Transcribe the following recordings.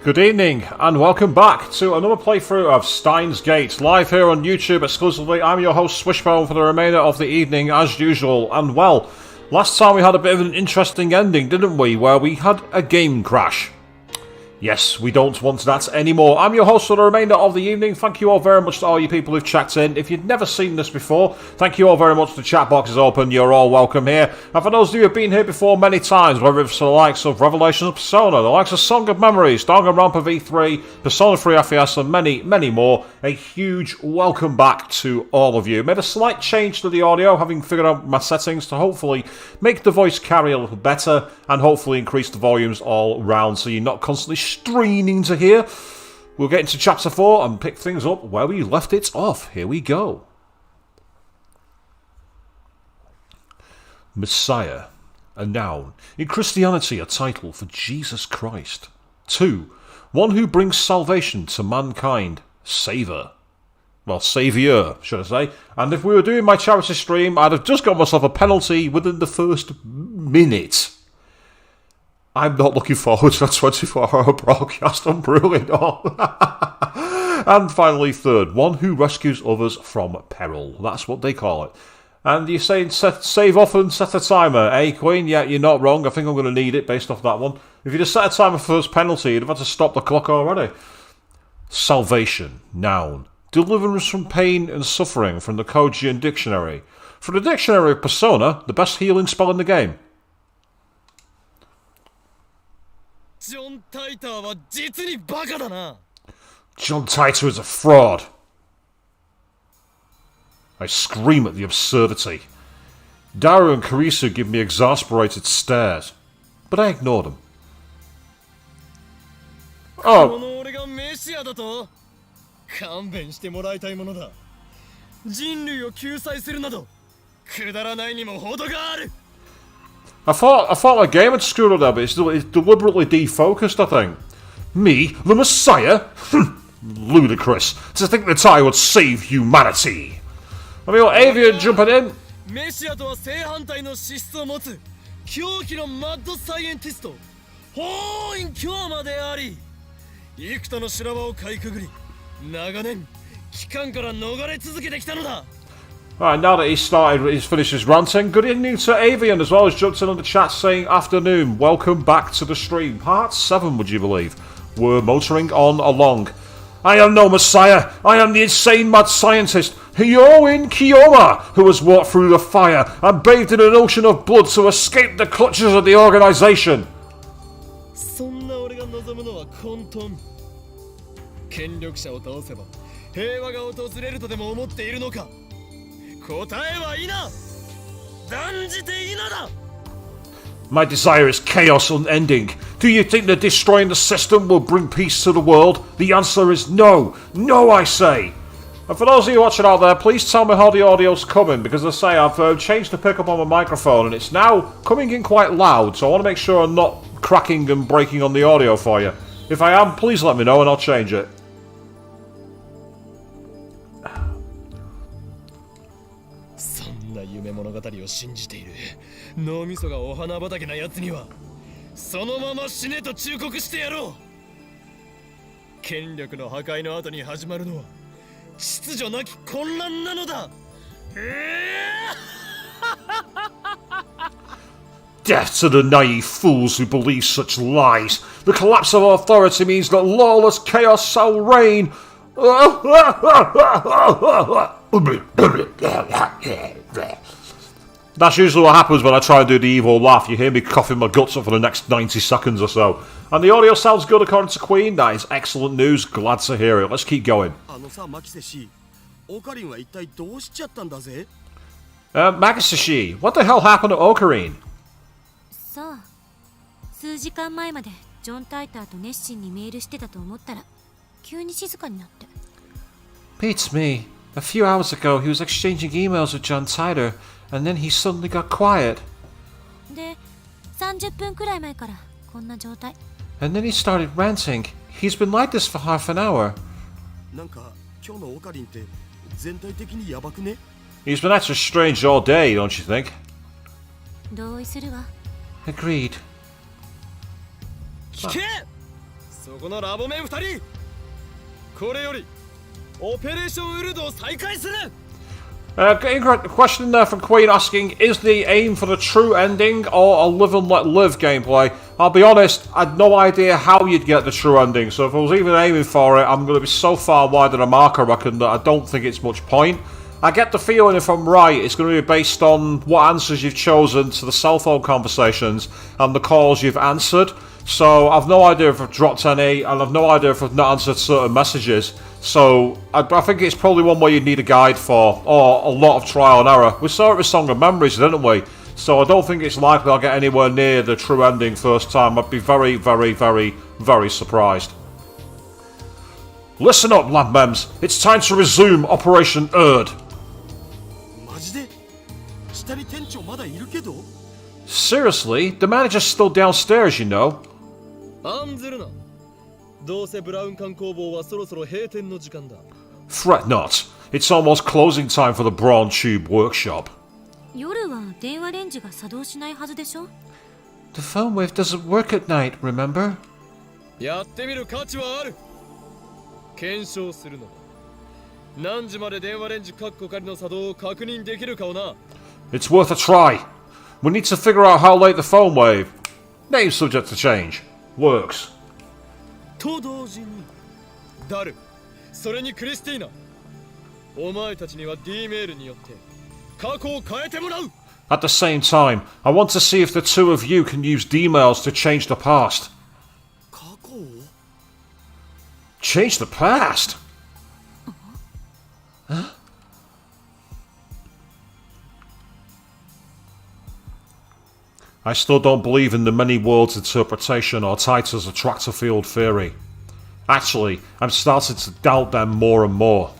Good evening, and welcome back to another playthrough of Steins Gate, live here on YouTube exclusively. I'm your host, Swishbone, for the remainder of the evening, as usual. And well, last time we had a bit of an interesting ending, didn't we, where we had a game crash. Yes, we don't want that anymore. I'm your host for the remainder of the evening. Thank you all very much to all you people who've checked in. If you've never seen this before, thank you all very much. The chat box is open. You're all welcome here. And for those of you who've been here before many times, whether it's the likes of Revelations of Persona, the likes of Song of Memories, Danganronpa V3, Persona 3 FES, and many, many more, a huge welcome back to all of you. Made a slight change to the audio, having figured out my settings to hopefully make the voice carry a little better and hopefully increase the volumes all round so you're not constantly straining to hear. We'll get into chapter 4 and pick things up where we left it off. Here we go. Messiah, a noun. In Christianity, a title for Jesus Christ. 2. One who brings salvation to mankind. Saviour. Well, saviour, should I say. And if we were doing my charity stream, I'd have just got myself a penalty within the first minute. I'm not looking forward to a 24-hour broadcast. I'm brewing on. And finally, 3rd, one who rescues others from peril. That's what they call it. And you're saying save often, set a timer, eh, Queen? Yeah, you're not wrong. I think I'm going to need it based off that one. If you just set a timer for first penalty, you'd have had to stop the clock already. Salvation, noun. Deliverance from pain and suffering from the Kojian dictionary. From the dictionary of Persona, the best healing spell in the game. John Titor は実にバカだな。 John Titor is a fraud. I scream at the absurdity. Daru and Karisu give me exasperated stares, but I ignore them. この俺がメシアだと？勘弁してもらいたいものだ。人類を救済するなどくだらないにも程がある。 I thought my game had screwed up there, but it's deliberately defocused, I think. Me, the Messiah? Ludicrous. To think that I would save humanity. I mean, Avian jumping in. メシアとは正反対の資質を持つ狂気のマッドサイエンティスト法院教魔であり幾多の修羅場をかいくぐり長年機関から逃れ続けてきたのだ。 Alright, now that he's finished his ranting, good evening to Avian as well as jumped in on the chat saying afternoon, welcome back to the stream. Part 7, would you believe? We're motoring on along. I am no messiah, I am the insane mad scientist, Hyoin Kiyoma, who has walked through the fire and bathed in an ocean of blood to escape the clutches of the organization. そんな俺が望むのは混沌。権力者を倒せば平和が訪れるとでも思っているのか。 答えは否。断じて否だ。 My desire is chaos unending. Do you think that destroying the system will bring peace to the world? The answer is no. No, I say. And for those of you watching out there, please tell me how the audio's coming, because as I say, I've changed the pickup on my microphone and it's now coming in quite loud, so I want to make sure I'm not cracking and breaking on the audio for you. If I am, please let me know and I'll change it. 夢物語を信じている脳みそがお花畑なやつにはそのまま死ねと忠告してやろう。権力の破壊の後に始まるのは秩序なき混乱なのだ。Death to the naive fools who believe such lies. The collapse of authority means that lawless chaos shall reign. That's usually what happens when I try and do the evil laugh. You hear me coughing my guts up for the next 90 seconds or so. And the audio sounds good according to Queen. That is excellent news. Glad to hear it. Let's keep going. Magasashi, what the hell happened to Ocarine? さあ、数時間前までジョン・タイターと熱心にメールしてたと思ったら急に静かになって。 Beats me. A few hours ago, he was exchanging emails with John Titor, and then he suddenly got quiet. で、30分くらい前からこんな状態。And then he started ranting. He's been like this for half an hour. なんか今日のオカリンって全体的にヤバくね? He's been acting strange all day, don't you think? 同意するわ。 Agreed. 聞け!そこのラボメン2人これよりオペレーションウルドを再開する Question there from Queen asking, is the aim for the true ending or a live and let live gameplay? I'll be honest, I had no idea how you'd get the true ending, so if I was even aiming for it, I'm going to be so far wide of the mark, I reckon, that I don't think it's much point. I get the feeling, if I'm right, it's going to be based on what answers you've chosen to the cell phone conversations and the calls you've answered. So I've no idea if I've dropped any, and I've no idea if I've not answered certain messages. So I think it's probably one where you need a guide for, or a lot of trial and error. We saw it with Song of Memories, didn't we? So I don't think it's likely I'll get anywhere near the true ending first time. I'd be very, very, very, very surprised. Listen up, lab mems. It's time to resume Operation Erd. マジで下に店長まだいるけど Seriously? The manager's still downstairs, you know. 案ずるなどうせブラウン管工房はそろそろ閉店の時間だ Fret not. It's almost closing time for the Brawn Tube workshop. 夜は電話レンジが作動しないはずでしょ The phone wave doesn't work at night, remember? やってみる価値はある検証するのだ何時まで電話レンジカッコ仮の作動を確認できるかをな It's worth a try. We need to figure out how late the phone wave, name subject to change, works. と同時にダルそれにクリスティーナお前たちには D メールによって過去を変えてもらう At the same time, I want to see if the two of you can use D-mails to change the past. 過去を Change the past? Huh? I still don't believe in the many worlds interpretation or Titor's attractor field theory. Actually, I'm starting to doubt them more and more.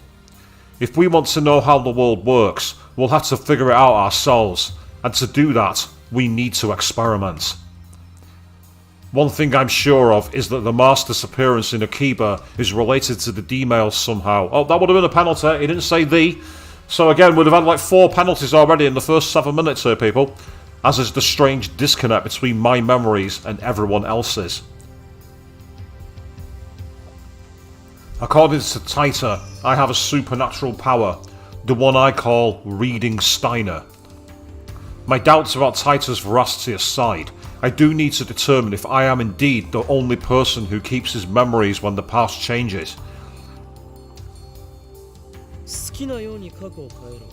If we want to know how the world works, we'll have to figure it out ourselves, and to do that, we need to experiment. One thing I'm sure of is that the Master's appearance in Akiba is related to the D-mails somehow. Oh, that would have been a penalty, he didn't say the. So again, we'd have had like 4 penalties already in the first 7 minutes here, people. As is the strange disconnect between my memories and everyone else's. According to Titor, I have a supernatural power, the one I call Reading Steiner. My doubts about Titor's veracity aside, I do need to determine if I am indeed the only person who keeps his memories when the past changes. 好きなように過去を変えろ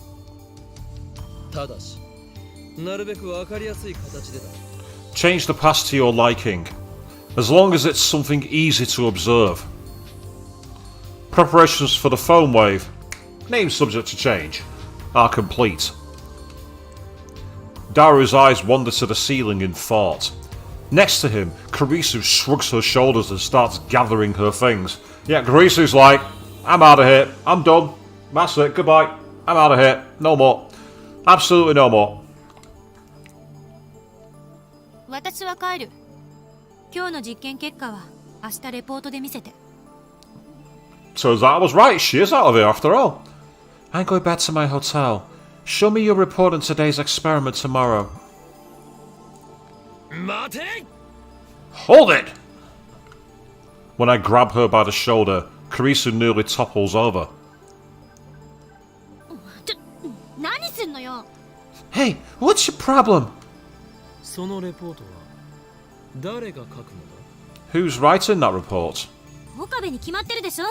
ただしなるべく分かりやすい形でだ Change the past to your liking, as long as it's something easy to observe. Preparations for the phone wave, name subject to change, are complete. Daru's eyes wander to the ceiling in thought. Next to him, Karisu shrugs her shoulders and starts gathering her things. Yeah, Karisu's like, I'm out of here, I'm done, that's it, goodbye, I'm out of here, no more. Absolutely no more. 私は帰る今日の実験結果は明日レポートで見せて Turns out I was right, she is out of here after all. I'm going back to my hotel. Show me your report on today's experiment tomorrow. 待て Hold it! When I grab her by the shoulder, Karisu nearly topples over. 何すんのよ Hey, what's your problem? そのレポートは誰が書くのだ Who's writing that report? 岡部に決まってるでしょ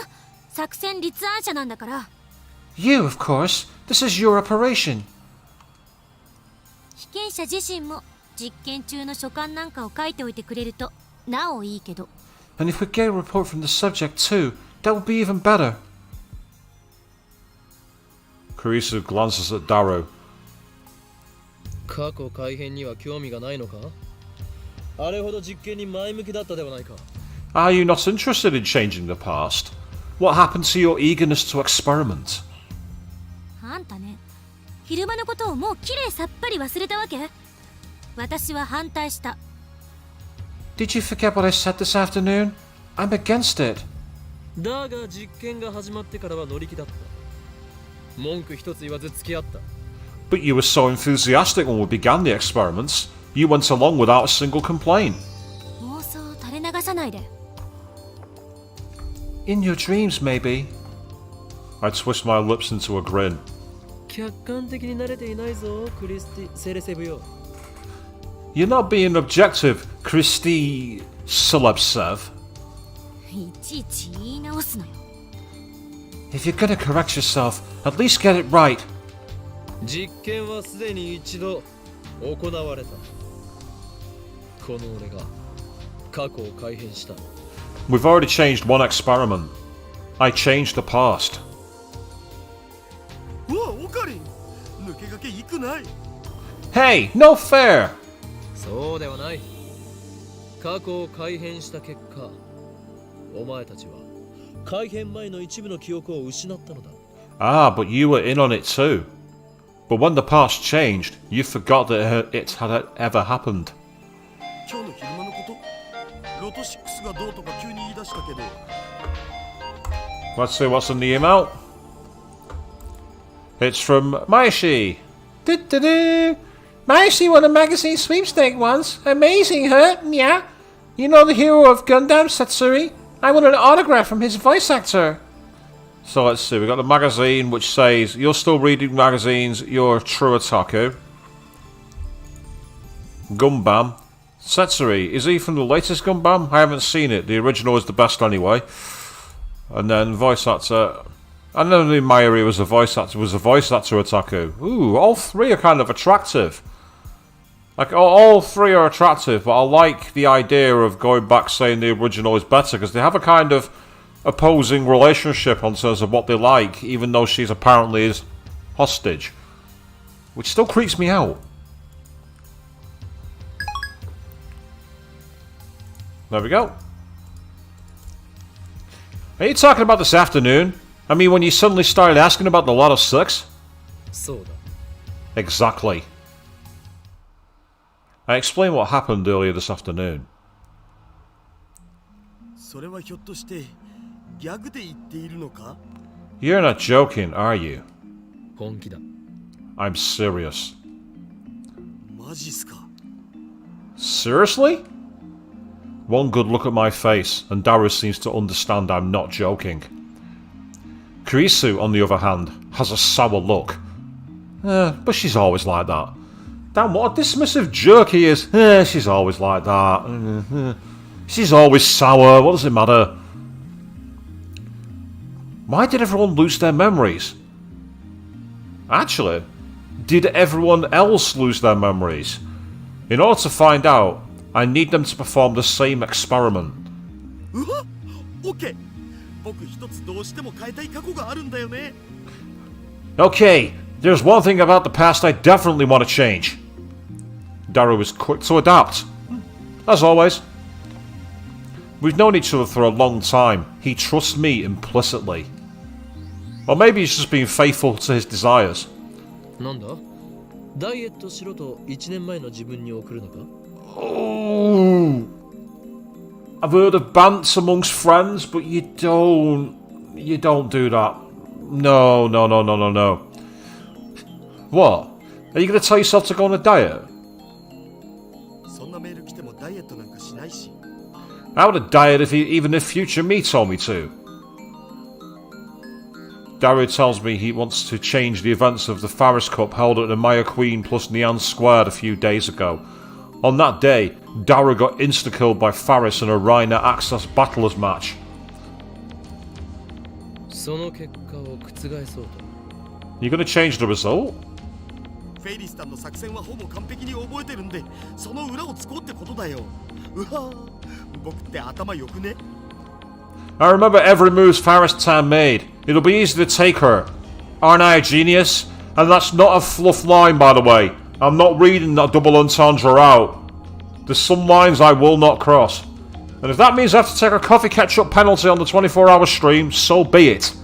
作戦立案者なんだから You, of course. This is your operation. 被験者自身も実験中の所感なんかを書いておいてくれるとなおいいけど And if we get a report from the subject too, that would be even better. Karisu glances at Daru. 過去改変には興味がないのかあれほど実験に前向きだったではないか Are you not interested in changing the past? What happened to your eagerness to experiment? あんたね昼間のことをもうきれいさっぱり忘れたわけ私は反対した Did you forget what I said this afternoon? I'm against it. だが実験が始まってからは乗り気だった文句一つ言わず付き合った But you were so enthusiastic when we began the experiments. You went along without a single complaint. 妄想を垂れ流さないで In your dreams, maybe. I twist my lips into a grin. 客観的に慣れていないぞクリスティ・セレセブよ You're not being objective, Christy Celebsev. いちいち言い直すのよ。 If you're gonna correct yourself, at least get it right. 実験はすでに一度行われたこの俺が過去を改変した We've already changed one experiment. I changed the past. うわオカリン抜け駆け行くない Hey, no fair! そうではない過去を改変した結果お前たちは改変前の一部の記憶を失ったのだ Ah, but you were in on it too. But when the past changed, you forgot that it had ever happened. 今日の昼間のことロト6がどうとか急に言い出したけど Let's see what's in the email. It's from Maishi. Do-do-do. Maishi won a magazine sweepstake once. Amazing, huh? Yeah. You know the hero of Gundam, Satsuri? I won an autograph from his voice actor. So let's see, we've got the magazine which says, you're still reading magazines, you're a true otaku. Gundam. Satsuri, is he from the latest Gundam? I haven't seen it, the original is the best anyway. And then voice actor... I never knew Mayuri was a voice actor otaku. Ooh, all three are kind of attractive. Like, all three are attractive, but I like the idea of going back saying the original is better, because they have a kind of opposing relationship on terms of what they like, even though she's apparently his hostage. Which still creeps me out. There we go. Are you talking about this afternoon? I mean, when you suddenly started asking about the Lot of Six? そうだ Exactly. I explained what happened earlier this afternoon. それはひょっとしてギャグで言っているのか You're not joking, are you? 本気だ I'm serious. マジっすか Seriously? One good look at my face, and Daru seems to understand I'm not joking. Kurisu, on the other hand, has a sour look. But she's always like that. Damn, what a dismissive jerk he is. She's always like that. She's always sour, what does it matter? Why did everyone lose their memories? Actually, did everyone else lose their memories? In order to find out, I need them to perform the same experiment. うわオッケー僕一つどうしても変えたい過去があるんだよね Okay, there's one thing about the past I definitely want to change. Daru is quick to adapt. As always. We've known each other for a long time. He trusts me implicitly. Or maybe he's just being faithful to his desires. なんだダイエットしろと1年前の自分に送るのか Oh, I've heard of bants amongst friends, but you don't do that. No. What? Are you going to tell yourself to go on a diet? そんなメール来てもダイエットなんかしないし I would have died even if future me told me to. Daru tells me he wants to change the events of the Faris Cup held at the Maya Queen plus Neon Squared a few days ago. On that day, Daru got insta-killed by Faris in a Reiner Access Battlers match. その結果を覆そうと You gonna change the result? フェイリスタンの作戦はほぼ完璧に覚えてるんでその裏を突こうってことだようわ僕って頭良くね I remember every move Faris Tan made. It'll be easy to take her. Aren't I a genius? And that's not a fluff line, by the way. I'm not reading that double entendre out. There's some lines I will not cross. And if that means I have to take a coffee ketchup penalty on the 24-hour stream, so be it.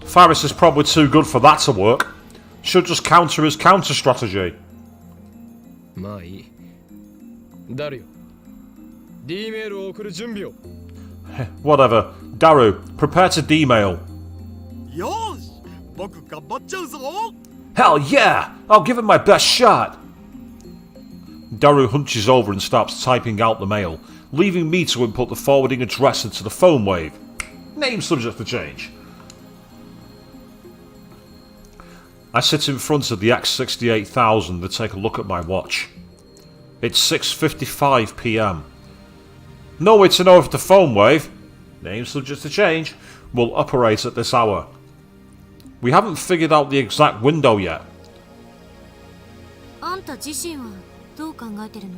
Faris is probably too good for that to work. Should just counter his counter strategy. まあいいダルよ D メールを送る準備を Whatever. Daru, prepare to D-mail. よーし僕頑張っちゃうぞ Hell yeah! I'll give it my best shot! Daru hunches over and starts typing out the mail, leaving me to input the forwarding address into the phone wave. Name subject to change. I sit in front of the X68000 and take a look at my watch. It's 6:55 PM. No way to know if the phone wave, name subject to change, will operate at this hour. We haven't figured out the exact window yet. あんた自身はどう考えてるの？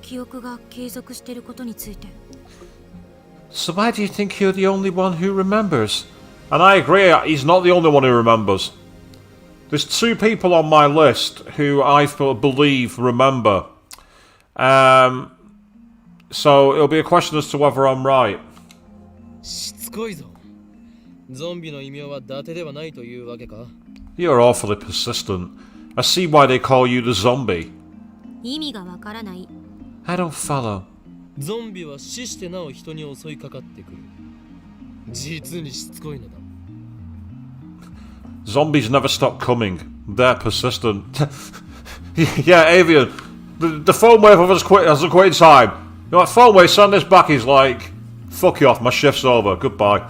記憶が継続してることについて。 So why do you think you're the only one who remembers? And I agree, he's not the only one who remembers. There's two people on my list who I believe remember. So it'll be a question as to whether I'm right. しつこいぞ。ゾンビの異名は伊達ではないというわけか？ You're awfully persistent. I see why they call you the zombie. 意味がわからない。 I don't follow. ゾンビは死してなお人に襲いかかってくる。実にしつこいのだ。 Zombies never stop coming. They're persistent. Yeah, Avian. The phone wave hasn't quit in time. You're like, phone wave, send this back. He's like, fuck you off, my shift's over. Goodbye.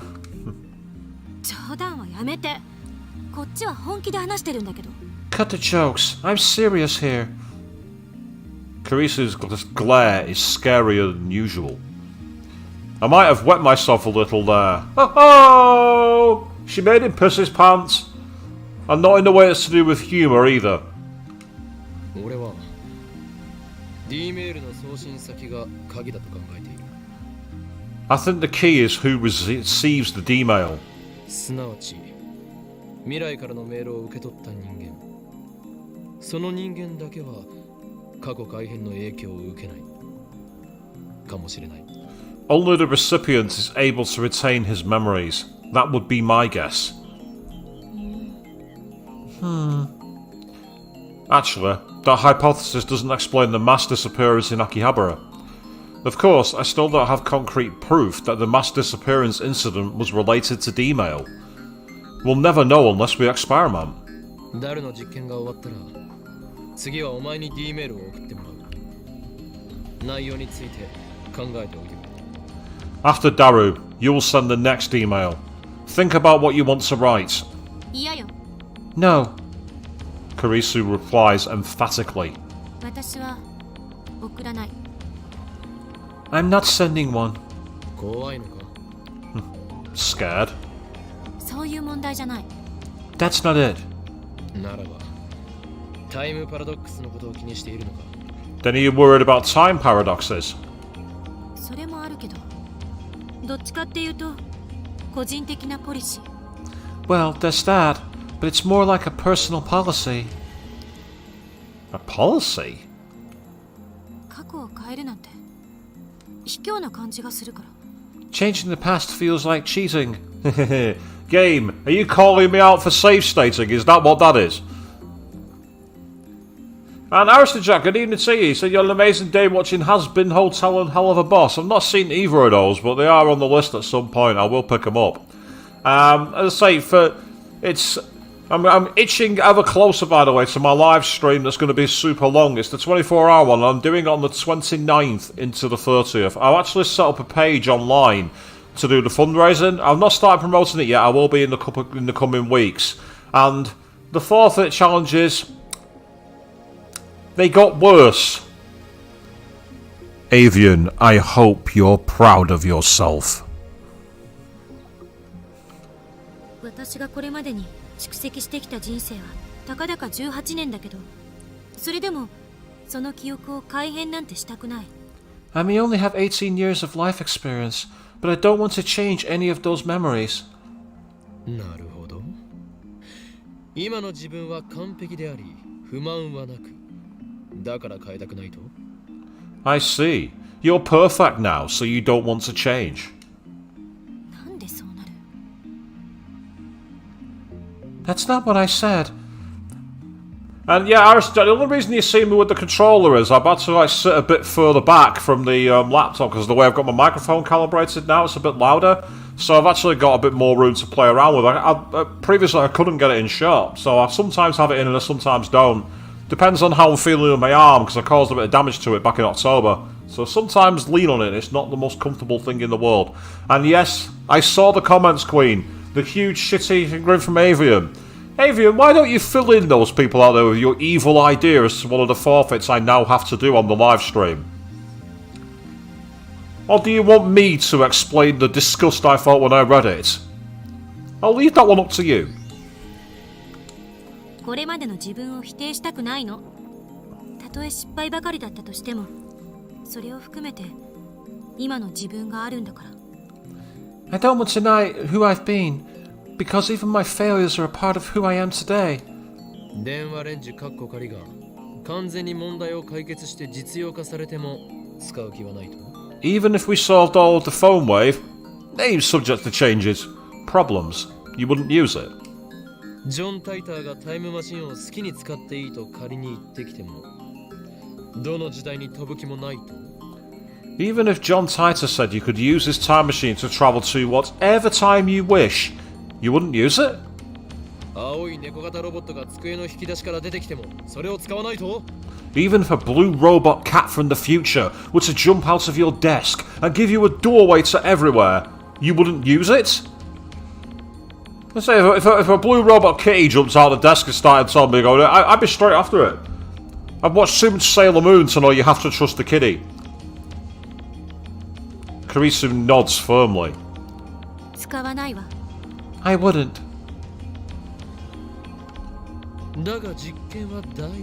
冗談はやめて。こっちは本気で話してるんだけど。 Cut the jokes. I'm serious here. Carice's glare is scarier than usual. I might have wet myself a little there. Oh! She made him piss his pants. And not in a way that's to do with humour either. 俺は D メールの送信先が鍵だと考えている。 I think the key is who receives the D-mail. すなわち未来からのメールを受け取った人間。その人間だけは過去改変の影響を受けないかもしれない。 Only the recipient is able to retain his memories. That would be my guess. Actually, that hypothesis doesn't explain the mass disappearance in Akihabara. Of course, I still don't have concrete proof that the mass disappearance incident was related to D-mail. We'll never know unless we experiment. ダルの実験が終わったら次はお前に D メールを送ってもらう。内容について考えておいて。 After Daru, you will send the next email. Think about what you want to write. 嫌よ。 No. Karisu replies emphatically. 私は送らない。 I'm not sending one. 怖いのか？ Scared? そういう問題じゃない。 That's not it. ならばタイムパラドックスのことを気にしているのか？ Then are you worried about time paradoxes? それもあるけど、どっちかっていうと個人的なポリシー。 Well, there's that, but it's more like a personal policy. A policy? 過去を変えるなんて卑怯な感じがするから。 Changing the past feels like cheating. Game, are you calling me out for save stating? Is that what that is? And Arrested Jack, good evening to you. He said you had an amazing day watching Has Been Hotel and Hell of a Boss. I've not seen either of those, but they are on the list at some point. I will pick them up. As I say, I'm itching ever closer, by the way, to my live stream that's going to be super long. It's the 24-hour one. I'm doing it on the 29th into the 30th. I've actually set up a page online to do the fundraising. I've not started promoting it yet. I will be in the coming weeks. And the forfeit challenges, they got worse. Avian, I hope you're proud of yourself. 私がこれまでに蓄積してきた人生はたかだか18年だけど、それでもその記憶を改変なんてしたくない。 I may only have 18 years of life experience, but I don't want to change any of those memories. なるほど。今の自分は完璧であり、不満はなく、だから変えたくないと？ I see. You're perfect now, so you don't want to change. なんでそうなる？ That's not what I said. And yeah, the only reason you see me with the controller is I've had to sit a bit further back from the laptop because of the way I've got my microphone calibrated now, it's a bit louder. So I've actually got a bit more room to play around with. Previously I couldn't get it in shot, so I sometimes have it in and I sometimes don't. Depends on how I'm feeling with my arm, because I caused a bit of damage to it back in October. So sometimes lean on it, it's not the most comfortable thing in the world. And yes, I saw the comments, Queen. The huge shit-eating grin from Avian. Avian, why don't you fill in those people out there with your evil idea as to one of the forfeits I now have to do on the live stream? Or do you want me to explain the disgust I felt when I read it? I'll leave that one up to you. これまでの自分を否定したくないの。たとえ失敗ばかりだったとしても、それを含めて今の自分があるんだから。I don't want to deny who I've been, because even my failures are a part of who I am today. 電話レンジカッコ仮が完全に問題を解決して実用化されても使う気はないと。Even if we solved all of the phone wave, names subject to changes, problems, you wouldn't use it. ジョン・タイターがタイムマシンを好きに使っていいと仮に言ってきても、どの時代に飛ぶ気もないと。Even if John Titor said you could use his time machine to travel to whatever time you wish, you wouldn't use it? 青い猫型ロボットが机の引き出しから出てきても、それを使わないと。Even if a blue robot cat from the future were to jump out of your desk and give you a doorway to everywhere, you wouldn't use it? Let's say if a blue robot kitty jumps out of the desk and started telling me to go, I'd be straight after it. I've watched too much Sailor Moon to know you have to trust the kitty. Karisu nods firmly. 使わないわ。I wouldn't. だが実験は大好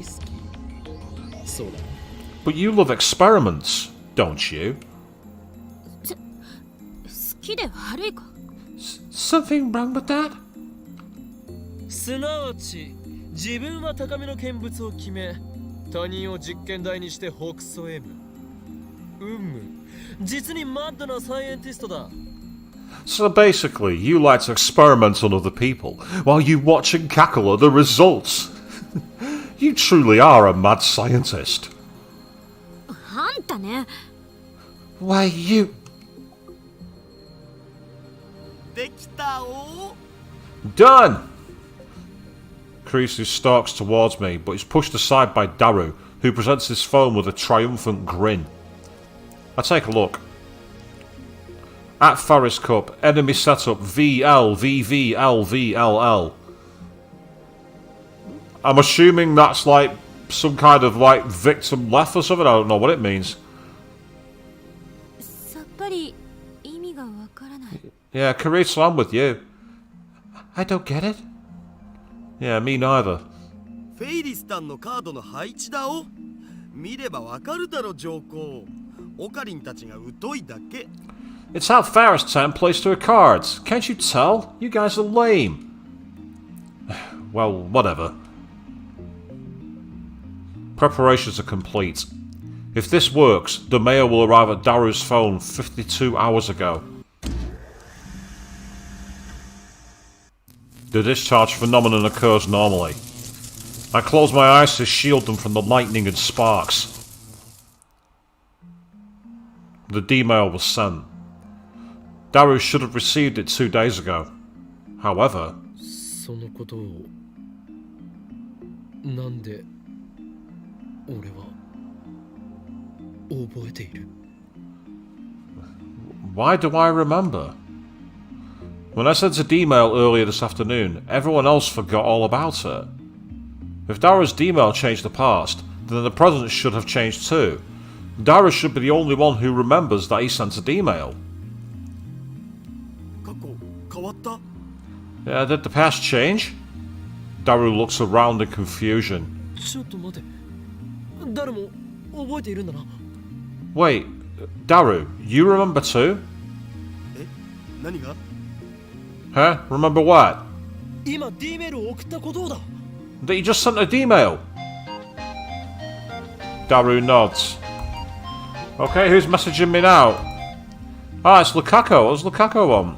き。そうだ。But you love experiments, don't you? 好きで悪いか。Something wrong with that? すなわち自分は高めの見物を決め、他人を実験台にして北総 M。実にマッドなサイエンティストだ。So basically, you like to experiment on other people while you watch and cackle at the results. You truly are a mad scientist. あんたね。Why, you... できたお。 Done! Karisu stalks towards me, but is pushed aside by Daru, who presents his phone with a triumphant grin. I take a look. At Forest Cup, enemy setup VLVVLVLL. I'm assuming that's like some kind of like victim left or something. I don't know what it means. さっぱり意味がわからない。Yeah, Karisu, I'm with you. I don't get it. Yeah, me neither. フェイリスタンのカードの配置だお。見ればわかるだろ上皇。オカリンたちが疎いだけ。It's how Faris 10 plays to her cards. Can't you tell? You guys are lame. Well, whatever. Preparations are complete. If this works, the mail will arrive at Daru's phone 52 hours ago. The discharge phenomenon occurs normally. I close my eyes to shield them from the lightning and sparks. The D-mail was sent. Daru should have received it 2 days ago. However... そのことをなんで俺は覚えている。 Why do I remember? When I sent a D-mail earlier this afternoon, everyone else forgot all about it. If Daru's D-mail changed the past, then the present should have changed too. Daru should be the only one who remembers that he sent a D-mail. 過去変わった？ Yeah, did the past change? Daru looks around in confusion. ちょっと待て。誰も覚えているんだな。 Wait, Daru, you remember too? え、何が？ Huh? Remember what? 今 D メールを送ったことだ。 That you just sent a D-mail? Daru nods. Okay, who's messaging me now? Ah, it's Lukaku. What's Lukaku on?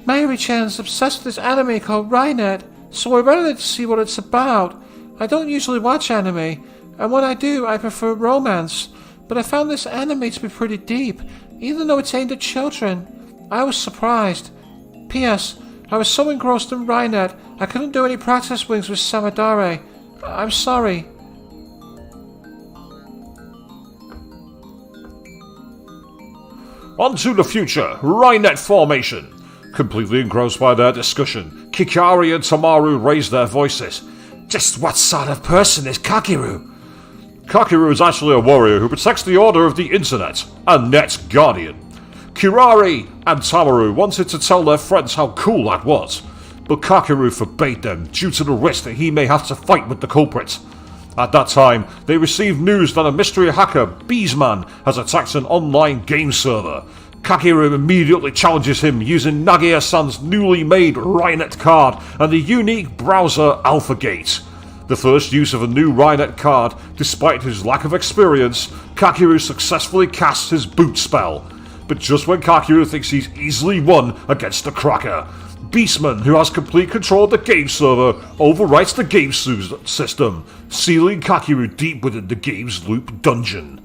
Mary-chan's obsessed with this anime called Rainet, so I wanted to see what it's about. I don't usually watch anime, and when I do, I prefer romance. But I found this anime to be pretty deep, even though it's aimed at children. I was surprised. P.S. I was so engrossed in Rainet, I couldn't do any practice wings with Samadare. I'm sorry. On to the future, Rainet formation. Completely engrossed by their discussion, Kikari and Tamaru raise their voices. Just what sort of person is Kakiru? Kakiru is actually a warrior who protects the order of the internet, a net guardian. Kirari and Tamaru wanted to tell their friends how cool that was, but Kakiru forbade them due to the risk that he may have to fight with the culprit. At that time, they received news that a mystery hacker, Beesman, has attacked an online game server. Kakiru immediately challenges him using Nagia-san's newly made Rainet card and the unique browser AlphaGate. The first use of a new Rainet card, despite his lack of experience, Kakiru successfully casts his boot spell. But just when Kakiru thinks he's easily won against the Cracker, Beastman, who has complete control of the game server, overwrites the game system, sealing Kakiru deep within the game's loop dungeon.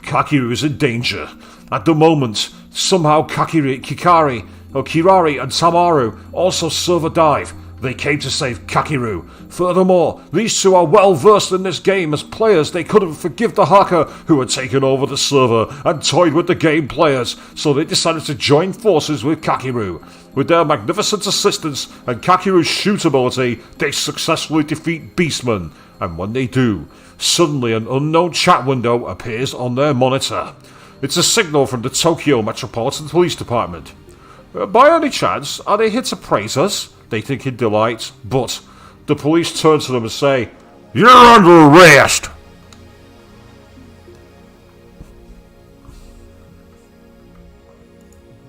Kakiru is in danger. At the moment, somehow Kirari and Tamaru also server dive. They came to save Kakiru. Furthermore, these two are well versed in this game. As players, they couldn't forgive the hacker who had taken over the server and toyed with the game players, so they decided to join forces with Kakiru. With their magnificent assistance and Kakiru's shoot ability, they successfully defeat Beastman. And when they do, suddenly an unknown chat window appears on their monitor. It's a signal from the Tokyo Metropolitan Police Department. By any chance, are they here to praise us? They think in delight, but the police turn to them and say, "You're under arrest!"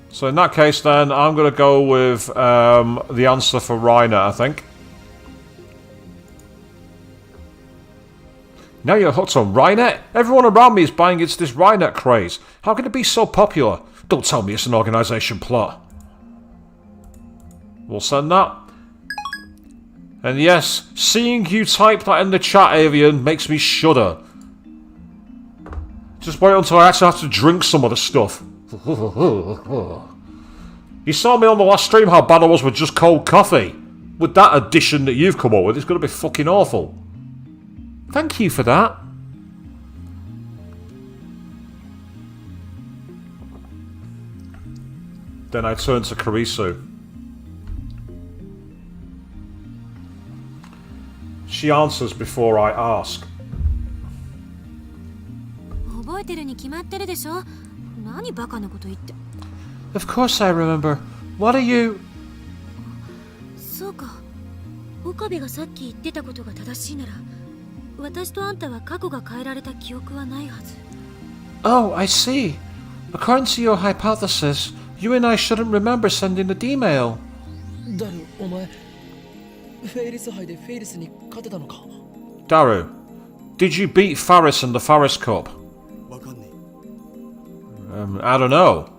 So in that case then, I'm going to go with the answer for Rainet, I think. Now you're hooked on Rainet? Everyone around me is buying into this Rainet craze. How can it be so popular? Don't tell me it's an organisation plot. We'll send that. And yes, seeing you type that in the chat, Avian, makes me shudder. Just wait until I actually have to drink some of the stuff. You saw me on the last stream how bad I was with just cold coffee. With that addition that you've come up with, it's going to be fucking awful. Thank you for that. Then I turn to Karisu. She answers before I ask. 覚えてるに決まってるでしょ。何バカなこと言って。Of course I remember. What are you? そうか。岡部がさっき言ってたことが正しいなら、私とあんたは過去が変えられた記憶はないはず。Oh, I see. According to your hypothesis, you and I shouldn't remember sending the email. ダル、お前フェイリス杯でフェイリスに勝てたのか？ Daru, did you beat Faris in the Faris Cup? わかんねえ。I don't know.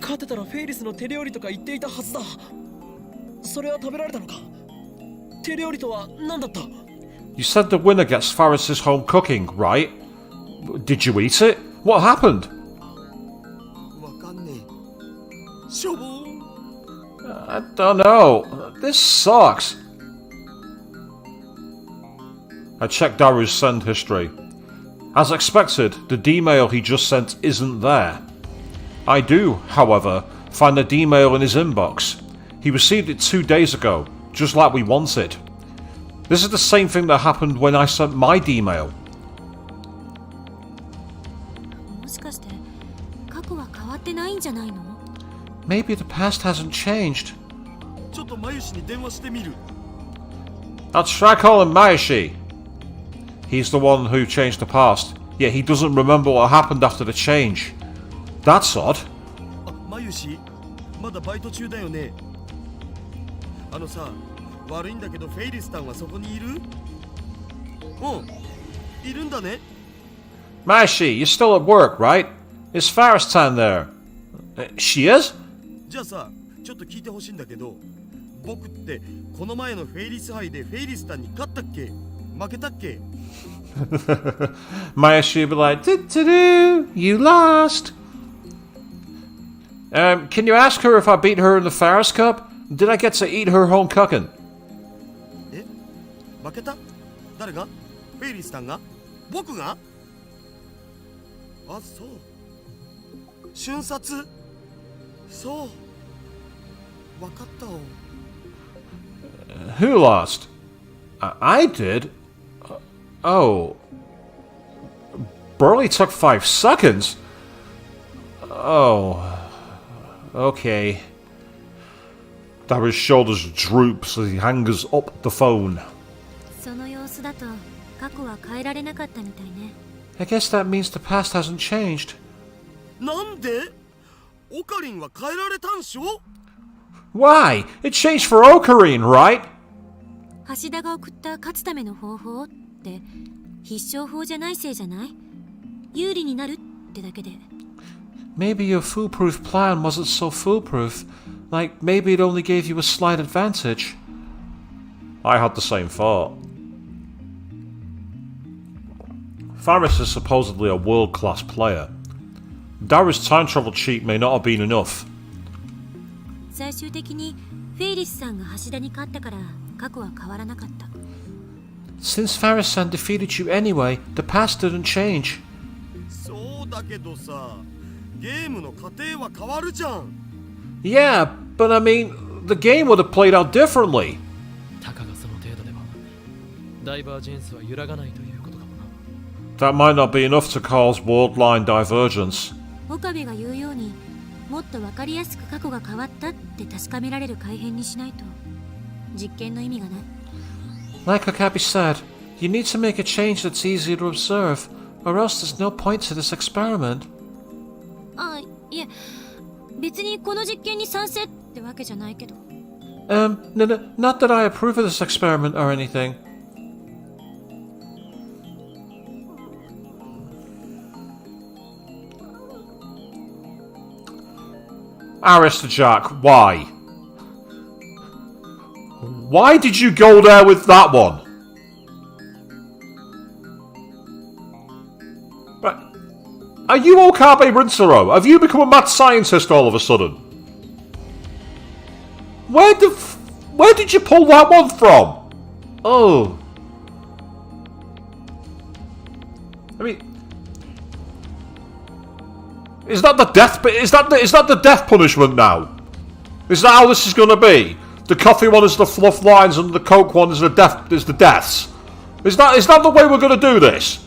勝てたらフェイリスの手料理とか言っていたはずだ。それは食べられたのか？手料理とは何だった？ You said the winner gets Faris's home cooking, right? Did you eat it? What happened? わかんねえ。しょぼー。 I don't know. This sucks. I checked Daru's send history. As expected, the D-mail he just sent isn't there. I do, however, find the D-mail in his inbox. He received it 2 days ago, just like we wanted. This is the same thing that happened when I sent my D-mail. もしかして過去は変わってないんじゃないの？ Maybe the past hasn't changed. ちょっとマユシに電話してみる。 I'll try calling Mayashi. He's the one who changed the past, yet he doesn't remember what happened after the change. That's odd. あ、マユシ、まだバイト中だよね。あのさ、悪いんだけどフェイリスタンはそこにいる？うん、いるんだね。Mayashi, you're still at work, right? Is Faristan there? She is? じゃあさ、ちょっと聞いてほしいんだけど、僕ってこの前のフェイリス杯でフェイリスタンに勝ったっけ？負けたっけ？ Mayashi will be like, "Do-do-do, you lost." Can you ask her if I beat her in the Faris Cup? Did I get to eat her home cooking? え？負けた？誰が？フェイリスさんが？僕が？あ、そう。瞬殺？そう。わかったわ。Who lost? I did? Oh. Barely took 5 seconds? Oh. Okay. Dara's shoulders droop as he hangs up the phone. その様子だと過去は変えられなかったみたいね。I guess that means the past hasn't changed. なんで？オカリンは変えられたんしょ？ Why? It changed for Ocarine, right? 橋田が送った勝つための方法って必勝法じゃないせいじゃない？有利になるってだけで。Maybe your foolproof plan wasn't so foolproof. Like, maybe it only gave you a slight advantage. I had the same thought. Faris is supposedly a world-class player. Dara's time travel cheat may not have been enough. 最終的にフェイリスさんが橋田に勝ったから過去は変わらなかった。Since Faris-san defeated you anyway, the past didn't change. そうだけどさ、ゲームの過程は変わるじゃん。Yeah, but I mean, the game would have played out differently. たかがその程度ではダイバージェンスは揺らがないということかもな。 That might not be enough to cause world-line divergence. 岡部が言うようにもっと分かりやすく過去が変わったって確かめられる改変にしないと実験の意味がない。 Like Akabe said, you need to make a change that's easy to observe, or else there's no point to this experiment. あ、いえ、別にこの実験に賛成ってわけじゃないけど。No, not that I approve of this experiment or anything. Arista Jack, why? Why did you go there with that one? But are you Okabe Rinsero? Have you become a mad scientist all of a sudden? Where did you pull that one from? Oh. I mean, is that the death? Is that the death punishment now? Is that how this is going to be? The coffee one is the fluff lines, and the coke one is the deaths. Is that the way we're going to do this?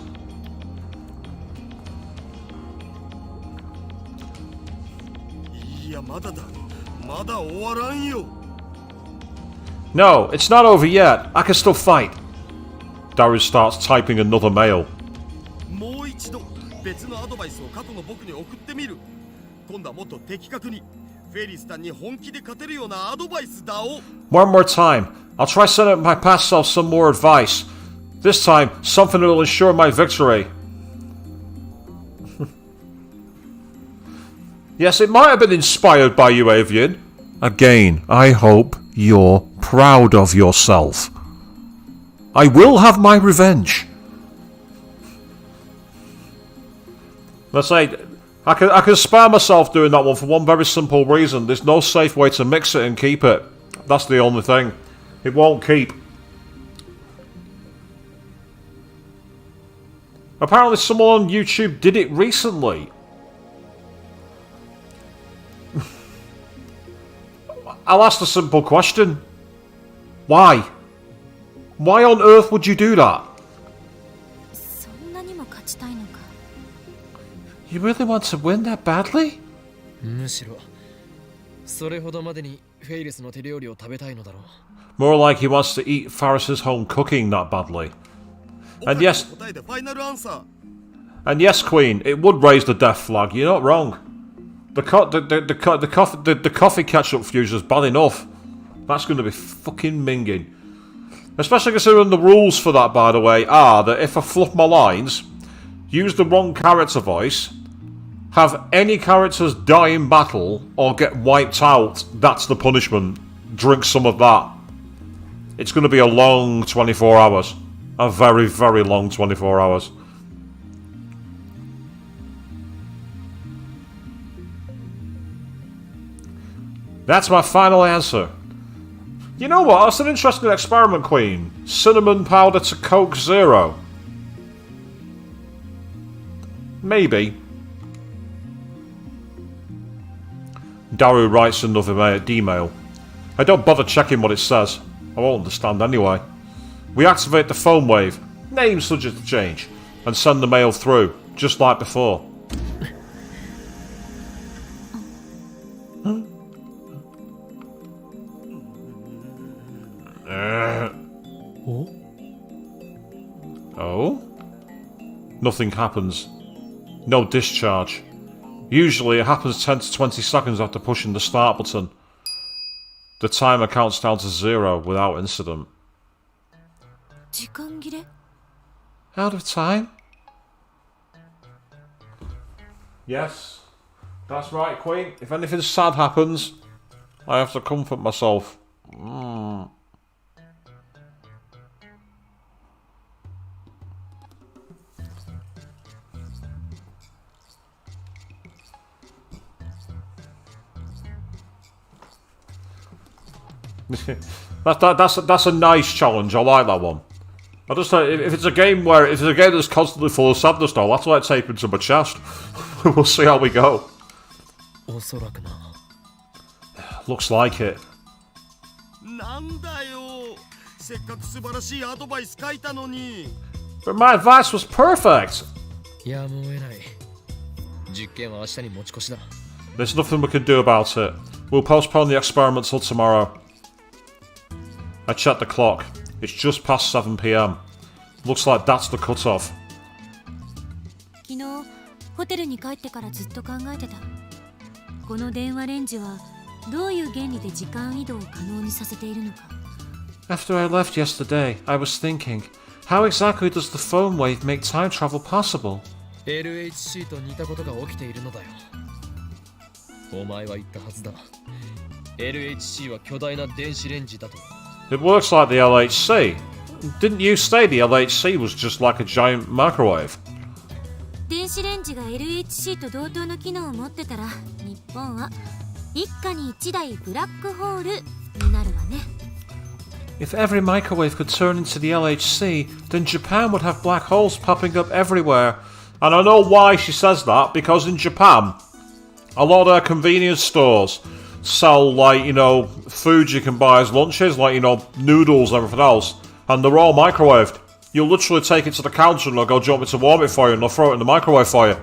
No, it's not over yet. I can still fight. Darius starts typing another mail. もう一度別のアドバイスを過去の僕に送ってみる。今度はもっと的確にフェリスさんに本気で勝てるようなアドバイスだを。One more time. I'll try sending my past self some more advice. This time, something that'll ensure my victory. Yes, it might have been inspired by you, Avian. Again, I hope you're proud of yourself. I will have my revenge. Let's say, I can spare myself doing that one for one very simple reason. There's no safe way to mix it and keep it. That's the only thing. It won't keep. Apparently someone on YouTube did it recently. I'll ask the simple question. Why? Why on earth would you do that? そんなにも勝ちたいのか。You really want to win that badly? むしろそれほどまでにフェイリスの手料理を食べたいのだろう。 More like he wants to eat Faris's home cooking that badly. And yes, Queen, it would raise the death flag. You're not wrong. The coffee ketchup fusion is bad enough. That's going to be fucking minging. Especially considering the rules for that, by the way, are that if I fluff my lines, use the wrong character voice, have any characters die in battle or get wiped out, that's the punishment. Drink some of that. It's going to be a long 24 hours. A very, very long 24 hours. That's my final answer. You know what? That's an interesting experiment, Queen. Cinnamon powder to Coke Zero. Maybe. Daru writes another email. I don't bother checking what it says. I won't understand anyway. We activate the phone wave, name subject to change, and send the mail through, just like before. Oh? Nothing happens. No discharge. Usually it happens 10 to 20 seconds after pushing the start button. The timer counts down to 0 without incident. 時間切れ? Out of time? Yes. That's right, Queen. If anything sad happens, I have to comfort myself. That's a nice challenge. I like that one. I just if it's a game that's constantly full of sadness, though, that's like taping to my chest. We'll see how we go. Looks like it. なんだよ。せっかく素晴らしいアドバイス書いたのに。But my advice was perfect. やむを得ない。実験は明日に持ち越しだ。There's nothing we can do about it. We'll postpone the experiment till tomorrow. I checked the clock. It's just past 7 p.m. Looks like that's the cut-off. 昨日ホテルに帰ってからずっと考えてた。この電話レンジはどういう原理で時間移動を可能にさせているのか。After I left yesterday, I was thinking, how exactly does the phone wave make time travel possible? LHC と似たことが起きているのだよ。お前は言ったはずだ。LHC は巨大な電子レンジだと。It works like the LHC. Didn't you say the LHC was just like a giant microwave? 電子レンジが LHC と同等の機能を持ってたら、日本は一家に一台ブラックホールになるわね。If every microwave could turn into the LHC, then Japan would have black holes popping up everywhere. And I know why she says that, because in Japan, a lot of their convenience stores sell, like, you know, food you can buy as lunches, like, you know, noodles and everything else, and they're all microwaved. You'll literally take it to the counter and they'll go, do you want me to warm it for you? And they'll throw it in the microwave for you.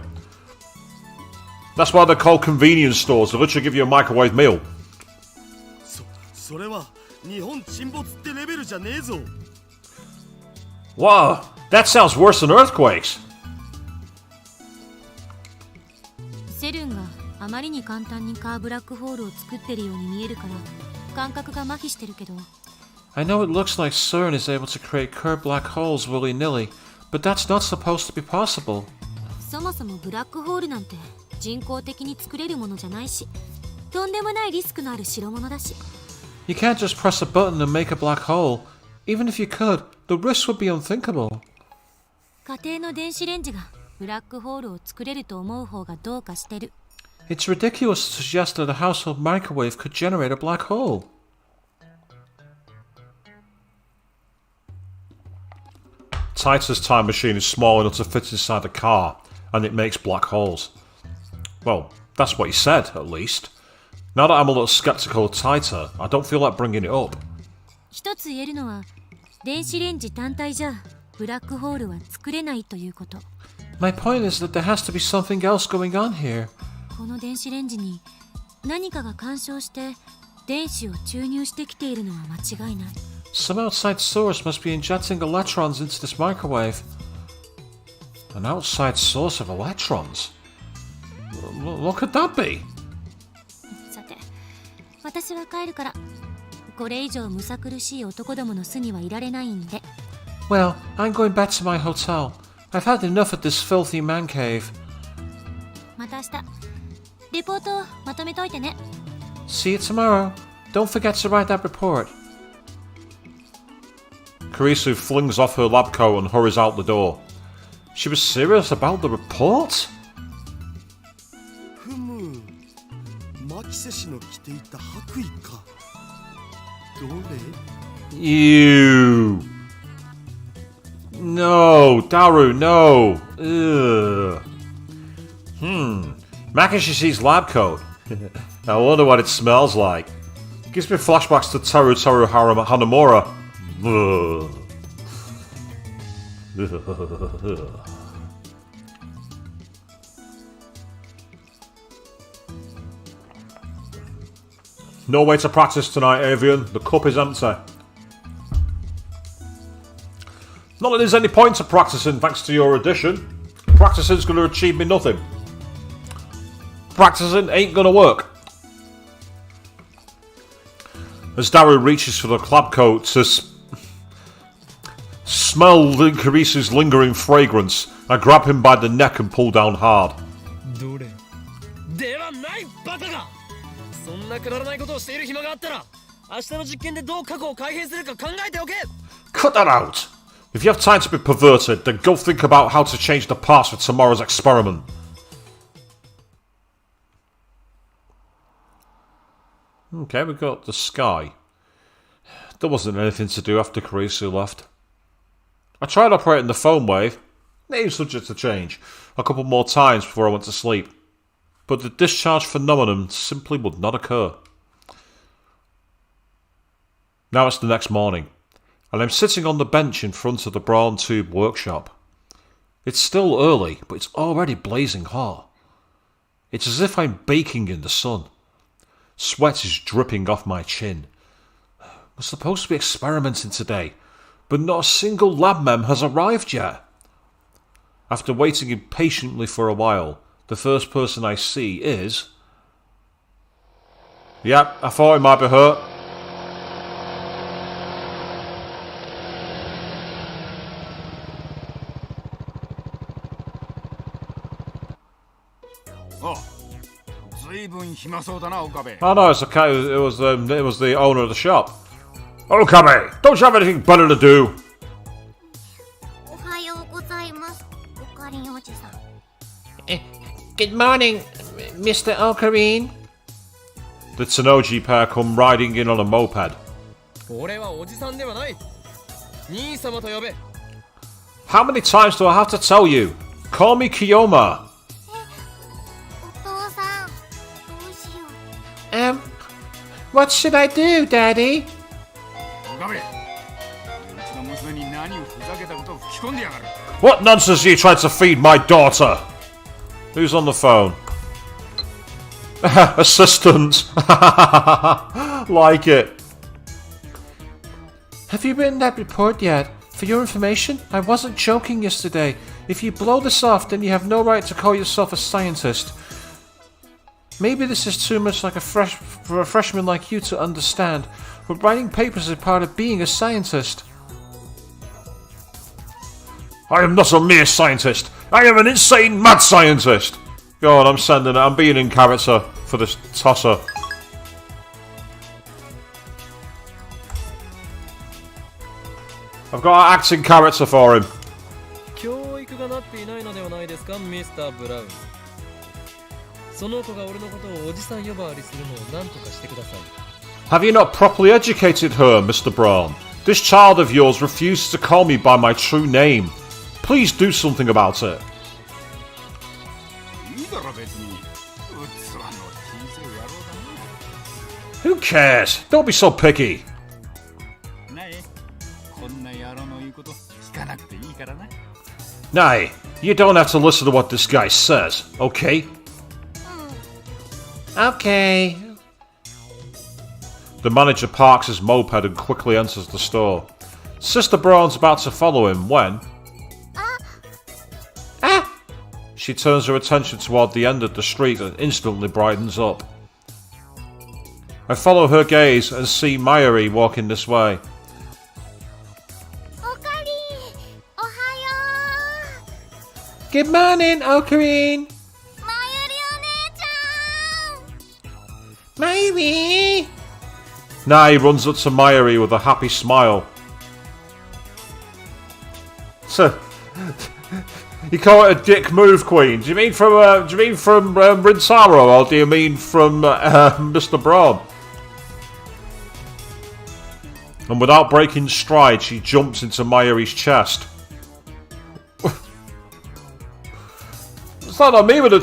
That's why they're called convenience stores. They literally give you a microwave meal. それは日本沈没ってレベルじゃねえぞ。Wow, that sounds worse than earthquakes. セルンがあまりに簡単にカーブラックホールを作ってるように見えるから感覚が麻痺してるけど。I know it looks like CERN is able to create curved black holes willy-nilly, but that's not supposed to be possible. そもそもブラックホールなんて人工的に作れるものじゃないし、とんでもないリスクのある代物だし。You can't just press a button and make a black hole. Even if you could, the risk would be unthinkable. 家庭の電子レンジがブラックホールを作れると思う方がどうかしてる。It's ridiculous to suggest that a household microwave could generate a black hole. Titor's time machine is small enough to fit inside a car, and it makes black holes. Well, that's what he said, at least. Now that I'm a little skeptical of Titor, I don't feel like bringing it up. 一つ言えるのは、電子レンジ単体じゃブラックホールは作れないということ。My point is that there has to be something else going on here. この電子レンジに何かが干渉して電子を注入してきているのは間違いない。Some outside source must be injecting electrons into this microwave. An outside source of electrons? What could that be? さて、私は帰るから。これ以上むさ苦しい男どもの巣にはいられないんで。Well, I'm going back to my hotel. I've had enough of this filthy man cave. また明日。レポートをまとめといてね。See you tomorrow. Don't forget to write that report. Kurisu flings off her lab coat and hurries out the door. She was serious about the report? ふむ、マキセ氏の着ていた白衣か。You. No, Daru, no. Ugh. Makishishi's lab coat. I wonder what it smells like. Gives me flashbacks to Teru Hanamura. Ugh. No way to practice tonight, Avian. The cup is empty. Not that there's any point to practicing thanks to your addition. Practicing's going to achieve me nothing. Practicing ain't going to work. As Daru reaches for the lab coat to smell Carice's lingering fragrance, I grab him by the neck and pull down hard. Cut that out! If you have time to be perverted, then go think about how to change the parts for tomorrow's experiment. Okay, we got the sky. There wasn't anything to do after Carice left. I tried operating the phone wave, name subject to change, a couple more times before I went to sleep. But the discharge phenomenon simply would not occur. Now it's the next morning, and I'm sitting on the bench in front of the Brawn Tube workshop. It's still early, but it's already blazing hot. It's as if I'm baking in the sun. Sweat is dripping off my chin. We're supposed to be experimenting today, but not a single lab mem has arrived yet. After waiting impatiently for a while, the first person I see is... Yep, I thought it might be her. Oh no, it's okay. It was the owner of the shop. Okabe, don't you have anything better to do? Good morning, Mr. Ocarine. The Tenoji pair come riding in on a moped. How many times do I have to tell you? Call me Kiyoma. What should I do, Daddy? What nonsense are you trying to feed my daughter? Who's on the phone? Assistant. Like it. Have you written that report yet? For your information, I wasn't joking yesterday. If you blow this off, then you have no right to call yourself a scientist. Maybe this is too much for a freshman like you to understand, but writing papers is part of being a scientist. I am not a mere scientist. I am an insane mad scientist. Go on, I'm sending it. I'm being in character for this tosser. I've got an acting character for him. Have you not properly educated her, Mr. Braun? This child of yours refuses to call me by my true name. Please do something about it. Who cares? Don't be so picky. Nay, you don't have to listen to what this guy says, okay? Okay. The manager parks his moped and quickly enters the store. Sister Braun's about to follow him when... She turns her attention toward the end of the street and instantly brightens up. I follow her gaze and see Mayuri walking this way. Good morning, Ocarine. Mayuri! Nai runs up to Mayuri with a happy smile. So, you call it a dick move, Queen? Do you mean from Rintaro, or do you mean from Mr. Braun? And without breaking stride, she jumps into Mayuri's chest. It's not me with the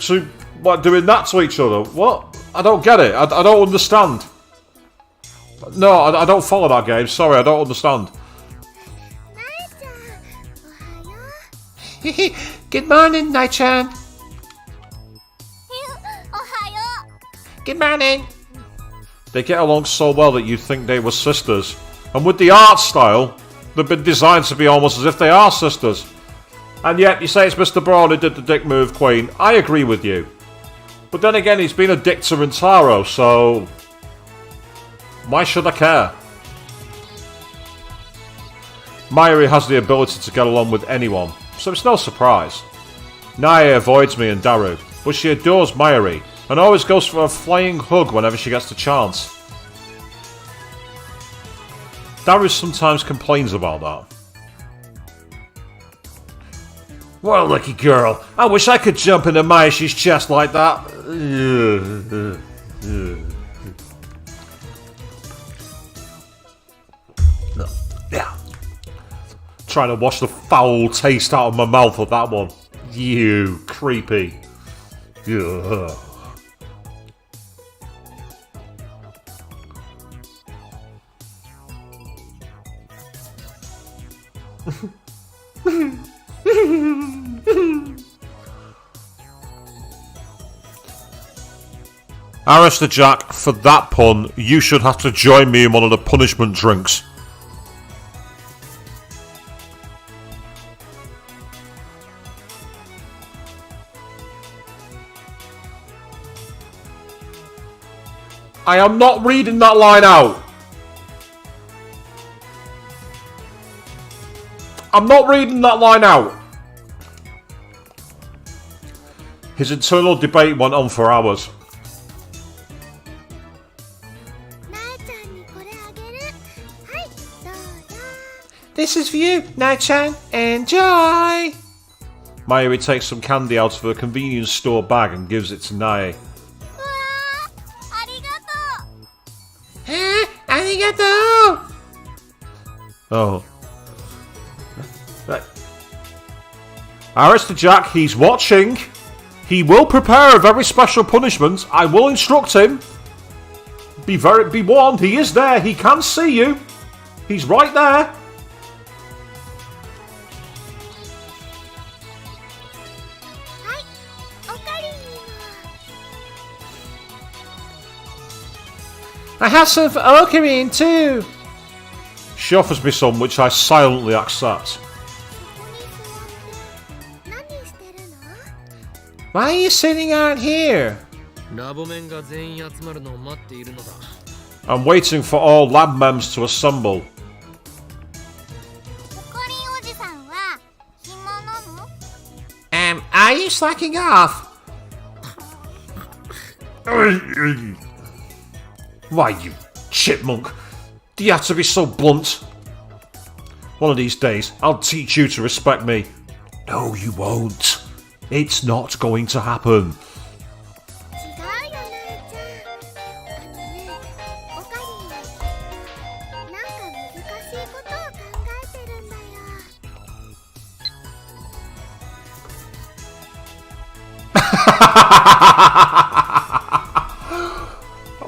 two like, doing that to each other. What? I don't get it. I don't understand. No, I don't follow that game. Sorry, I don't understand. Good morning, Nai-chan. Good morning. They get along so well that you'd think they were sisters. And with the art style, they've been designed to be almost as if they are sisters. And yet, you say it's Mr. Braun who did the dick move, Queen. I agree with you. But then again, he's been a dick to Rintaro, so... why should I care? Mayuri has the ability to get along with anyone, so it's no surprise. Nae avoids me and Daru, but she adores Mayuri, and always goes for a flying hug whenever she gets the chance. Daru sometimes complains about that. What a lucky girl. I wish I could jump into Mayashi's chest like that. Yeah. Trying to wash the foul taste out of my mouth with that one. You creepy. Ugh. Arrestor Jack, for that pun, you should have to join me in one of the punishment drinks. I am not reading that line out. I'm not reading that line out. His internal debate went on for hours. This is for you, Nai-chan. Enjoy! Mayuri takes some candy out of her convenience store bag and gives it to Nae. Arigato! Oh. Arrestor Jack, he's watching. He will prepare a very special punishment. I will instruct him. Be warned, he is there. He can see you. He's right there. I have some for Okarin too. She offers me some, which I silently accept. Why are you sitting out here? ラボメンが全員集まるのを待っているのだ。 I'm waiting for all lab mems to assemble. Are you slacking off? Why, you chipmunk? Do you have to be so blunt? One of these days, I'll teach you to respect me. No, you won't. It's not going to happen.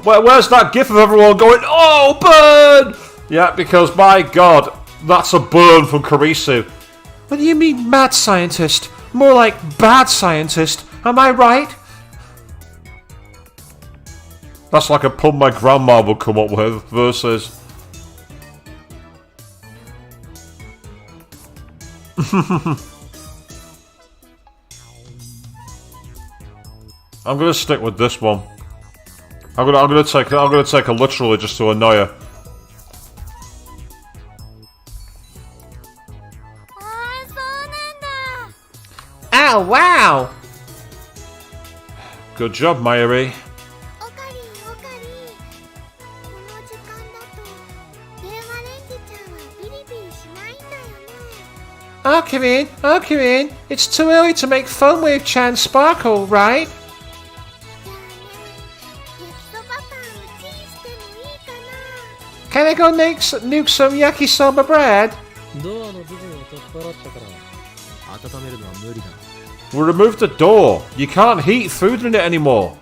Where's that gif of everyone going, oh, burn? Yeah, because my god, that's a burn from Kurisu. What do you mean, mad scientist? More like bad scientist. Am I right? That's like a pun my grandma would come up with versus... I'm gonna stick with this one. I'm gonna take a literally just to annoy her. Oh, wow! Good job, Mayuri. Okarin, it's too early to make Foam Wave Chan sparkle, right? Can I go nuke some yakisoba bread? ドアの部分を取っ払ったから温めるのは無理だ。 We removed the door. You can't heat food in it anymore.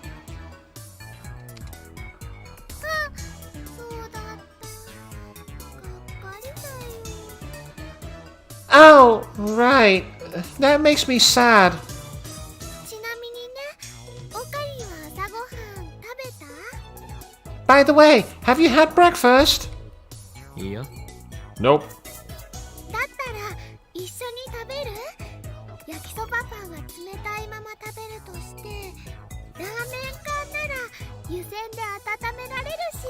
そうだった。がっかりだよ。 Oh, right. That makes me sad. ちなみにね、おかりは朝ごはん食べた？ By the way, have you had breakfast? いや、 Nope. だったら一緒に食べる？焼きそばパンは冷たいまま食べるとして、ラーメン缶なら湯煎で温められるし。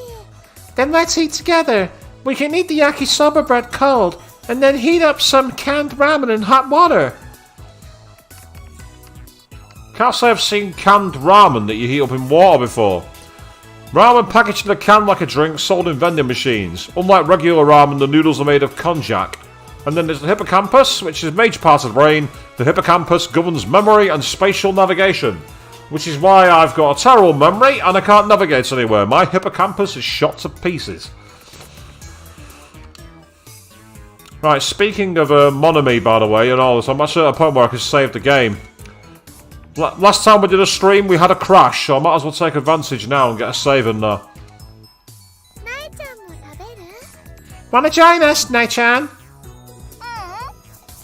Then let's eat together. We can eat the yakisoba bread cold, and then heat up some canned ramen in hot water. Can't say I've seen canned ramen that you heat up in water before. Ramen packaged in a can like a drink, sold in vending machines. Unlike regular ramen, the noodles are made of konjac. And then there's the hippocampus, which is a major part of the brain. The hippocampus governs memory and spatial navigation, which is why I've got a terrible memory and I can't navigate anywhere. My hippocampus is shot to pieces. Right, speaking of Monami, by the way, and all this, I'm actually at a point where I can save the game. Last time we did a stream, we had a crash, so I might as well take advantage now and get a save in there. なえちゃんも食べる？ Wanna join us, Nai-chan?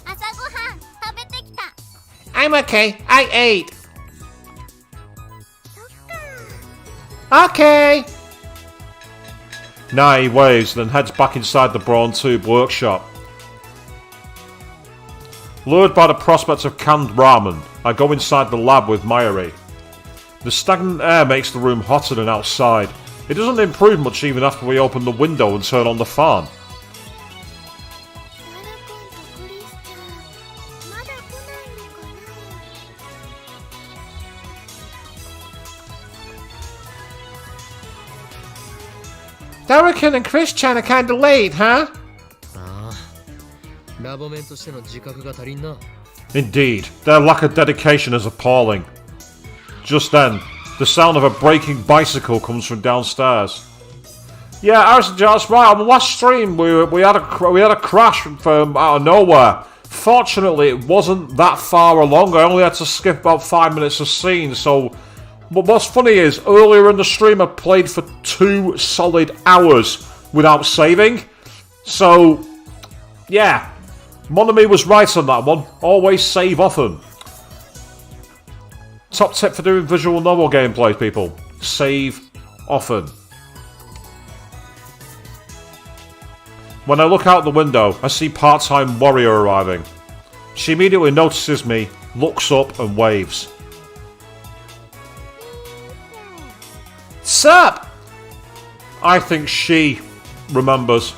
朝ごはん食べてきた。 I'm okay. I ate. そっか。 Okay. Nai waves, then heads back inside the Brawn Tube workshop. Lured by the prospect of canned ramen, I go inside the lab with Mayuri. The stagnant air makes the room hotter than outside. It doesn't improve much even after we open the window and turn on the fan. サラ君とクリスちゃん、まだ来ないのかな？ Darakan and Chris-chan are kinda late, huh? ああ、ラボメンとしての自覚が足りんな。 Indeed, their lack of dedication is appalling. Just then, the sound of a braking bicycle comes from downstairs. Yeah, Harrison, that's right. On the last stream, we had a crash from out of nowhere. Fortunately, it wasn't that far along. I only had to skip about 5 minutes of scene. So, but what's funny is earlier in the stream, I played for 2 solid hours without saving. So, yeah, Monami was right on that one. Always save often. Top tip for doing visual novel gameplays, people. Save often. When I look out the window, I see part-time warrior arriving. She immediately notices me, looks up and waves. Sup? I think she remembers.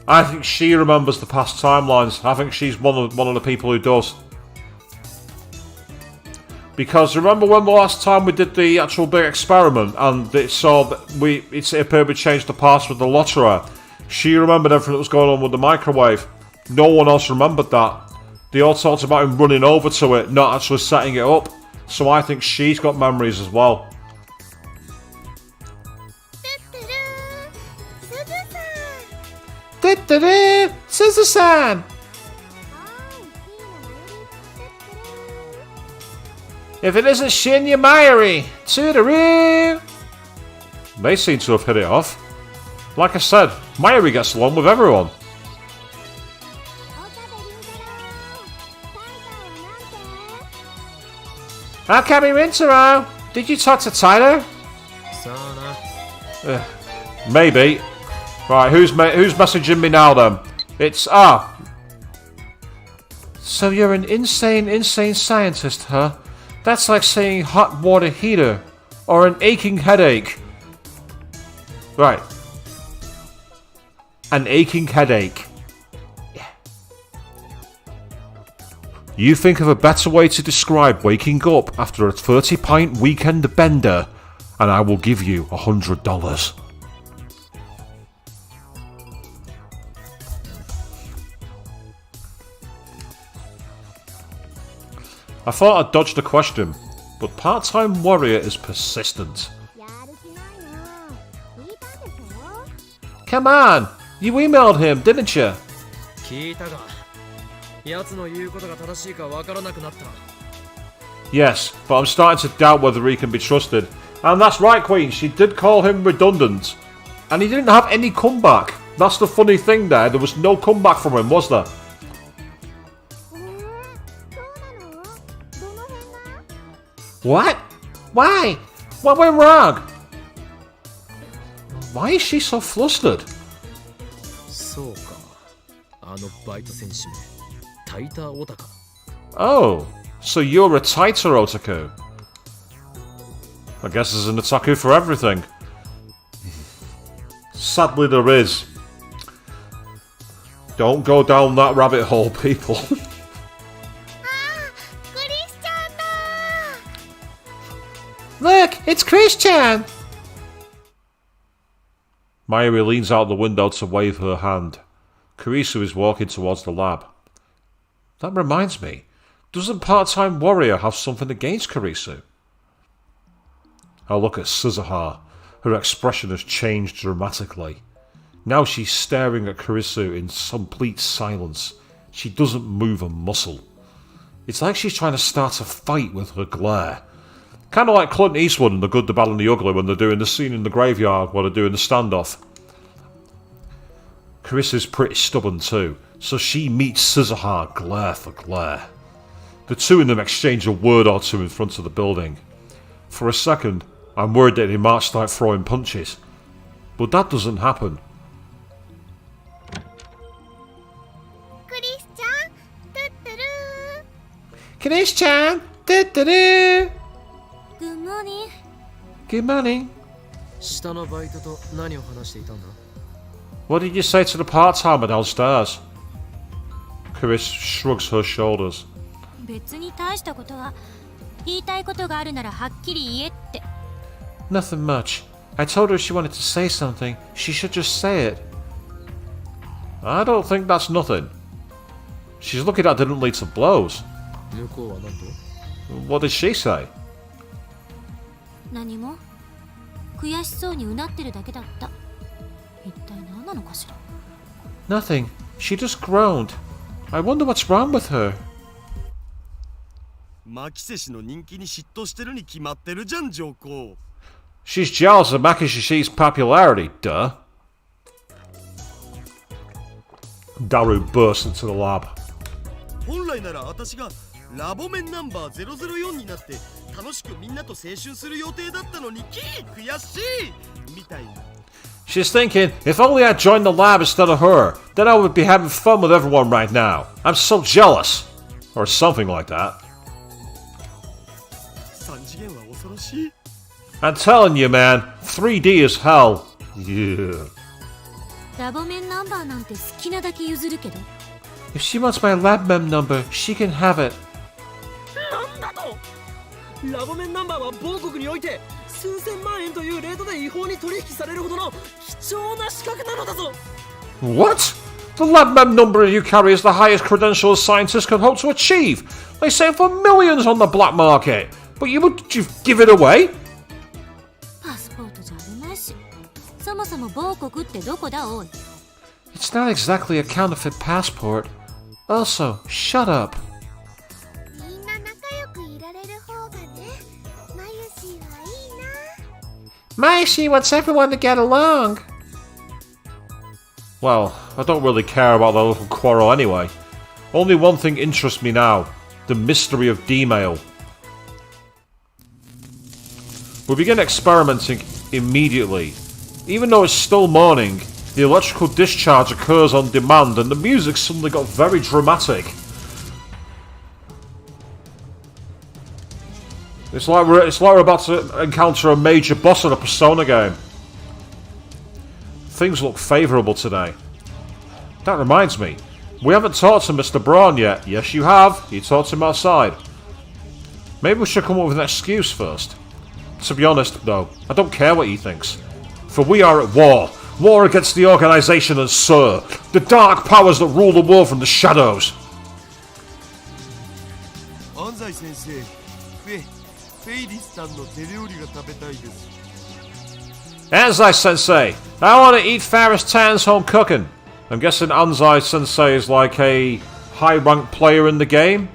I think she remembers the past timelines. I think she's one of the people who does. Because remember when the last time we did the actual big experiment and it saw that it appeared we changed the past with the lottery. She remembered everything that was going on with the microwave. No one else remembered that. They all talked about him running over to it, not actually setting it up. So I think she's got memories as well. トゥットゥルー、すずさん。 If it isn't Shinya Mayuri, toodaloo! They seem to have hit it off. Like I said, Mayuri gets along with everyone. Akami Rintaro, did you talk to Titor? さあな。 Maybe. Right, who's messaging me now then? It's So you're an insane scientist, huh? That's like saying hot water heater or an aching headache. right. An aching headache. Yeah. You think of a better way to describe waking up after a 30-pint weekend bender, and I will give you $100. I thought I'd dodged the question, but part-time warrior is persistent. やる気ないな。聞いたんでしょ？ Come on! You emailed him, didn't you? 聞いたが奴の言うことが正しいかわからなくなった。 Yes, but I'm starting to doubt whether he can be trusted. And that's right, Queen, she did call him redundant. And he didn't have any comeback. That's the funny thing there. There was no comeback from him, was there? そうなの？どの辺が？ What? Why? What went wrong? Why is she so flustered? そうか。あのバイト選手名、タイターオタか。 Oh, so you're a Titor otaku. I guess there's an otaku for everything. Sadly there is. Don't go down that rabbit hole, people. あー、クリスチャンだ！ Look, it's Christian! Mayuri leans out the window to wave her hand. Kurisu is walking towards the lab. That reminds me, doesn't Part-Time Warrior have something against Kurisu? I look at Suzuha. Her expression has changed dramatically. Now she's staring at Kurisu in complete silence. She doesn't move a muscle. It's like she's trying to start a fight with her glare. Kind of like Clint Eastwood in The Good, the Bad and the Ugly when they're doing the scene in the graveyard while they're doing the standoff. Karisu's pretty stubborn too, so she meets Suzuha glare for glare. The two of them exchange a word or two in front of the building. For a second, I'm worried that they might start throwing punches. But that doesn't happen. クリスチャン、トゥットゥルー。 Christian! Do-do-do. Good morning. Good morning. 下のバイトと何を話していたんだ？ What did you say to the part-timer downstairs? Karis shrugs her shoulders. 別に大したことは言いたいことがあるならはっきり言えって。 Nothing much. I told her if she wanted to say something, she should just say it. I don't think that's nothing. She's lucky that didn't lead to blows. 向こうは何と？ What did she say? 何も悔しそうにうなってるだけだった。一体何なのかしら。 Nothing. She just groaned. I wonder what's wrong with her. マキセ氏の人気に嫉妬してるに決まってるじゃん、上皇。 She's jealous of Makishishi's popularity, duh. Daru bursts into the lab. 本来なら私がラボメンナンバー004になって楽しくみんなと青春する予定だったのに悔しいみたいな。 She's thinking, if only I joined the lab instead of her, then I would be having fun with everyone right now. I'm so jealous. Or something like that. 3次元は恐ろしい。 I'm telling you, man, 3D is hell. Yeah. ラボメンナンバーなんて好きなだけ譲るけど。 If she wants my lab mem number, she can have it. なんだと？ラボメンナンバーは某国において数千万円というレートで違法に取引されるほどの貴重な資格なのだぞ。 What? The lab mem number you carry is the highest credential a scientist can hope to achieve. They sell for millions on the black market. But you would give it away? パスポートじゃあるまいし。そもそも某国ってどこだおい。 It's not exactly a counterfeit passport. Also, shut up. みんな仲良くいられる方がね、マユシーはいいな。 Maishi wants everyone to get along. Well, I don't really care about that little quarrel anyway. Only one thing interests me now. The mystery of D-mail. We begin experimenting immediately. Even though it's still morning, the electrical discharge occurs on demand and the music suddenly got very dramatic. It's like we're about to encounter a major boss in a Persona game. Things look favourable today. That reminds me, we haven't talked to Mr. Braun yet. Yes, you have. You talked to him outside. Maybe we should come up with an excuse first. To be honest, though, I don't care what he thinks. For we are at war. War against the organisation and Sir. The dark powers that rule the world from the shadows. 安西先生、フェイリスさんの手料理が食べたいです。Anzai-sensei, I want to eat Faris Tan's home cooking. I'm guessing Anzai-sensei is like a high-ranked player in the game?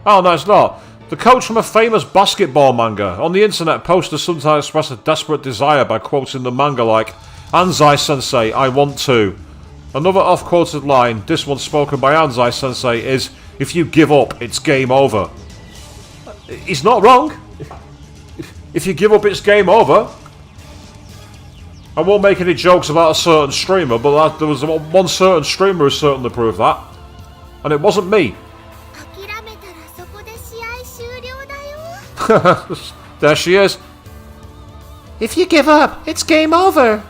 Oh, no, it's not. The coach from a famous basketball manga. On the internet, posters sometimes express a desperate desire by quoting the manga like, Anzai-sensei, I want to. Another off-quoted line, this one spoken by Anzai-sensei, is, if you give up, it's game over. He's not wrong. If you give up, it's game over. I won't make any jokes about a certain streamer, but there was one certain streamer who certainly proved that. And it wasn't me. 諦めたらそこで試合終了だよ There she is. If you give up, it's game over.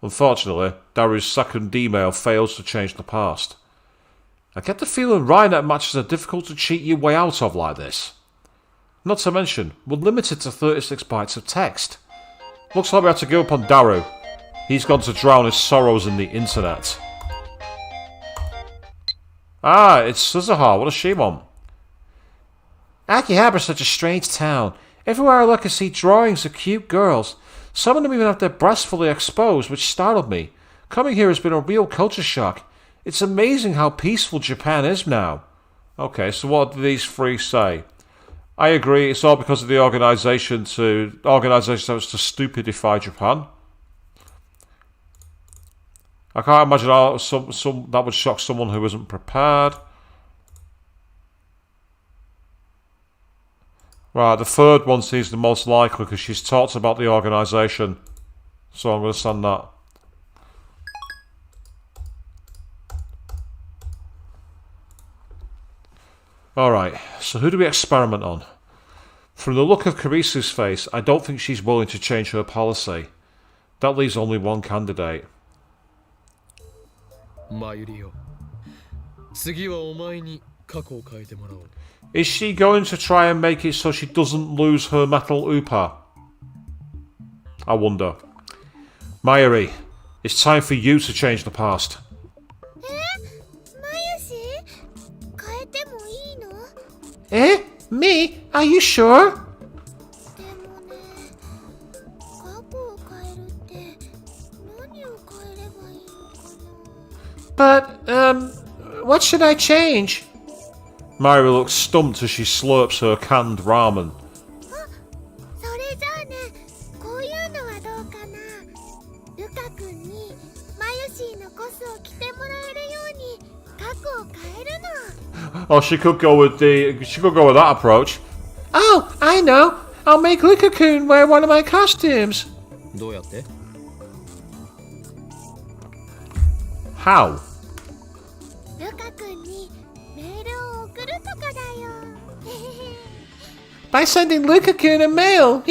Unfortunately, Daru's second email fails to change the past. I get the feeling Rynet matches are difficult to cheat your way out of like this. Not to mention, we're limited to 36 bytes of text. Looks like we have to give up on Daru. He's gone to drown his sorrows in the internet. Ah, it's Suzuha. What does she want? Akihabara's such a strange town. Everywhere I look I see drawings of cute girls. Some of them even have their breasts fully exposed, which startled me. Coming here has been a real culture shock. It's amazing how peaceful Japan is now. Okay, so what do these three say? I agree, it's all because of the organisation that was to stupidify Japan. I can't imagine how that would shock someone who isn't prepared. Right, the third one seems the most likely because she's talked about the organisation. So I'm going to send that. Alright, so who do we experiment on? From the look of Karisu's face, I don't think she's willing to change her policy. That leaves only one candidate. Is she going to try and make it so she doesn't lose her metal upa? I wonder. Mayuri, it's time for you to change the past. マユシ変えてもいいの Eh? Me? Are you sure? でもね過去を変えるって何を変えればいいのかな But, what should I change? Mayuri looks stumped as she slurps her canned ramen. それじゃあねこういうのはどうかなルカ君にマユシーのコスを着てもらえるように過去を変えるの Oh, she could go with that approach. Oh, I know. I'll make Luka-kun wear one of my costumes. どうやって How? ルカ君にメールを送るとかだよ By sending Luka-kun a mail.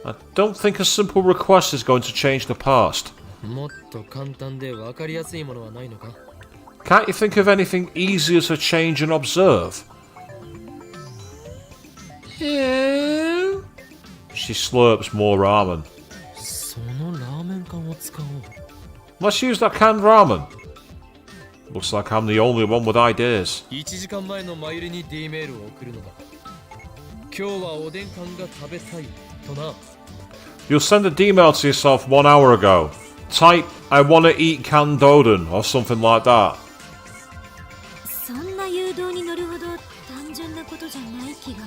I don't think a simple request is going to change the past. もっと簡単で分かりやすいものはないのか Can't you think of anything easier to change and observe? Yeah. She slurps more ramen. そのラーメン缶を使おう Let's use that canned ramen. Looks like I'm the only one with ideas. 1時間前のマユリに D メールを送るのだ今日はおでん缶が食べたいとな You'll send a email to yourself 1 hour ago. Type, I wanna eat canned Doden, or something like that. そんな誘導に乗るほど単純なことじゃない気が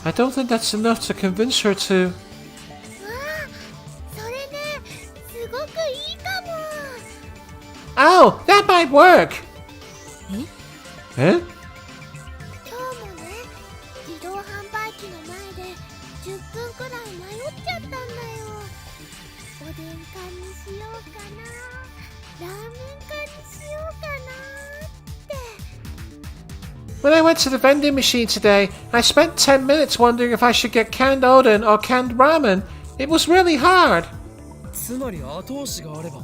I don't think that's enough to convince her to. わあそれねすごくいいかも Oh, that might work. Eh? 今日もね自動販売機の前で10分くらい迷っちゃったんだよおでん缶にしようかなラーメン缶にしようかなって When I went to the vending machine today, I spent 10 minutes wondering if I should get canned Oden or canned ramen. It was really hard. つまり後押しがあれば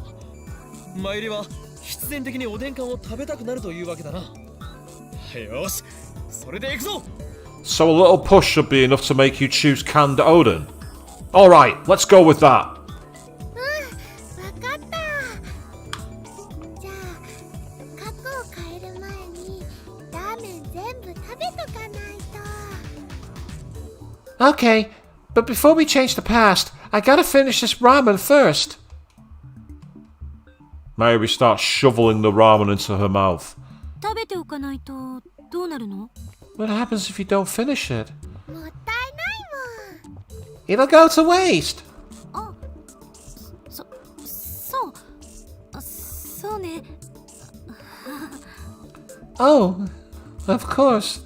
マユリは必然的におでん缶を食べたくなるというわけだなよしそれで行くぞ So a little push should be enough to make you choose canned Oden. Alright, let's go with that. わかったじゃあ過去を変える前にラーメン全部食べとかないと Okay, but before we change the past, I gotta finish this ramen first. Mayuri starts shoveling the ramen into her mouth. 食べておかないとどうなるの？ What happens if you don't finish it? もったいないもん。 It'll go to waste. あ、そうね。 Oh, of course.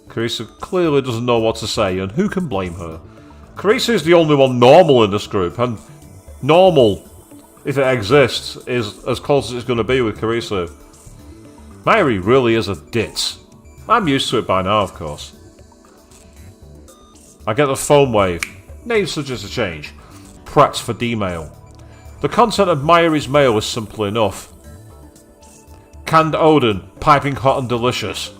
Karisu clearly doesn't know what to say, and who can blame her? Karisu is the only one normal in this group, and normal, if it exists, is as close as it's going to be with Karisu. Mayuri really is a ditz. I'm used to it by now, of course. I get the phone wave. Name suggests a change. Prepped for D-mail. The content of Mayuri's mail is simple enough. Canned Odin, piping hot and delicious.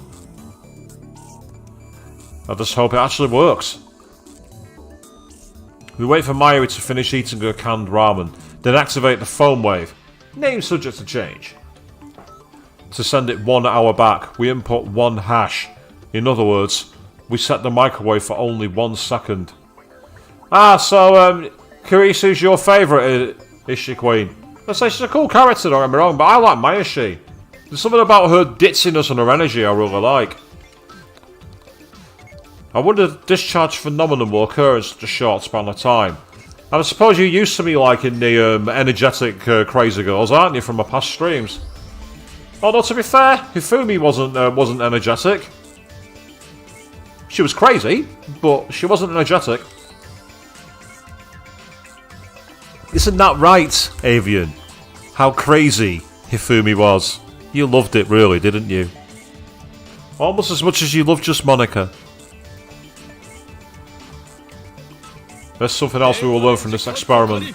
I just hope it actually works. We wait for Mayuri to finish eating her canned ramen, then activate the phone wave. Name subject to change. To send it 1 hour back, we input 1 hash. In other words, we set the microwave for only 1 second. Ah, so, Kirisu's your favourite, is she, Queen? Let's say she's a cool character, don't get me wrong, but I like Mayashi. There's something about her ditziness and her energy I really like. I wonder if discharge phenomenon will occur in such a short span of time. And I suppose you're used to me liking the energetic crazy girls, aren't you, from my past streams? Although to be fair, Hifumi wasn't energetic. She was crazy, but she wasn't energetic. Isn't that right, Avian? How crazy Hifumi was. You loved it, really, didn't you? Almost as much as you loved just Monica. There's something else we will learn from this experiment.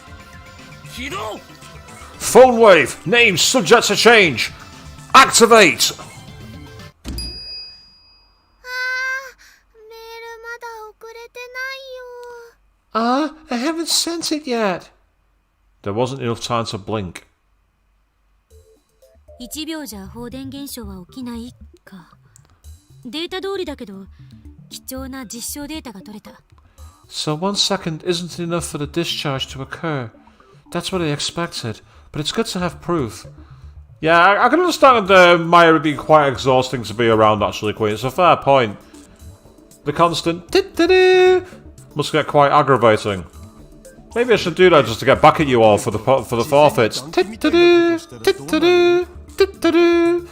Phone wave! Name subject to change! Activate! メールまだ送れてないよ。 I haven't sent it yet. There wasn't enough time to blink. 1秒じゃ放電現象は起きないか。データ通りだけど、貴重な実証データが取れた。 So 1 second isn't enough for the discharge to occur. That's what I expected, but it's good to have proof. Yeah, I can understand Maya being quite exhausting to be around, actually, Queen. It's a fair point. The constant "tit-tit-doo" must get quite aggravating. Maybe I should do that just to get back at you all for the forfeits. Tit-tit-doo, tit-tit-doo, tit-tit-doo.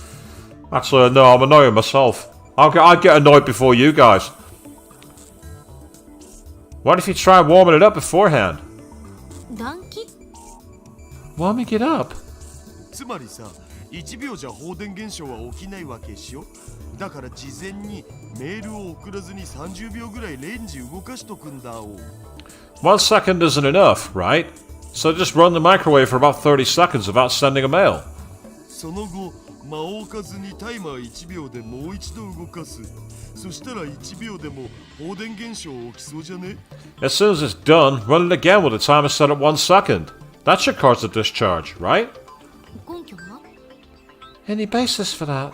Actually, no, I'm annoying myself. I'd get annoyed before you guys. What if you try warming it up beforehand? 暖気？ Warming it up? つまりさ、1秒じゃ放電現象は起きないわけしよ。だから事前にメールを送らずに30秒ぐらいレンジ動かしとくんだお。1 second isn't enough, right? So just run the microwave for about 30 seconds without sending a mail. その後、間を置かずにタイマー1秒でもう一度動かす。そしたら1秒でも放電現象起きそうじゃね？ As soon as it's done, run it again with the timer set at 1 second. That should cause the discharge, right? 根拠は？ Any basis for that?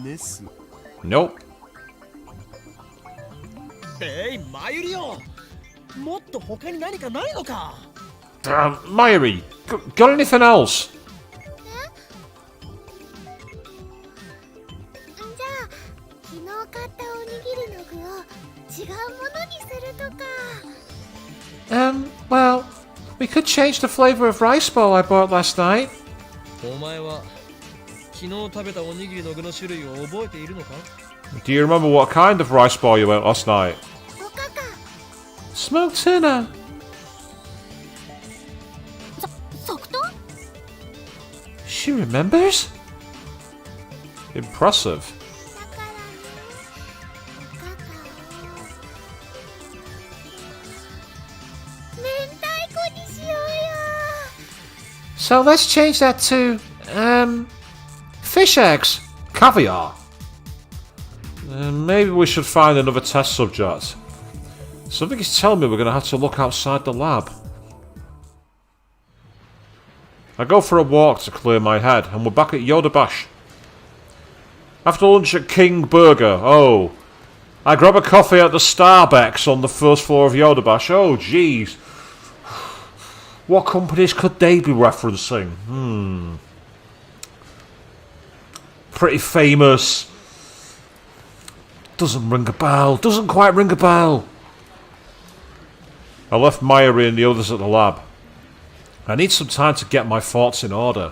ネス。 Nope. マユリオ、もっと他に何かないのか？ Mayuri, got anything else? じゃあ昨日買ったおにぎりの具を違うものにするとか。Well, we could change the flavor of rice ball I bought last night. お前は昨日食べたおにぎりの具の種類を覚えているのか？ Do you remember what kind of rice ball you ate last night? おかか。 Smoked tuna. 即答？ She remembers? Impressive. だからね、おかかを明太子にしようよ。 So let's change that to, fish eggs. Caviar. Maybe we should find another test subject. Something is telling me we're going to have to look outside the lab. I go for a walk to clear my head, and we're back at Yodabash. After lunch at King Burger. Oh, I grab a coffee at the Starbucks on the first floor of Yodobash. Oh, jeez. What companies could they be referencing? Pretty famous. Doesn't ring a bell. Doesn't quite ring a bell. I left Mayuri and the others at the lab. I need some time to get my thoughts in order.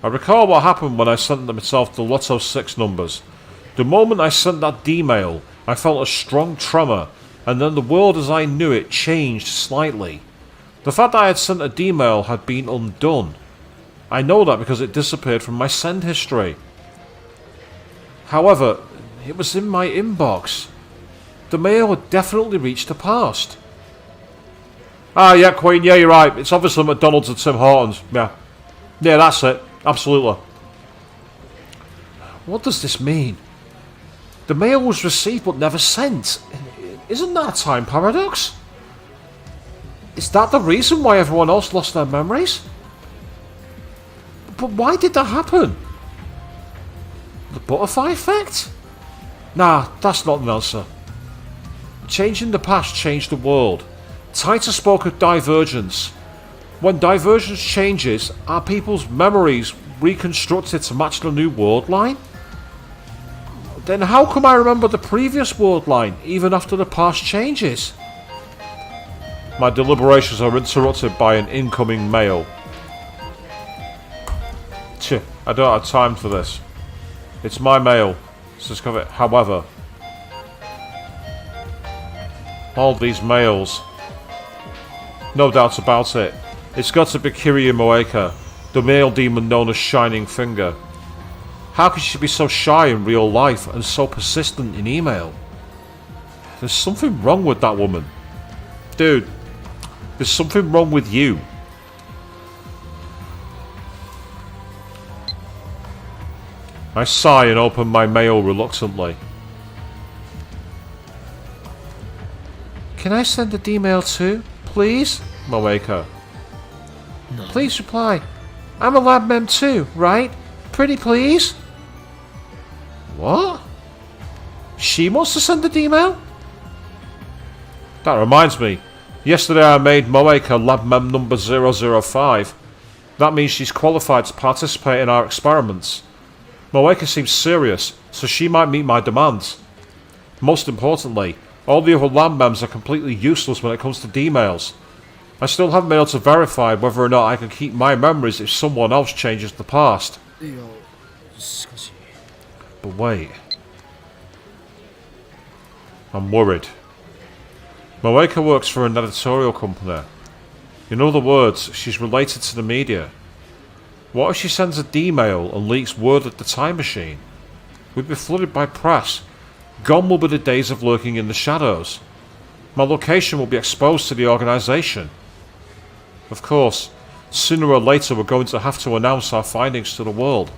I recall what happened when I sent myself the Lotto 6 numbers. The moment I sent that D-mail, I felt a strong tremor, and then the world as I knew it changed slightly. The fact that I had sent a D-mail had been undone. I know that because it disappeared from my send history. However, it was in my inbox. The mail had definitely reached the past. Ah, yeah, Queen, yeah, you're right. It's obviously McDonald's and Tim Hortons. Yeah, that's it. Absolutely. What does this mean? The mail was received but never sent. Isn't that a time paradox? Is that the reason why everyone else lost their memories? But why did that happen? The butterfly effect? Nah, that's not an answer. Changing the past changed the world. Titor spoke of divergence. When divergence changes, are people's memories reconstructed to match the new world line? Then how come I remember the previous world line, even after the past changes? My deliberations are interrupted by an incoming mail. I don't have time for this. It's my mail. However, all these mails. No doubt about it. It's got to be Kiryu Moeka, the male demon known as Shining Finger. How could she be so shy in real life and so persistent in email? There's something wrong with that woman. Dude, there's something wrong with you. I sigh and open my mail reluctantly. Can I send an email too, please? Moeka. Please reply. I'm a lab mem too, right? Pretty please? What? She wants to send an email? That reminds me. Yesterday I made Moeka lab mem number 005. That means she's qualified to participate in our experiments. Moeka seems serious, so she might meet my demands. Most importantly, all the other lab mems are completely useless when it comes to D-mails. I still haven't been able to verify whether or not I can keep my memories if someone else changes the past. But wait. I'm worried. Moeka works for an editorial company. In other words, she's related to the media. What if she sends a D-mail and leaks word at the time machine? We'd be flooded by press. Gone will be the days of lurking in the shadows. My location will be exposed to the organisation. Of course, sooner or later we're going to have to announce our findings to the world.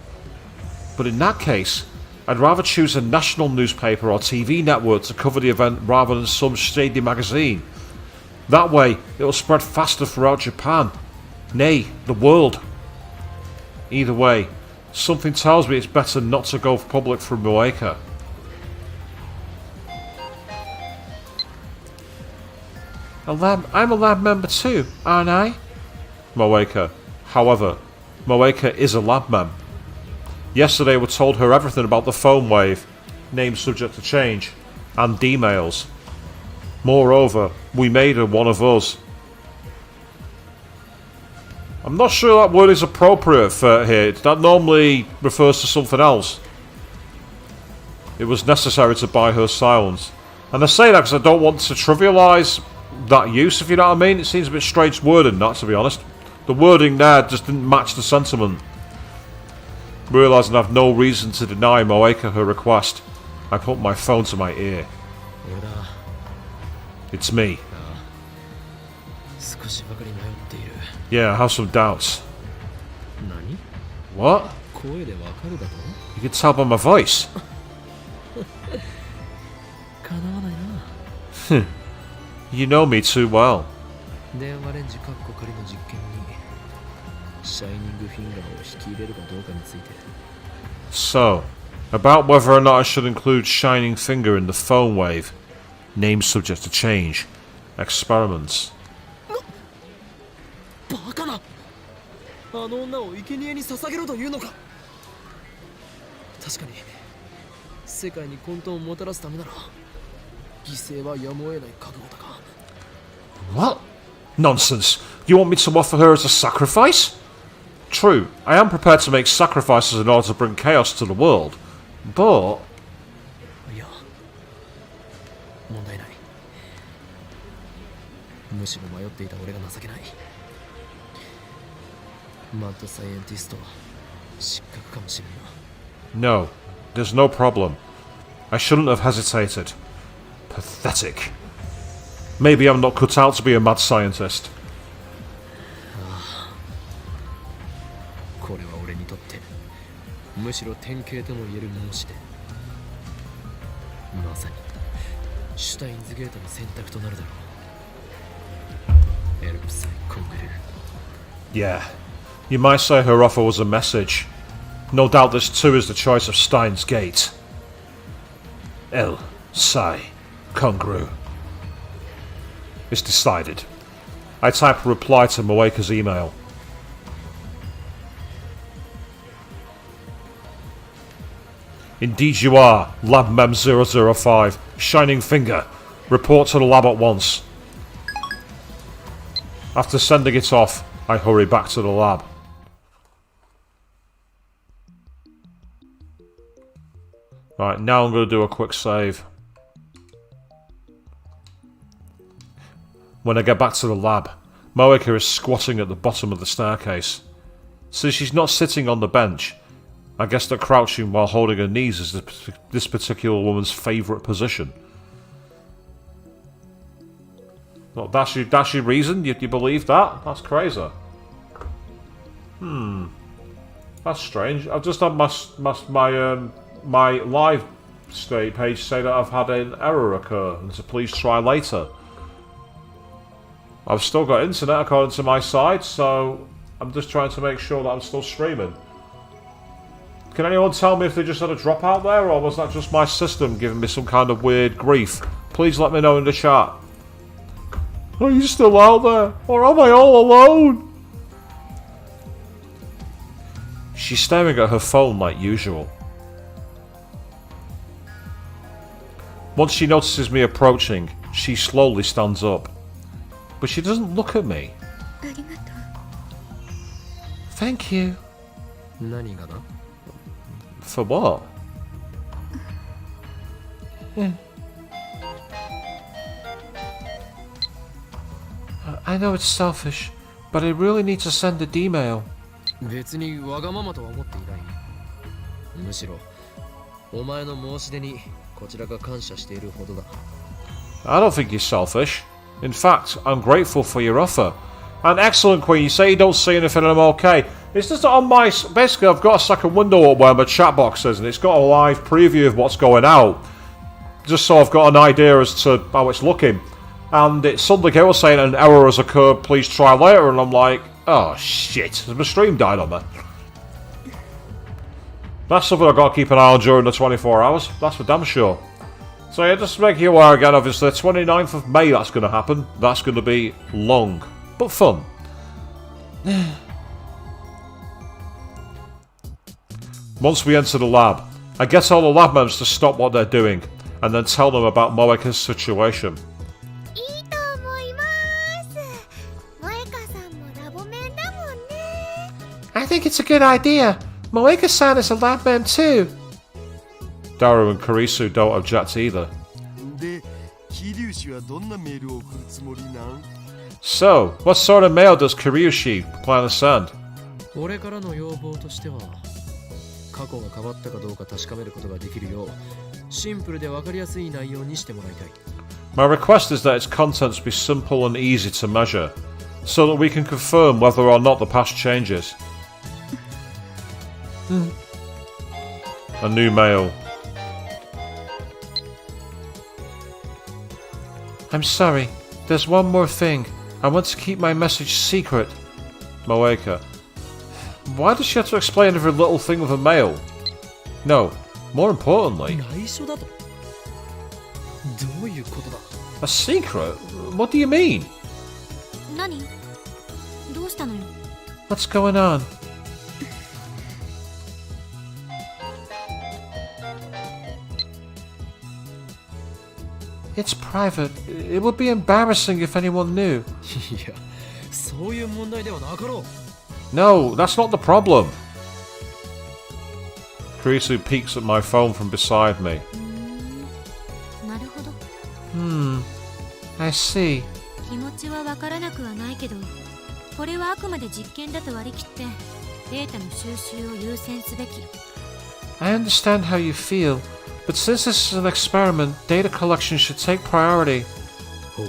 But in that case, I'd rather choose a national newspaper or TV network to cover the event rather than some shady magazine. That way, it'll spread faster throughout Japan. Nay, the world. Either way, something tells me it's better not to go public through Moeka. I'm a lab member too, aren't I? Moeka. However, Moeka is a lab mem. Yesterday we told her everything about the phone wave, name subject to change, and D-mails. Moreover, we made her one of us. I'm not sure that word is appropriate for here. That normally refers to something else. It was necessary to buy her silence. And I say that because I don't want to trivialise that use, if you know what I mean. It seems a bit strange wording, that, to be honest. The wording there just didn't match the sentiment. Realising I have no reason to deny Moeka her request, I put my phone to my ear. It's me. Yeah, I have some doubts. What? You can tell by my voice. You know me too well. So, About whether or not I should include Shining Finger in the phone wave. Name subject to change. Experiments. バカな。あの女を生贄に捧げろというのか。確かに世界に混沌をもたらすためなら犠牲はやむを得ない覚悟だか。 What? Nonsense. You want me to offer her as a sacrifice? True, I am prepared to make sacrifices in order to bring chaos to the world. But... いや、問題ない。むしろ迷っていた俺が情けない。マッドサイエンティストは失格かもしれんな。 No, there's no problem. I shouldn't have hesitated. Pathetic. Maybe I'm not cut out to be a mad scientist. これは俺にとってむしろ典型とも言える申し出。まさにシュタインズゲートの選択となるだろう。エルプサイコングルー。 Yeah, you might say her offer was a message. No doubt this too is the choice of Steins Gate. El, Sai, Kongru. It's decided. I type a reply to Moeka's email. Indeed you are, Lab Mem 005. Shining Finger. Report to the lab at once. After sending it off, I hurry back to the lab. Right, now I'm going to do a quick save. When I get back to the lab, Moeka is squatting at the bottom of the staircase. Since she's not sitting on the bench, I guess that crouching while holding her knees is this particular woman's favourite position. Well, that's your reason? You believe that? That's crazy. That's strange. I've just had my live state page say that I've had an error occur and to please try later. I've still got internet according to my side, so I'm just trying to make sure that I'm still streaming. Can anyone tell me if they just had a dropout there, or was that just my system giving me some kind of weird grief? Please let me know in the chat. Are you still out there, or am I all alone? She's staring at her phone like usual. Once she notices me approaching, she slowly stands up. But she doesn't look at me. Thank you. 何がだ？ For what? I know it's selfish, but I really need to send an email. 別にわがままとは思っていない。むしろお前の申し出にこちらが感謝しているほどだ。 I don't think you're selfish. In fact, I'm grateful for your offer. And excellent, Queen. You say you don't see anything and I'm okay. It's just that on my... Basically, I've got a second window up where my chat box is, and it's got a live preview of what's going out. Just so I've got an idea as to how it's looking. And it suddenly came up saying an error has occurred, please try later. And I'm like, oh, shit. Has my stream died on me? That's something I've got to keep an eye on during the 24 hours. That's for damn sure. So yeah, just to make you aware again, obviously, 29th of May that's going to happen. That's going to be long, but fun. Once we enter the lab, I get all the lab members to stop what they're doing, and then tell them about Moeka's situation. いいと思います。萌香さんもラボメンだもんね。 I think it's a good idea. Moeka-san is a lab man too. Daru and Karisu don't object either. で、桐生氏はどんなメールを送るつもりなん？ So, what sort of mail does Kiryushi plan to send? 俺からの要望としては、過去が変わったかどうか確かめることができるよう、シンプルで分かりやすい内容にしてもらいたい。 My request is that its contents be simple and easy to measure, so that we can confirm whether or not the past changes. A new mail. I'm sorry. There's one more thing. I want to keep my message secret. Moeka. Why does she have to explain every little thing with a mail? No, More importantly, 内緒だと。どういうことだ。 a secret? What do you mean? 何？どうしたのよ？ What's going on? It's private. It would be embarrassing if anyone knew. いや、そういう問題ではなかろう。 No, that's not the problem. Kurisu peeks at my phone from beside me. なるほど。 I see. 気持ちはわからなくはないけど、これはあくまで実験だと割り切ってデータの収集を優先すべき。 I understand how you feel, but since this is an experiment, data collection should take priority. ほう。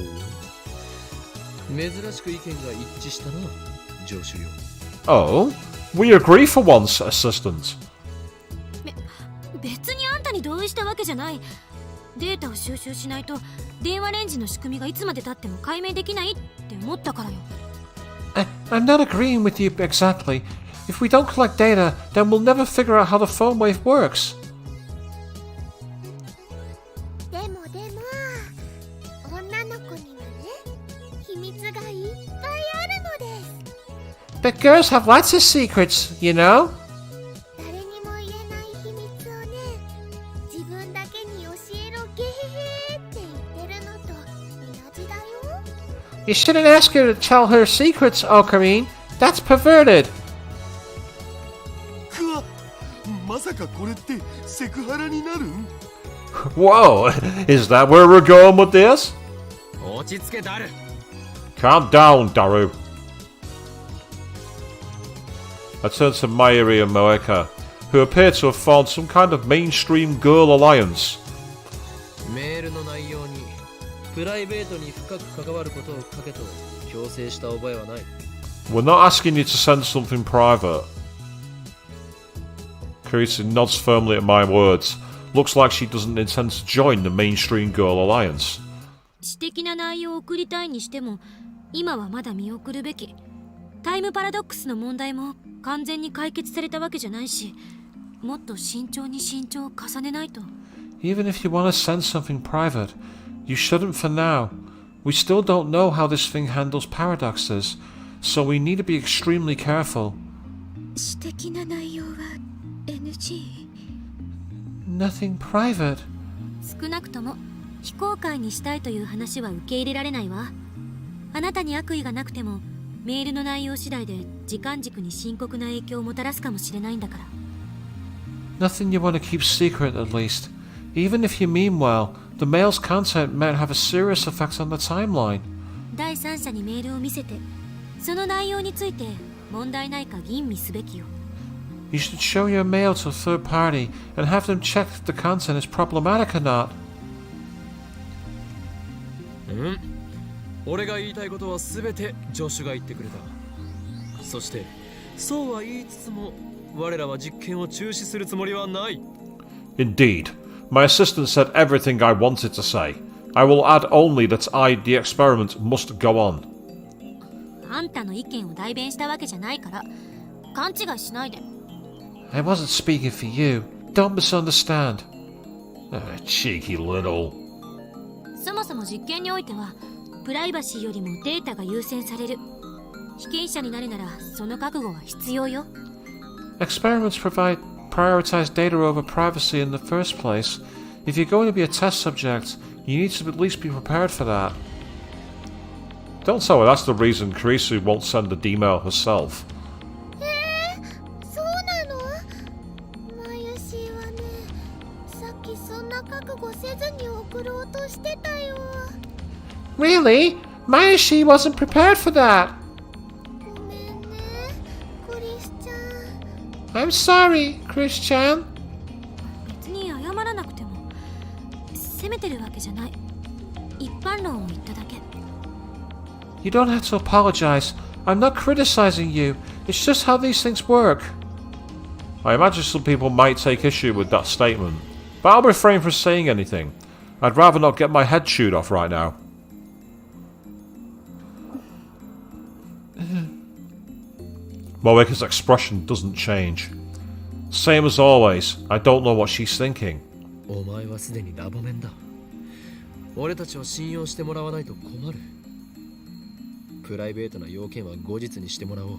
珍しく意見が一致したな、上司よ。 Oh? We agree for once, assistant. 別にあんたに同意したわけじゃない。データを収集しないと電話レンジの仕組みがいつまで経っても解明できないって思ったからよ。 I'm not agreeing with you exactly. If we don't collect data, then we'll never figure out how the phone wave works. でも女の子にはね、秘密がいっぱいあるのです。 But girls have lots of secrets, you know? 誰にも言えない秘密をね、自分だけに教えろゲヘヘって言ってるのと同じだよ。 You shouldn't ask her to tell her secrets, Ocarine. That's perverted. くわ、まさかこれってセクハラになる？ Whoa, is that where we're going with this? 落ち着けダル。 Calm down, Daru. I turn to Mayuri and Moeka, who appear to have formed some kind of mainstream girl alliance. メールの内容にプライベートに深く関わることを書けと強制した覚えはない。 We're not asking you to send something private. Kurisu nods firmly at my words. Looks like she doesn't intend to join the mainstream girl alliance. 私的な内容を送りたいにしても今はまだ見送るべき。タイムパラドックスの問題も完全に解決されたわけじゃないし、もっと慎重に慎重を重ねないと。 Even if you want to send something private, you shouldn't for now. We still don't know how this thing handles paradoxes, so we need to be extremely careful. 私的な内容は NG。 Nothing private. 少なくとも非公開にしたいという話は受け入れられないわ。あなたに悪意がなくてもメールの内容次第で時間軸に深刻な影響をもたらすかもしれないんだから。 Nothing you want to keep secret, at least. Even if you mean well, the mail's content might have a serious effect on the timeline. 第三者にメールを見せてその内容について問題ないか吟味すべきよ。 You should show your mail to a third party and have them check if the content is problematic or not. 俺が言いたいことは全てジョシュが言ってくれた。そしてそうは言いつつも我らは実験を中止するつもりはない。 Indeed. My assistant said everything I wanted to say. I will add only that the experiment must go on. あんたの意見を代弁したわけじゃないから勘違いしないで。 I wasn't speaking for you. Don't misunderstand. Cheeky little. そもそも実験においてはプライバシーよりもデータが優先される。被験者になるならその覚悟は必要よ。 Experiments prioritize data over privacy in the first place. If you're going to be a test subject, you need to at least be prepared for that. Don't tell her that's the reason Kurisu won't send the D-mail herself. そうなの？マユシーはね、さっきそんな覚悟せずに送ろうとしてたよ。 Really? Mayashi wasn't prepared for that. ごめんね、クリスちゃん。 I'm sorry, Chris-chan. 別に謝らなくても責めてるわけじゃない。一般論を言っただけ。 You don't have to apologize. I'm not criticizing you. It's just how these things work. I imagine some people might take issue with that statement, but I'll refrain from saying anything. I'd rather not get my head chewed off right now. Mm-hmm. Moeka's expression doesn't change. Same as always, I don't know what she's thinking. お前はすでにラボメンだ。俺たちを信用してもらわないと困る。プライベートな要件は後日にしてもらおう。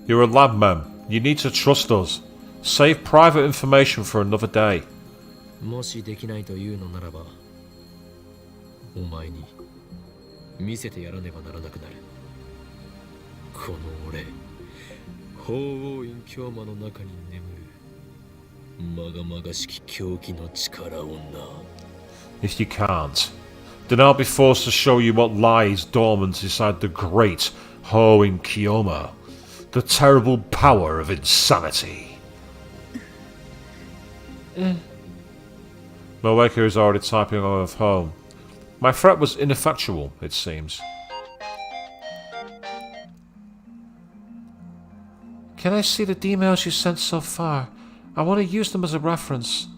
You're a lab mem. You need to trust us. Save private information for another day. もしできないというのならば、お前に見せてやらねばならなくなる。この俺、法王院京魔の中に眠るまがまがしき狂気の力をな。If you can't, then I'll be forced to show you what lies dormant inside the great Hoin Kyoma. The terrible power of insanity. Moeka is already typing on her phone. My threat was ineffectual, it seems. Can I see the emails you sent so far? I want to use them as a reference.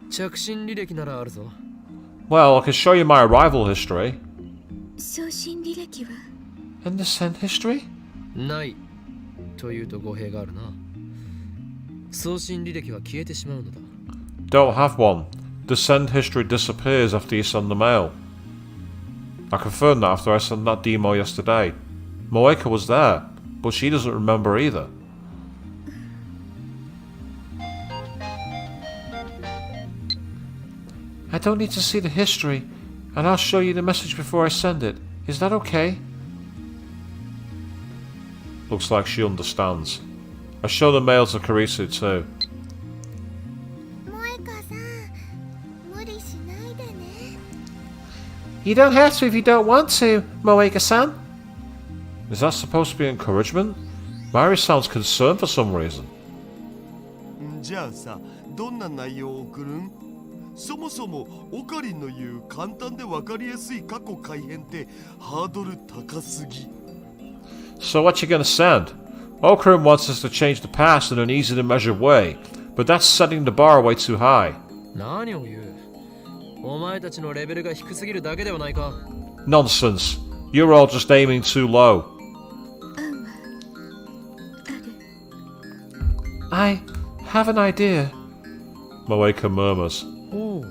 着信履歴ならあるぞ。Well, I can show you my arrival history. 送信履歴は And the send history? ないというと語弊があるな。送信履歴は消えてしまうのだ。Don't have one. The send history disappears after you send the mail. I confirmed that after I sent that demo yesterday. Moeka was there, but she doesn't remember either. I don't need to see the history, and I'll show you the message before I send it. Is that okay? Looks like she understands. I show the mail to Karisu too. 萌香さん、無理しないでね。 You don't have to if you don't want to, Moeka-san. Is that supposed to be encouragement? Mary sounds concerned for some reason. じゃあさ、どんな内容を送るん？そもそもオカリンの言う簡単で分かりやすい過去改変ってハードル高すぎ。 So what you gonna send? Okarin wants us to change the past in an easy to measure way, but that's setting the bar way too high. 何を言う？お前たちのレベルが低すぎるだけではないか。 Nonsense. You're all just aiming too low. I have an idea. Moeka murmurs. おう、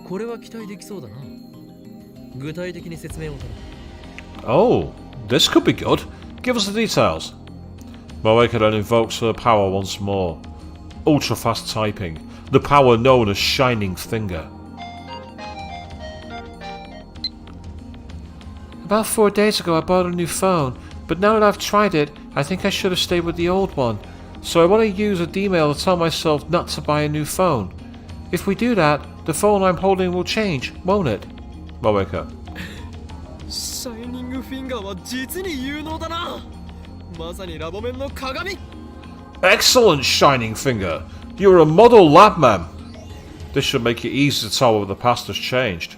これは期待できそうだな。具体的に説明を頼む。 Oh, this could be good. Give us the details. Moeka then invokes her power once more. Ultra fast typing. The power known as Shining Finger. About 4 days ago I bought a new phone, but now that I've tried it, I think I should have stayed with the old one. So I want to use a D-mail to tell myself not to buy a new phone. If we do that, the phone I'm holding will change, won't it? Moeka. シャイニングフィンガーは実に有能だな。まさにラボメンの鏡。 Excellent, Shining Finger. You're a model lab man. This should make it easy to tell whether the past has changed.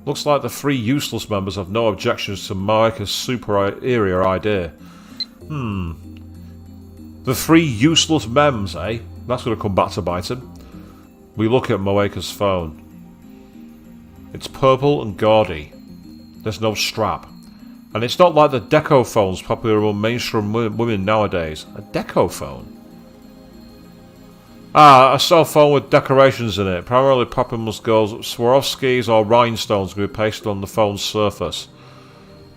Looks like the 3 useless members have no objections to Moeka's superior idea. The 3 useless mems, eh? That's going to come back to bite him. We look at Moeka's phone. It's purple and gaudy. There's no strap. And it's not like the deco phones popular among mainstream women nowadays. A deco phone? Ah, a cell phone with decorations in it. Primarily Populous girls, Swarovskis or rhinestones will be pasted on the phone's surface.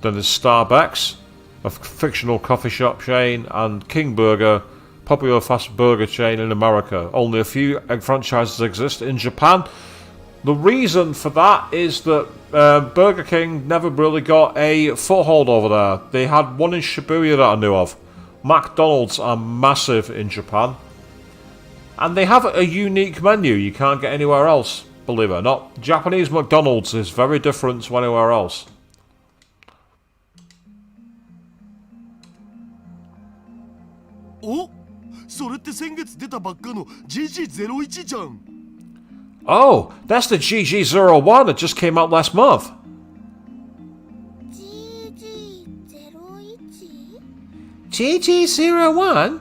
Then there's Starbucks, a fictional coffee shop chain, and King Burger, popular fast burger chain in America. Only a few franchises exist in Japan. The reason for that is that Burger King never really got a foothold over there. They had one in Shibuya that I knew of. McDonald's are massive in Japan. And they have a unique menu you can't get anywhere else, believe it or not. Japanese McDonald's is very different to anywhere else. Oh, それって先月出たばっかの GG01 じゃん。 Oh, that's the GG01 that just came out last month. GG01?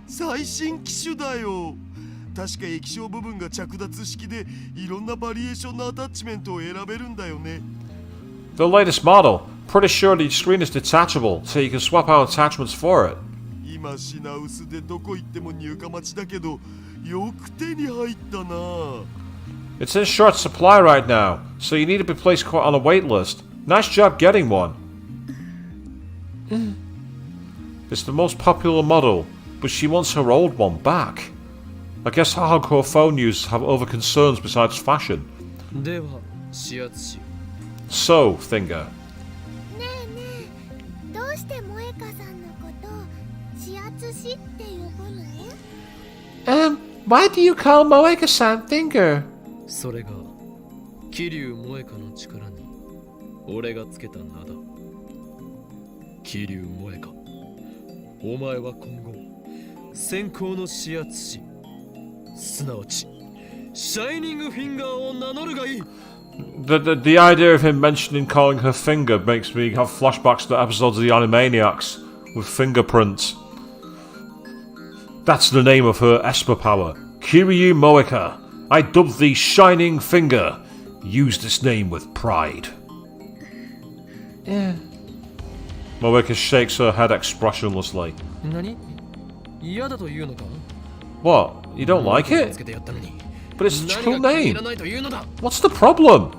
最新機種だよ。確か液晶部分が着脱式でいろんなバリエーションのアタッチメントを選べるんだよね。 The latest model. Pretty sure the screen is detachable, so you can swap out attachments for it. 今品薄でどこ行っても入荷待ちだけど、よく手に入ったな。It's in short supply right now, so you need to be placed on a wait list. Nice job getting one. It's the most popular model, but she wants her old one back. I guess hardcore phone users have other concerns besides fashion. では指圧師 So, Finger. ねえねえ、どうして萌香さんのこと指圧師って呼ぶの？ Why do you call Moeka-san Finger? それが桐生萌香の力に俺がつけた名だ。桐生萌香、お前は今後先行の指圧師、すなわちシャイニングフィンガーを名乗るがいい。 The idea of him mentioning calling her Finger makes me have flashbacks to episodes of the Animaniacs with fingerprints. That's the name of her Esper power. Kiryu Moeka. I dub thee Shining Finger. Use this name with pride. Moeka shakes her head expressionlessly. 何？嫌だというのか？ What? You don't like つ it? けてやったのに。 But it's its 何 true が気に入 name. らないというのだ。 What's the problem?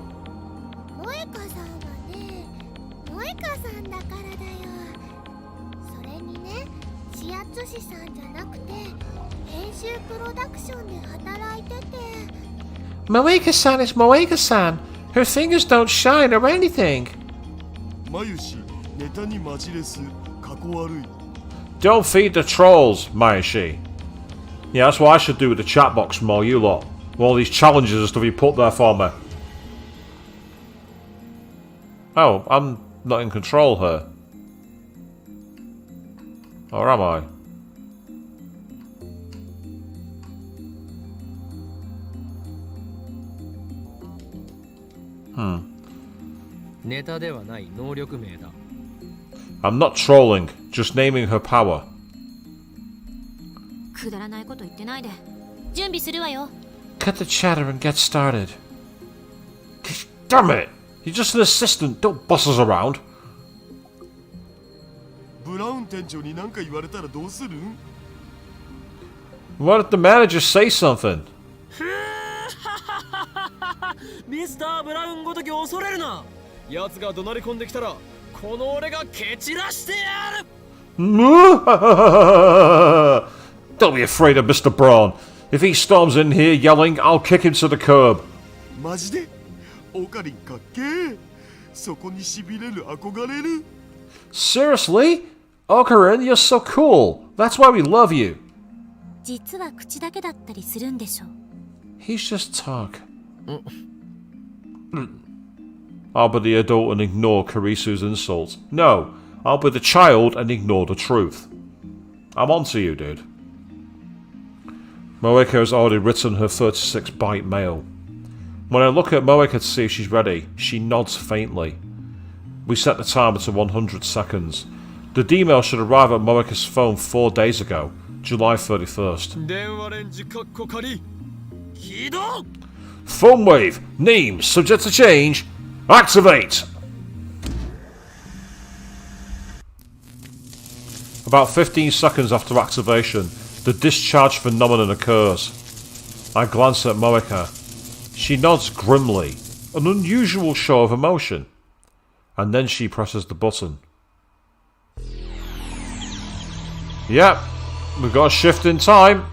萌香さんはね、萌香さんだからだよ。それにね、指圧師さんじゃなくて編集プロダクションで働いてて。 Moeka-san is Moeka-san. Her fingers don't shine or anything. まゆし、ネタにマジレス、かこ悪い。 Don't feed the trolls, Mayashi. Yeah, that's what I should do with the chat box from all you lot. All these challenges and stuff you put there for me. Oh, I'm not in control here. Or am I? ネタではない能力名だ。 I'm not trolling, just naming her power. くだらないこと言ってないで。準備するわよ。 Cut the chatter and get started. Damn it! You're just an assistant, don't boss us around. ブラウン店長に何か言われたらどうするん？ Why did the manager say something? ミスター・ブラウンごとき恐れるな。奴が怒鳴り込んできたらこの俺が蹴散らしてやる。 Don't be afraid of Mr. Braun. If he storms in here yelling, I'll kick him to the curb. マジで？オカリンかっけー。そこにしびれる、憧れる。 Seriously? Okarin, you're so cool. That's why we love you. 実は口だけだったりするんでしょ。 He's just talk. I'll be the adult and ignore Karisu's insults. No, I'll be the child and ignore the truth. I'm on to you, dude. Moeka has already written her 36-byte mail. When I look at Moeka to see if she's ready, she nods faintly. We set the timer to 100 seconds. The D-mail should arrive at Moeka's phone 4 days ago, July 31st. 電話レンジカッコ仮。起動。 Phone wave, name, subject to change, activate! About 15 seconds after activation, the discharge phenomenon occurs. I glance at Moeka. She nods grimly, an unusual show of emotion. And then she presses the button. Yep, we've got a shift in time.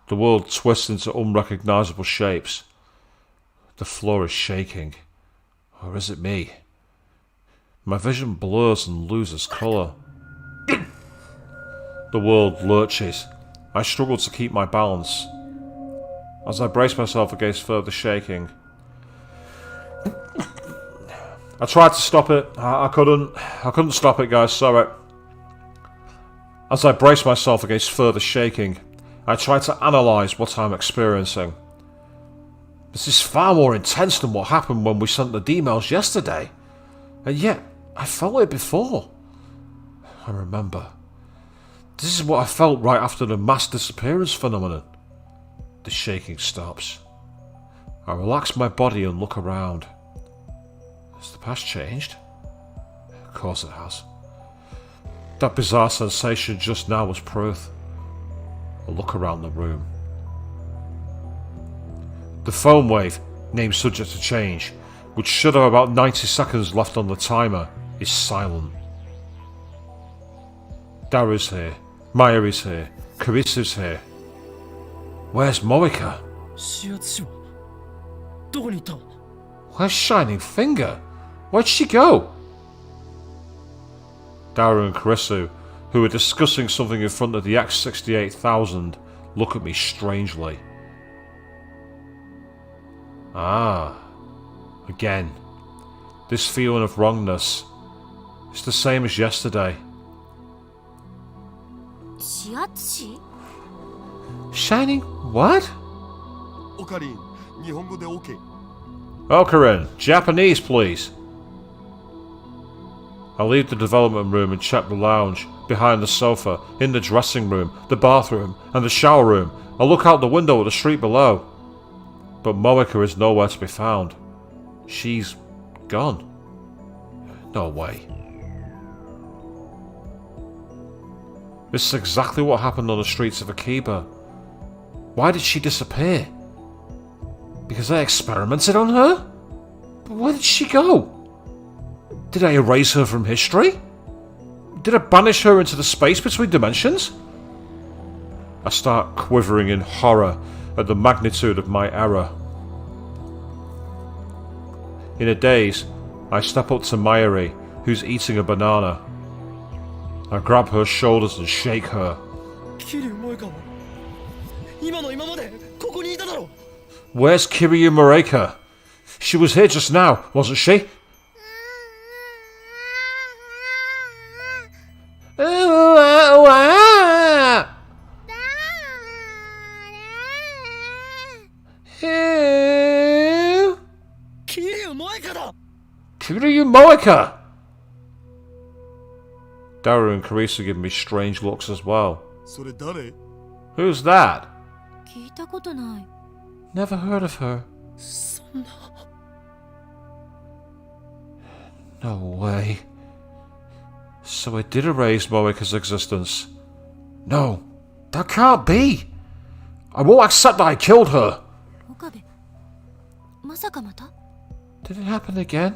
The world twists into unrecognisable shapes. The floor is shaking. Or is it me? My vision blurs and loses colour. The world lurches. I struggle to keep my balance. As I brace myself against further shaking. I tried to stop it. I couldn't stop it, guys, sorry. As I brace myself against further shaking, I try to analyse what I'm experiencing. This is far more intense than what happened when we sent the D-mails yesterday. And yet, I felt it before. I remember. This is what I felt right after the mass disappearance phenomenon. The shaking stops. I relax my body and look around. Has the past changed? Of course it has. That bizarre sensation just now was proof. A look around the room. The phone wave, named subject to change, which should have about 90 seconds left on the timer, is silent. Daru's here, Mayuri's here, Karisu's here. Where's Moika? 指圧師はどこに行った？ Where's Shining Finger? Where'd she go? Daru and Karisu, who were discussing something in front of the X-68,000, look at me strangely. Ah, again. This feeling of wrongness. It's the same as yesterday. 指圧師？ Shining what? オカリン、日本語で OK。 Okarin, Japanese please. I leave the development room and check the lounge, behind the sofa, in the dressing room, the bathroom, and the shower room. I look out the window at the street below. But Moika is nowhere to be found. She's gone. No way. This is exactly what happened on the streets of Akiba. Why did she disappear? Because I experimented on her? But where did she go? Did I erase her from history? Did I banish her into the space between dimensions? I start quivering in horror at the magnitude of my error. In a daze, I step up to Mayuri, who's eating a banana. I grab her shoulders and shake her. 桐生萌香は今の今までここにいただろ。 Where's Kiryu Mureika? She was here just now, wasn't she? Kiryu Moika! Daru and Karisu give me strange looks as well. それ誰？ Who's that? 聞いたことない。 Never heard of her. そんな。 No way. So I did erase Moika's existence. No, that can't be. I won't accept that I killed her. 岡部、まさかまた？ Did it happen again?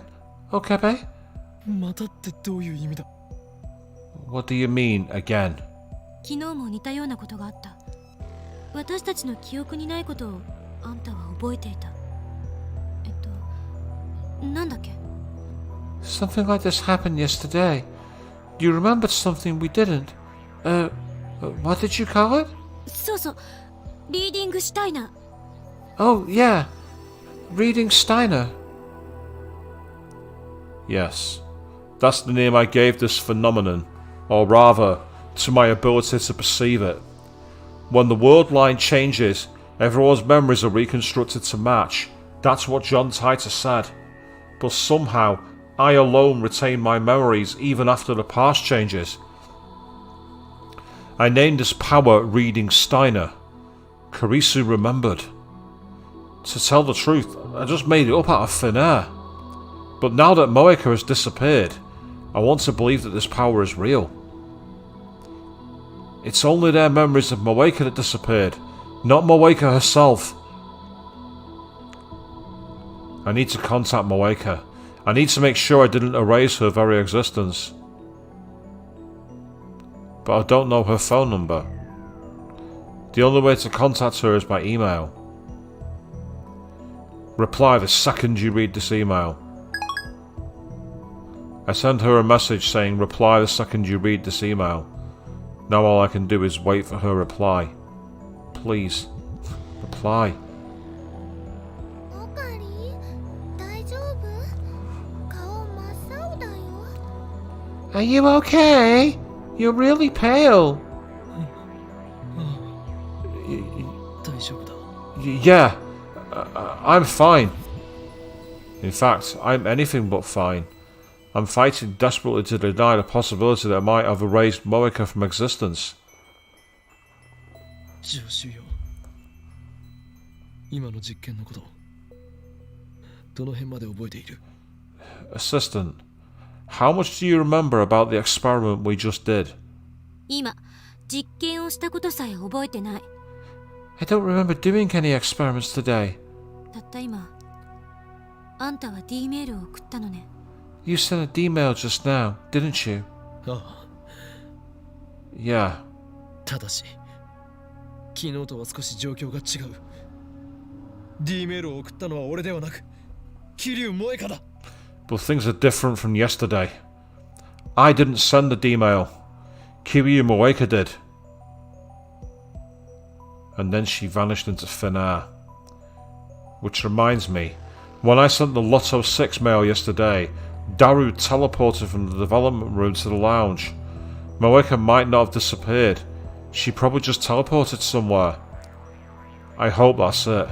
Okabe? またってどういう意味だ？ What do you mean, again? 昨日も似たようなことがあった。私たちの記憶にないことをあんたは覚えていた。なんだっけ？ Something like this happened yesterday. You remembered something we didn't. What did you call it? そうそう、リーディングシュタイナー。 Oh, yeah. Reading Steiner. Yes, that's the name I gave this phenomenon, or rather, to my ability to perceive it. When the world line changes, everyone's memories are reconstructed to match. That's what John Titor said. But somehow, I alone retain my memories even after the past changes. I named this power Reading Steiner. Karisu remembered. To tell the truth, I just made it up out of thin air. But now that Moika has disappeared, I want to believe that this power is real. It's only their memories of Moika that disappeared, not Moika herself. I need to contact Moika. I need to make sure I didn't erase her very existence. But I don't know her phone number. The only way to contact her is by email. Reply the second you read this email. I send her a message saying reply the second you read this email. Now all I can do is wait for her reply. Please, reply. オカリン、大丈夫？顔真っ青だよ。 Are you okay? You're really pale. 大丈夫だ。 Yeah, I'm fine. In fact, I'm anything but fine. I'm fighting desperately to deny the possibility that I might have erased Moika from existence. 助手よ。今の実験のこと、どの辺まで覚えている？ Assistant, how much do you remember about the experiment we just did? 今実験をしたことさえ覚えてない。 I don't remember doing any experiments today. たった今あんたは D メールを送ったのね。 You sent a D-mail just now, didn't you? ああ Yeah. ただし昨日とは少し状況が違う。 D メールを送ったのは俺ではなく桐生萌香だ。 But things are different from yesterday. I didn't send the D-mail. Kiryu Moeka did. And then she vanished into thin air. Which reminds me, when I sent the Lotto 6 mail yesterday, Daru teleported from the development room to the lounge. Moeka might not have disappeared. She probably just teleported somewhere. I hope that's it.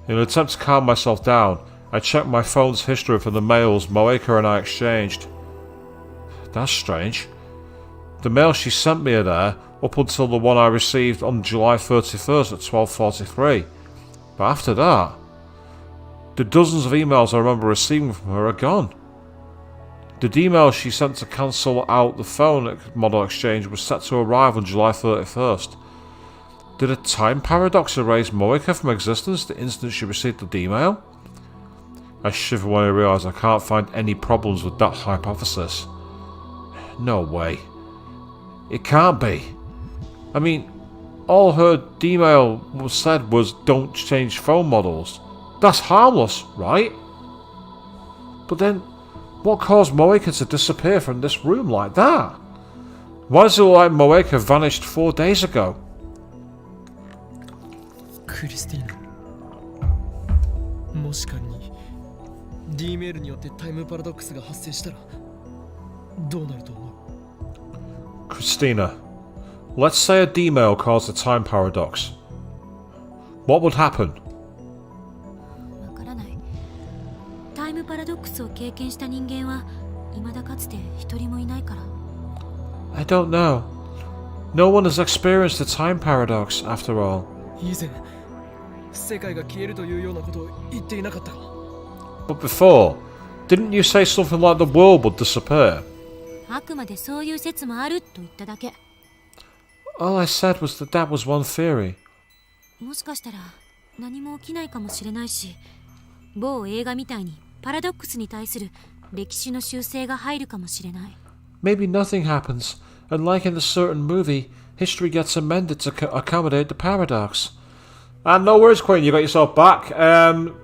In an attempt to calm myself down, I checked my phone's history for the mails Moeka and I exchanged. That's strange. The mail she sent me are there up until the one I received on July 31st at 12:43. But after that, the dozens of emails I remember receiving from her are gone. The email she sent to cancel out the phone model exchange was set to arrive on July 31st. Did a time paradox erase Moeka from existence the instant she received the email? I shiver when I realise I can't find any problems with that hypothesis. No way. It can't be. I mean, all her email said was don't change phone models. That's harmless, right? But then, what caused Moeka to disappear from this room like that? Why does it look like Moeka vanished 4 days ago? クリスティーナ、もし仮に D メールによってタイムパラドックスが発生したらどうなると思う？ Christina, let's say a D-mail caused a time paradox. What would happen? わからない。タイムパラドックスを経験した人間は未だかつて一人もいないから。 I don't know. No one has experienced a time paradox, after all. 以前世界が消えるというようなことを言っていなかったか？ But before, didn't you say something like the world would disappear? あくまでそういう説もあると言っただけ。 All I said was that was one theory. もしかしたら何も起きないかもしれないし、某映画みたいにパラドックスに対する歴史の修正が入るかもしれない。 Maybe nothing happens, and like in a certain movie, history gets amended to accommodate the paradox. And no worries, Queen, you got yourself back.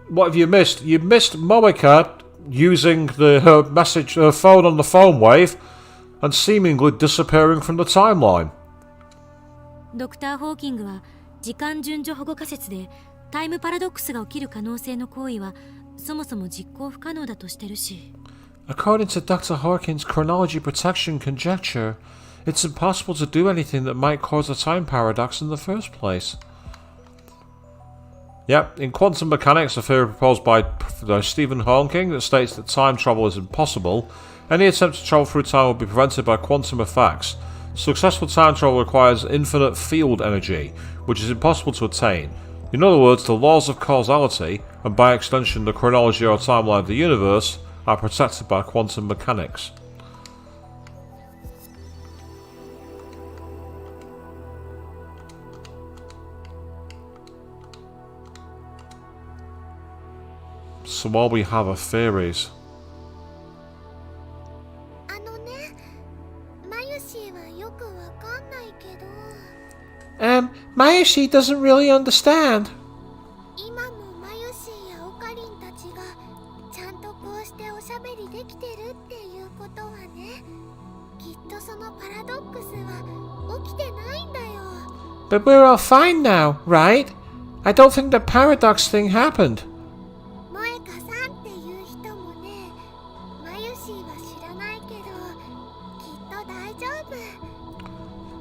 What have you missed? You missed Moeka using her phone on the phone wave and seemingly disappearing from the timeline. ドクター・ホーキングは時間順序保護仮説でタイムパラドックスが起きる可能性の行為はそもそも実行不可能だとしてるし。 According to Dr. Hawkins' chronology protection conjecture, it's impossible to do anything that might cause a time paradox in the first place. Yep, in quantum mechanics, a theory proposed by Stephen Hawking that states that time travel is impossible. Any attempt to travel through time will be prevented by quantum effects. Successful time travel requires infinite field energy, which is impossible to attain. In other words, the laws of causality, and by extension the chronology or timeline of the universe, are protected by quantum mechanics. So all we have are theories. あのね、マユシーはよくわかんないけど、 Mayushi doesn't really understand. 今もマユシーやオカリンたちがちゃんとこうしておしゃべりできてるっていうことはね、きっとそのパラドックスは起きてないんだよ。 But we're all fine now, right? I don't think the paradox thing happened. 萌香さんっていう人もね、マユシーは知らないけど、きっと大丈夫。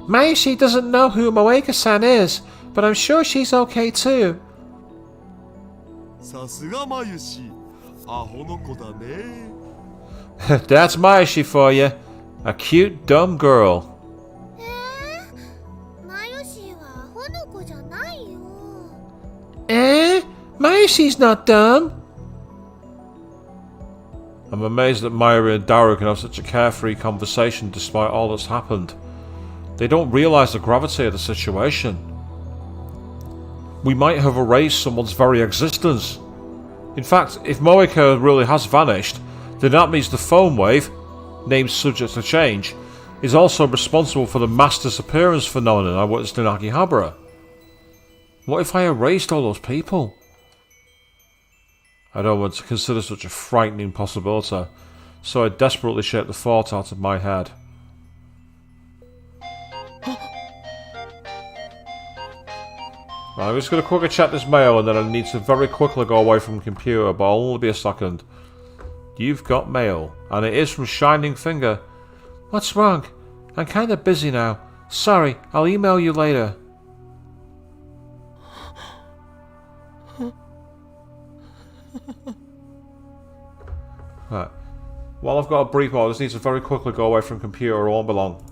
Mayushi doesn't know who Moeka-san is, but I'm sure she's okay too. さすがマユシ、アホの子だね。That's Maishi for you. A cute, dumb girl. マユシーはアホの子じゃないよ。Mayushi's not dumb. I'm amazed that Mayuri and Daru can have such a carefree conversation despite all that's happened. They don't realise the gravity of the situation. We might have erased someone's very existence. In fact, if Moeka really has vanished, then that means the phone wave, named subject to change, is also responsible for the mass disappearance phenomenon I witnessed in Akihabara. What if I erased all those people? I don't want to consider such a frightening possibility, so I desperately shake the thought out of my head. Right, I'm just going to quickly check this mail and then I need to very quickly go away from the computer, but I'll only be a second. You've got mail, and it is from Shining Finger. What's wrong? I'm kind of busy now. Sorry, I'll email you later. Right. While I've got a brief moment, I just need to very quickly go away from the computer or I won't be long.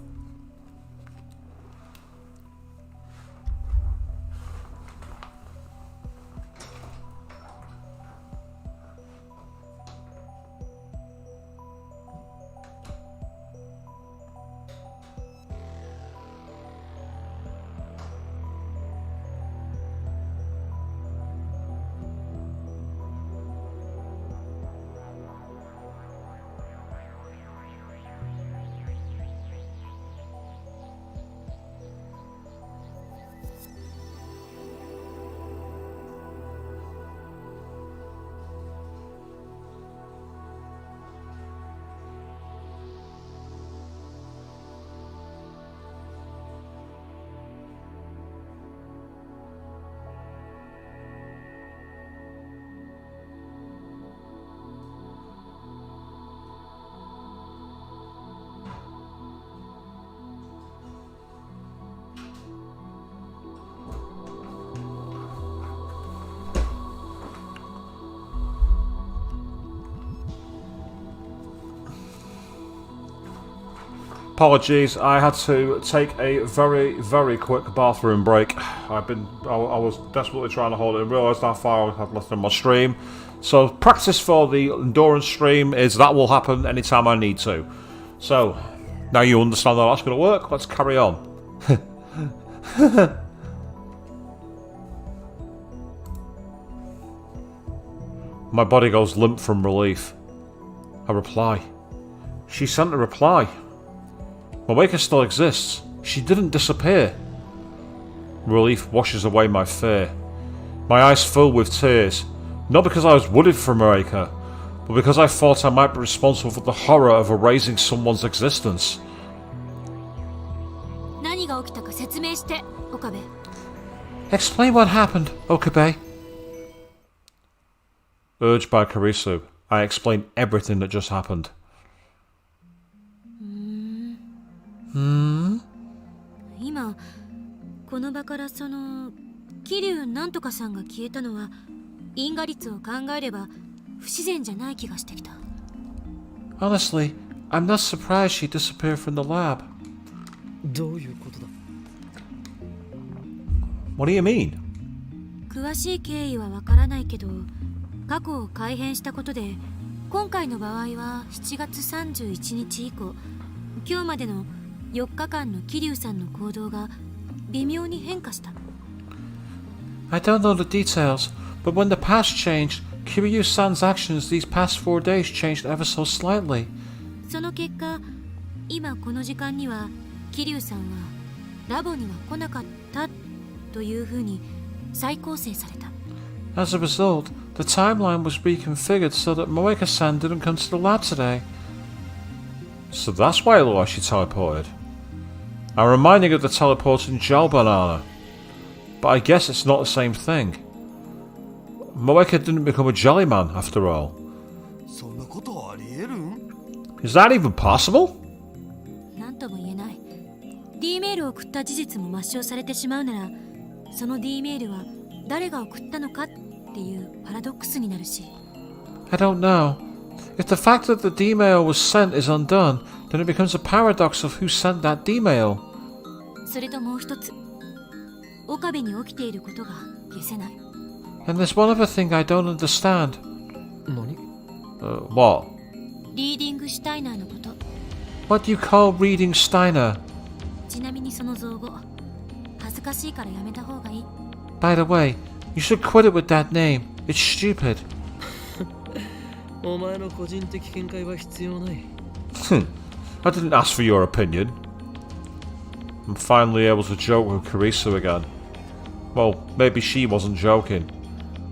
Apologies, I had to take a very, very quick bathroom break. I was desperately trying to hold it and realised how far I had left in my stream. So practice for the endurance stream is that will happen anytime I need to. So, now you understand how that's going to work, let's carry on. My body goes limp from relief. A reply. She sent a reply. Moeka still exists. She didn't disappear. Relief washes away my fear. My eyes fill with tears. Not because I was worried for Moeka, but because I thought I might be responsible for the horror of erasing someone's existence. Explain what happened, Okabe. Urged by Karisu, I explained everything that just happened. 今この場からその桐生なんとかさんが消えたのは因果率を考えれば不自然じゃない気がしてきた。 Honestly, I'm not surprised she disappeared from the lab. どういうことだ？ What do you mean? 詳しい経緯はわからないけど過去を改変したことで今回の場合は7月31日以降今日までの4日間の桐生さんの行動が微妙に変化した。 I don't know the details, but when the past changed, Kiryu-san's actions these past 4 days changed ever so slightly. その結果、今この時間には桐生さんはラボには来なかったというふうに再構成された。 As a result, the timeline was reconfigured so that Moeka-san didn't come to the lab today. So that's why it looked like she teleported. I'm reminding of the teleporting gel banana. But I guess it's not the same thing. Moeka didn't become a jelly man after all. そんなことありえるん？ Is that even possible? なんとも言えない。D メールを送った事実も抹消されてしまうなら、その D メールは誰が送ったのかっていうパラドックスになるし。 I don't know. If the fact that the D-mail was sent is undone, then it becomes a paradox of who sent that D-mail. それともう一つ、岡部に起きていることが消せない。 And there's one other thing I don't understand. 何？ What? リーディングシュタイナーのこと。 What do you call reading Steiner? ちなみにその造語、恥ずかしいからやめた方がいい。 By the way, you should quit it with that name. It's stupid. お前の個人的見解は必要ない。 I didn't ask for your opinion. I'm finally able to joke with Carissa again. Well, maybe she wasn't joking,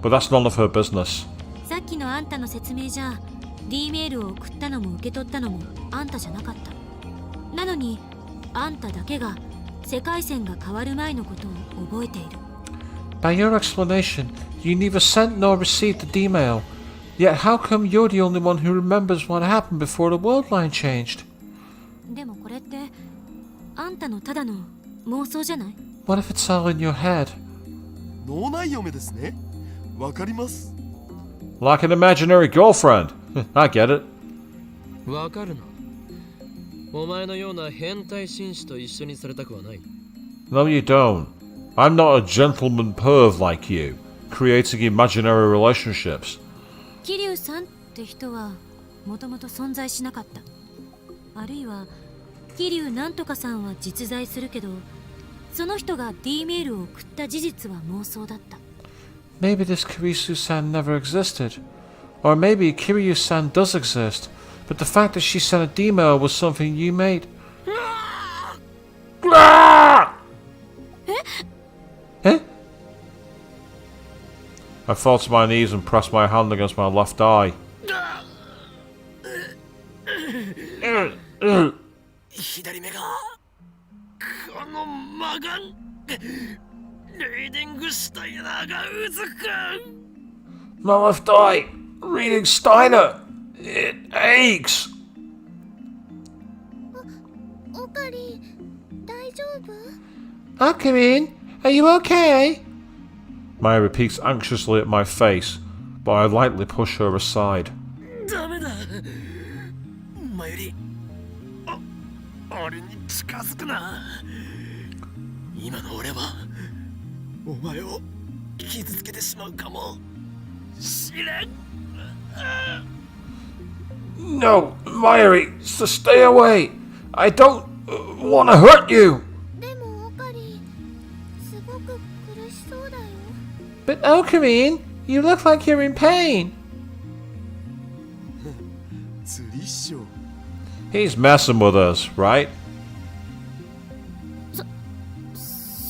but that's none of her business. さっきのあんたの説明じゃ D メールを送ったのも受け取ったのもあんたじゃなかった。なのにあんただけが世界線が変わる前のことを覚えている。 By your explanation, you neither sent nor received the D-mail. Yet how come you're the only one who remembers what happened before the world line changed? でもこれってあんたのただの妄想じゃない？ What if it's all in your head? 脳内嫁ですね。わかります。 Like an imaginary girlfriend. I get it. わかるな。お前のような変態紳士と一緒にされたくはない。 No, you don't. I'm not a gentleman perv like you, creating imaginary relationships. 桐生さんって人はもともと存在しなかった。あるいは桐生なんとかさんは実在するけど、その人が D メールを送った事実は妄想だった。 Maybe this Kirisu-san never existed. Or maybe Kiryu-san does exist, but the fact that she sent a D-mail was something you made. Eh? I fell to my knees and pressed my hand against my left eye. 左目がこの魔眼リーディングシュタイナーがうずく。 My left eye! Reading Steiner! It aches! オカリ大丈夫？ Akarin, are you okay? Maya repeats anxiously at my face, but I lightly push her aside. ダメだ。マユリ、俺に近づくな。今の俺はお前を傷つけてしまうかもしれん。 No, Mayuri, so stay away. I don't want to hurt you. でもオカリすごく苦しそうだよ。 But Akarin, you look like you're in pain. 釣りっしょ。 He's messing with us, right?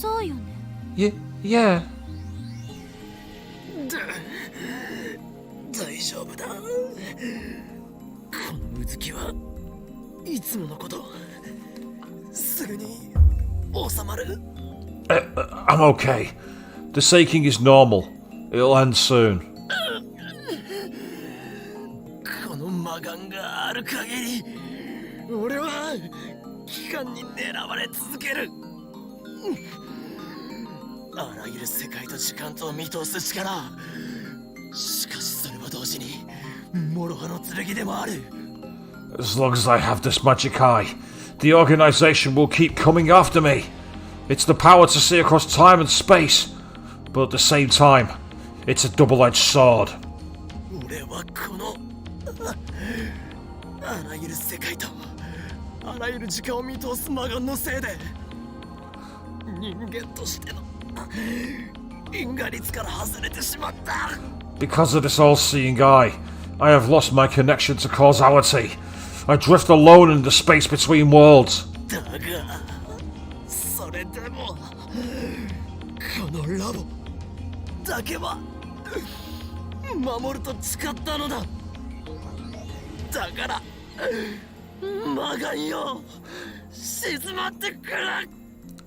そうよね。 Yeah. 大丈夫だ。このうずきはいつものこと。すぐに収まる。 I'm okay. The aching is normal. It'll end soon. この魔眼がある限り俺は機関に狙われ続ける。あらゆる世界と時間とを見通す力。しかしそれは同時に諸刃の剣でもある。 As long as I have this magic eye, the organization will keep coming after me. It's the power to see across time and space, but at the same time, it's a double-edged sword. 俺はこのあらゆる世界とあらゆる時間を見通す魔眼のせいで人間としての因果律から外れてしまった。 Because of this all-seeing eye, I have lost my connection to causality. I drift alone in the space between worlds. だがそれでもこのラボだけは守ると誓ったのだ。だから魔眼よ静まってくれ。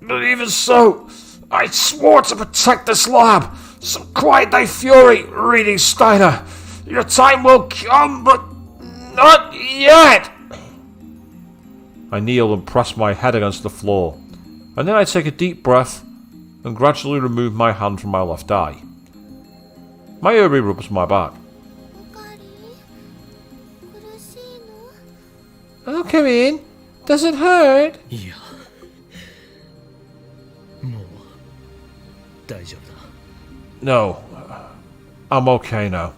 But even so, I swore to protect this lab. So quiet thy fury, reading Steiner. Your time will come, but not yet. I kneel and press my head against the floor, and then I take a deep breath and gradually remove my hand from my left eye. Mayuri rubs my back. オカリ苦しいの？ Akarin, does it hurt? いやもう大丈夫だ。 No, I'm okay now.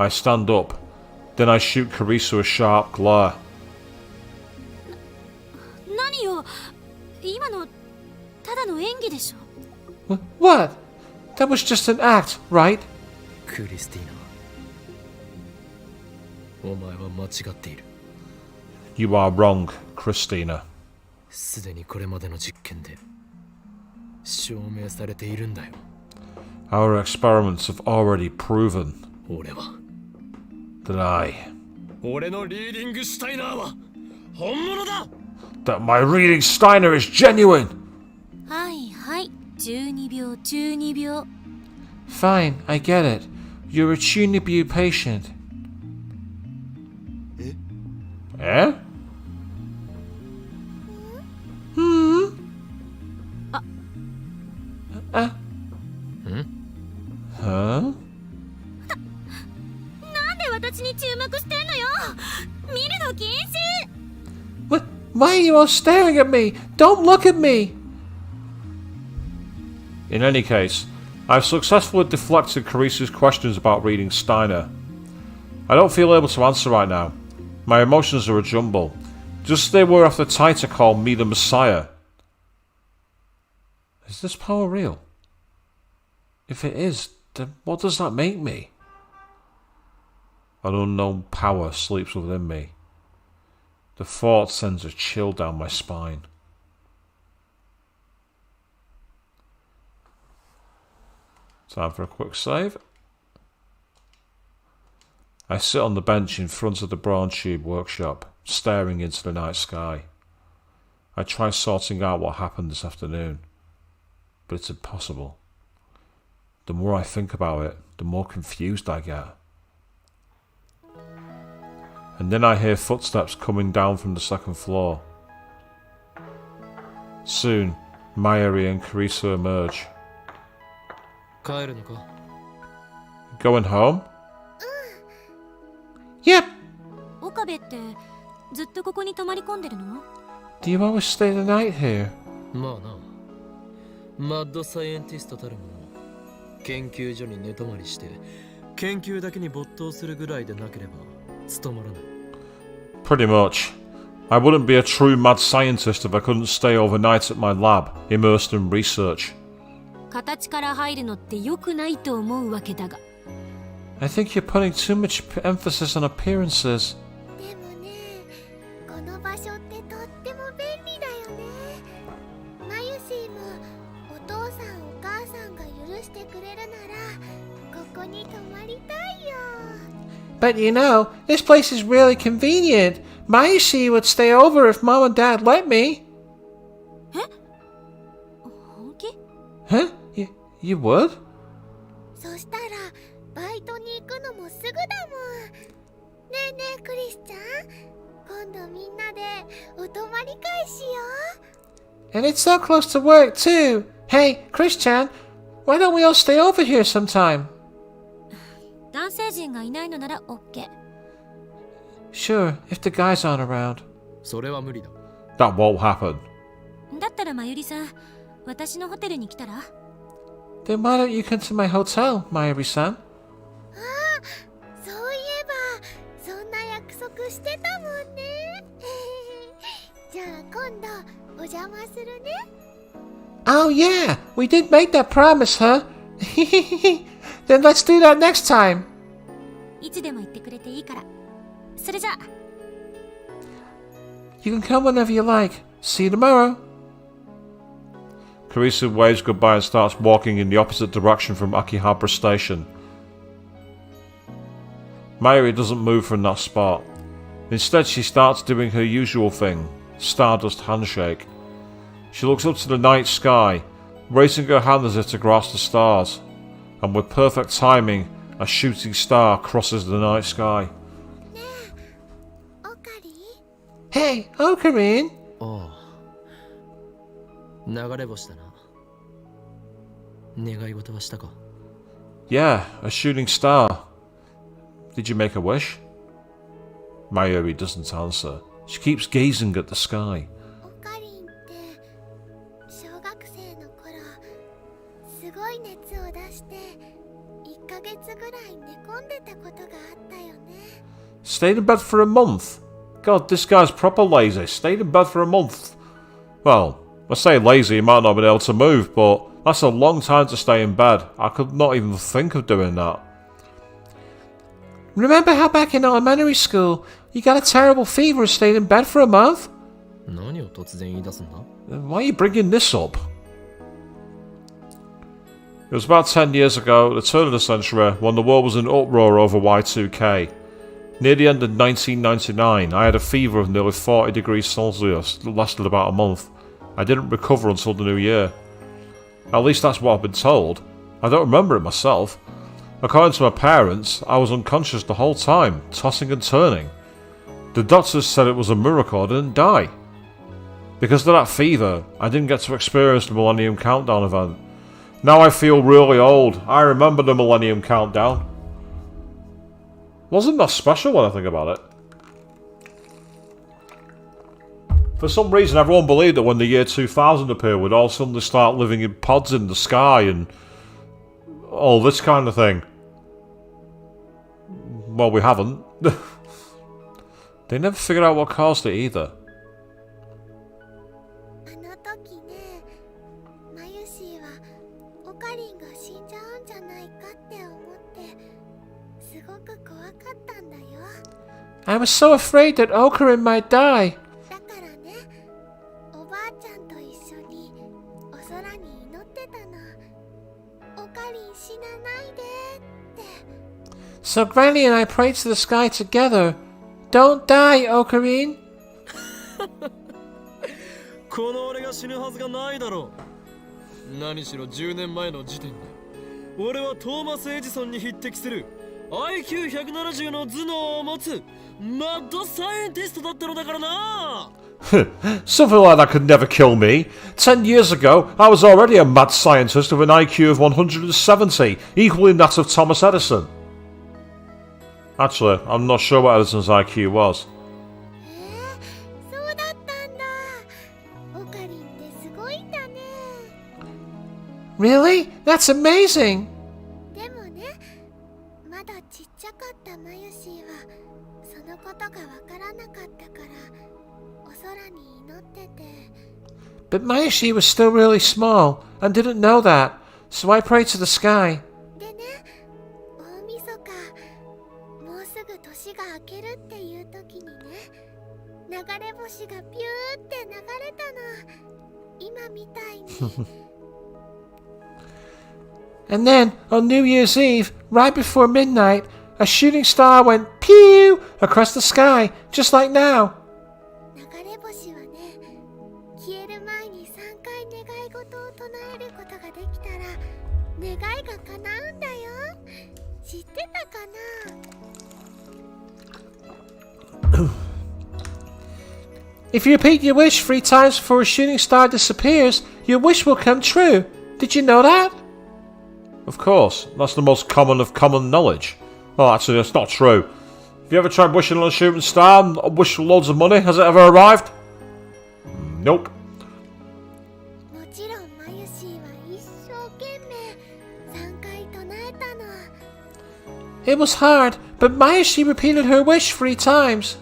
I stand up. Then I shoot Carissa a sharp glare. 何よ、今のただの演技でしょ。What? That was just an act, right? クリスティーナ、お前は間違っている。 You are wrong, Christina. すでにこれまでの実験で証明されているんだよ。 Our experiments have already proven 俺は that I... 俺のリーディングシュタイナーは本物だ。 that my reading Steiner is genuine! はいはい、12秒12秒。 Fine, I get it. You're a Chunibyu patient. Eh? Huh? なんで私に注目してんのよ。見るの禁止。 What? Why are you all staring at me? Don't look at me! In any case, I've successfully deflected Carissa's questions about reading Steiner. I don't feel able to answer right now. My emotions are a jumble, just as they were after Titor called me the Messiah. Is this power real? If it is, then what does that make me? An unknown power sleeps within me. The thought sends a chill down my spine. Time for a quick save. I sit on the bench in front of the Brawn Tube workshop, staring into the night sky. I try sorting out what happened this afternoon, but it's impossible. The more I think about it, the more confused I get. And then I hear footsteps coming down from the second floor. Soon, Mayuri and Carissa emerge. 帰るのか。 Going home? Yep. 岡部ってずっとここに泊まり込んでるの？ Do you always stay the night here? まあな、マッドサイエンティストたるもの、研究所に寝泊まりして研究だけに没頭するぐらいでなければ務まらない。 Pretty much. I wouldn't be a true mad scientist if I couldn't stay overnight at my lab, immersed in research. 形から入るのって良くないと思うわけだが。 I think you're putting too much emphasis on appearances. でもね、この場所ってとっても便利だよね。マユシーもお父さんお母さんが許してくれるならここに泊まりたいよ。 But you know, this place is really convenient. Mayushi would stay over if Mom and Dad let me. 本気？ Huh? You would? そしたらバイトに行くのもすぐだもん。ねえねえクリスちゃん、今度みんなでお泊まり会しよう。 And it's so close to work too. Hey, Chris-chan, why don't we all stay over here sometime? 男性陣がいないのなら OK。 Sure, if the guys aren't around. それは無理だ。 That won't happen. だったらまゆりさん、私のホテルに来たら？ Then why don't you come to my hotel, Mayuri-san? そういえばそんな約束してたもんね。じゃあ今度お邪魔するね。 Oh yeah, we did make that promise, huh? Then let's do that next time. いつでも言ってくれていいから。それじゃあ。 You can come whenever you like. See you tomorrow. Carissa waves goodbye and starts walking in the opposite direction from Akihabara Station. Mayuri doesn't move from that spot. Instead, she starts doing her usual thing, Stardust handshake. She looks up to the night sky, raising her hand as if to grasp the stars, and with perfect timing, a shooting star crosses the night sky. オカリ Hey, Okarin. ああ、流れ星だな。願い事はしたか？ Yeah, a shooting star. Did you make a wish? Mayuri doesn't answer. She keeps gazing at the sky. オカリンって小学生の頃すごい熱を出して1ヶ月ぐらい寝込んでたことがあっ Stayed in bed for a month? God, this guy's proper lazy. Stayed in bed for a month. Well, I say lazy, he might not have been able to move, but that's a long time to stay in bed. I could not even think of doing that. Remember how back in elementary school, you got a terrible fever and stayed in bed for a month? 何を突然言い出すんだ Why are you bringing this up? It was about 10 years ago, at the turn of the century, when the world was in uproar over Y2K. Near the end of 1999, I had a fever of nearly 40 degrees Celsius that lasted about a month. I didn't recover until the new year. At least that's what I've been told. I don't remember it myself. According to my parents, I was unconscious the whole time, tossing and turning. The doctors said it was a miracle I didn't die. Because of that fever, I didn't get to experience the Millennium Countdown event. Now I feel really old. I remember the Millennium Countdown. Wasn't that special when I think about it? For some reason, everyone believed that when the year 2000 appeared, we'd all suddenly start living in pods in the sky and all this kind of thing. Well, we haven't. They never figured out what caused it either. あの時ね、マユシーはオカリンが死んじゃうんじゃないかって思ってすごく怖かったんだよ。 I was so afraid that Ocarin might die. だからね、おばあちゃんと一緒にお空に祈ってたの。オカリン死なないでって。 So Granny and I prayed to the sky together. Don't die, Ocarin. この俺が死ぬはずがないだろう。何しろ10年前の時点で俺はトーマス・エジソンに匹敵する IQ170 の頭脳を持つマッドサイエンティストだったのだからな。Something like that could never kill me. 10 years ago, I was already a mad scientist with an IQ of 170, equaling that of Thomas Edison. Actually, I'm not sure what Edison's IQ was. そうだったんだ。オカリンってすごいんだね。 Really? That's amazing. でもね、まだちっちゃかったマユシーはそのことがわからなかったからお空に祈ってて。 But Mayashi was still really small and didn't know that, so I prayed to the sky. でね、大晦日、もうすぐ年が明けるっていう時にね、流れ星がピューって流れたの。今みたいに。And then, on New Year's Eve, right before midnight, a shooting star went pew across the sky, just like now. 流れ星はね、消える前に3回願い事を唱えることができたら願いが叶うんだよ。知ってたかな？ If you repeat your wish 3 times before a shooting star disappears, your wish will come true. Did you know that? Of course, that's the most common of common knowledge. Well, actually, that's not true. Have you ever tried wishing on a shooting star and wish for loads of money? Has it ever arrived? Nope. もちろんマユシーは一生懸命3回唱えたの。 It was hard, but Mayashi repeated her wish 3 times.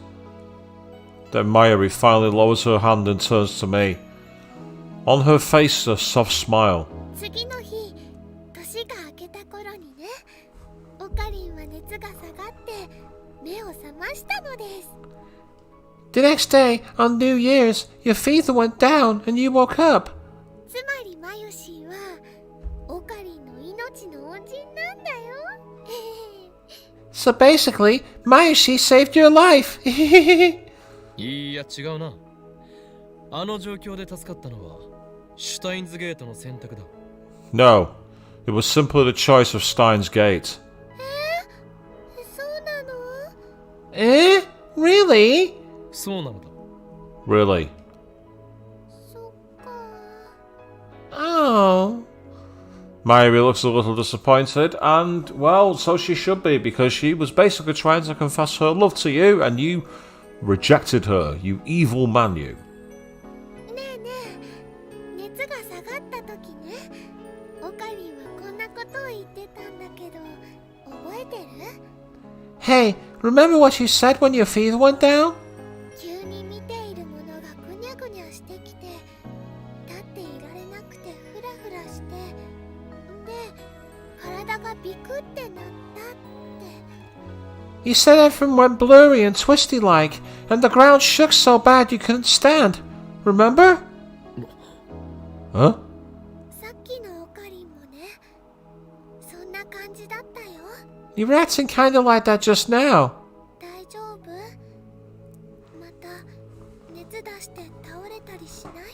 Then Mayuri finally lowers her hand and turns to me. On her face a soft smile. 次の日、年が明けた頃にね、オカリンは熱が下がって目を覚ましたのです。 The next day, on New Year's, your fever went down and you woke up. つまりマユシーはオカリンの命の恩人なんだよ。 So basically, Mayashi saved your life. いや違うな。あの状況で助かったのはシュタインズゲートの選択だ。 No, it was simply the choice of Steins Gate. そうなの？ Eh? Really? そうなのだ。 Really. そっか。 Oh. Mayuri looks a little disappointed, and, well, so she should be, because she was basically trying to confess her love to you, and you rejected her, you evil man, you. ねえねえ、熱が下がった時ね、オカリンはこんなことを言ってたんだけど、覚えてる？ Hey, Remember what you said when your fever went down? 急に見ているものがぐにゃぐにゃしてきて、立っていられなくてフラフラして、で、体がビクってなったって。 You said everything went blurry and twisty like, and the ground shook so bad you couldn't stand. Remember? Huh? さっきのオカリンもね、そんな感じだったよ。 You were acting kinda like that just now. 大丈夫？また熱出して倒れたりしない？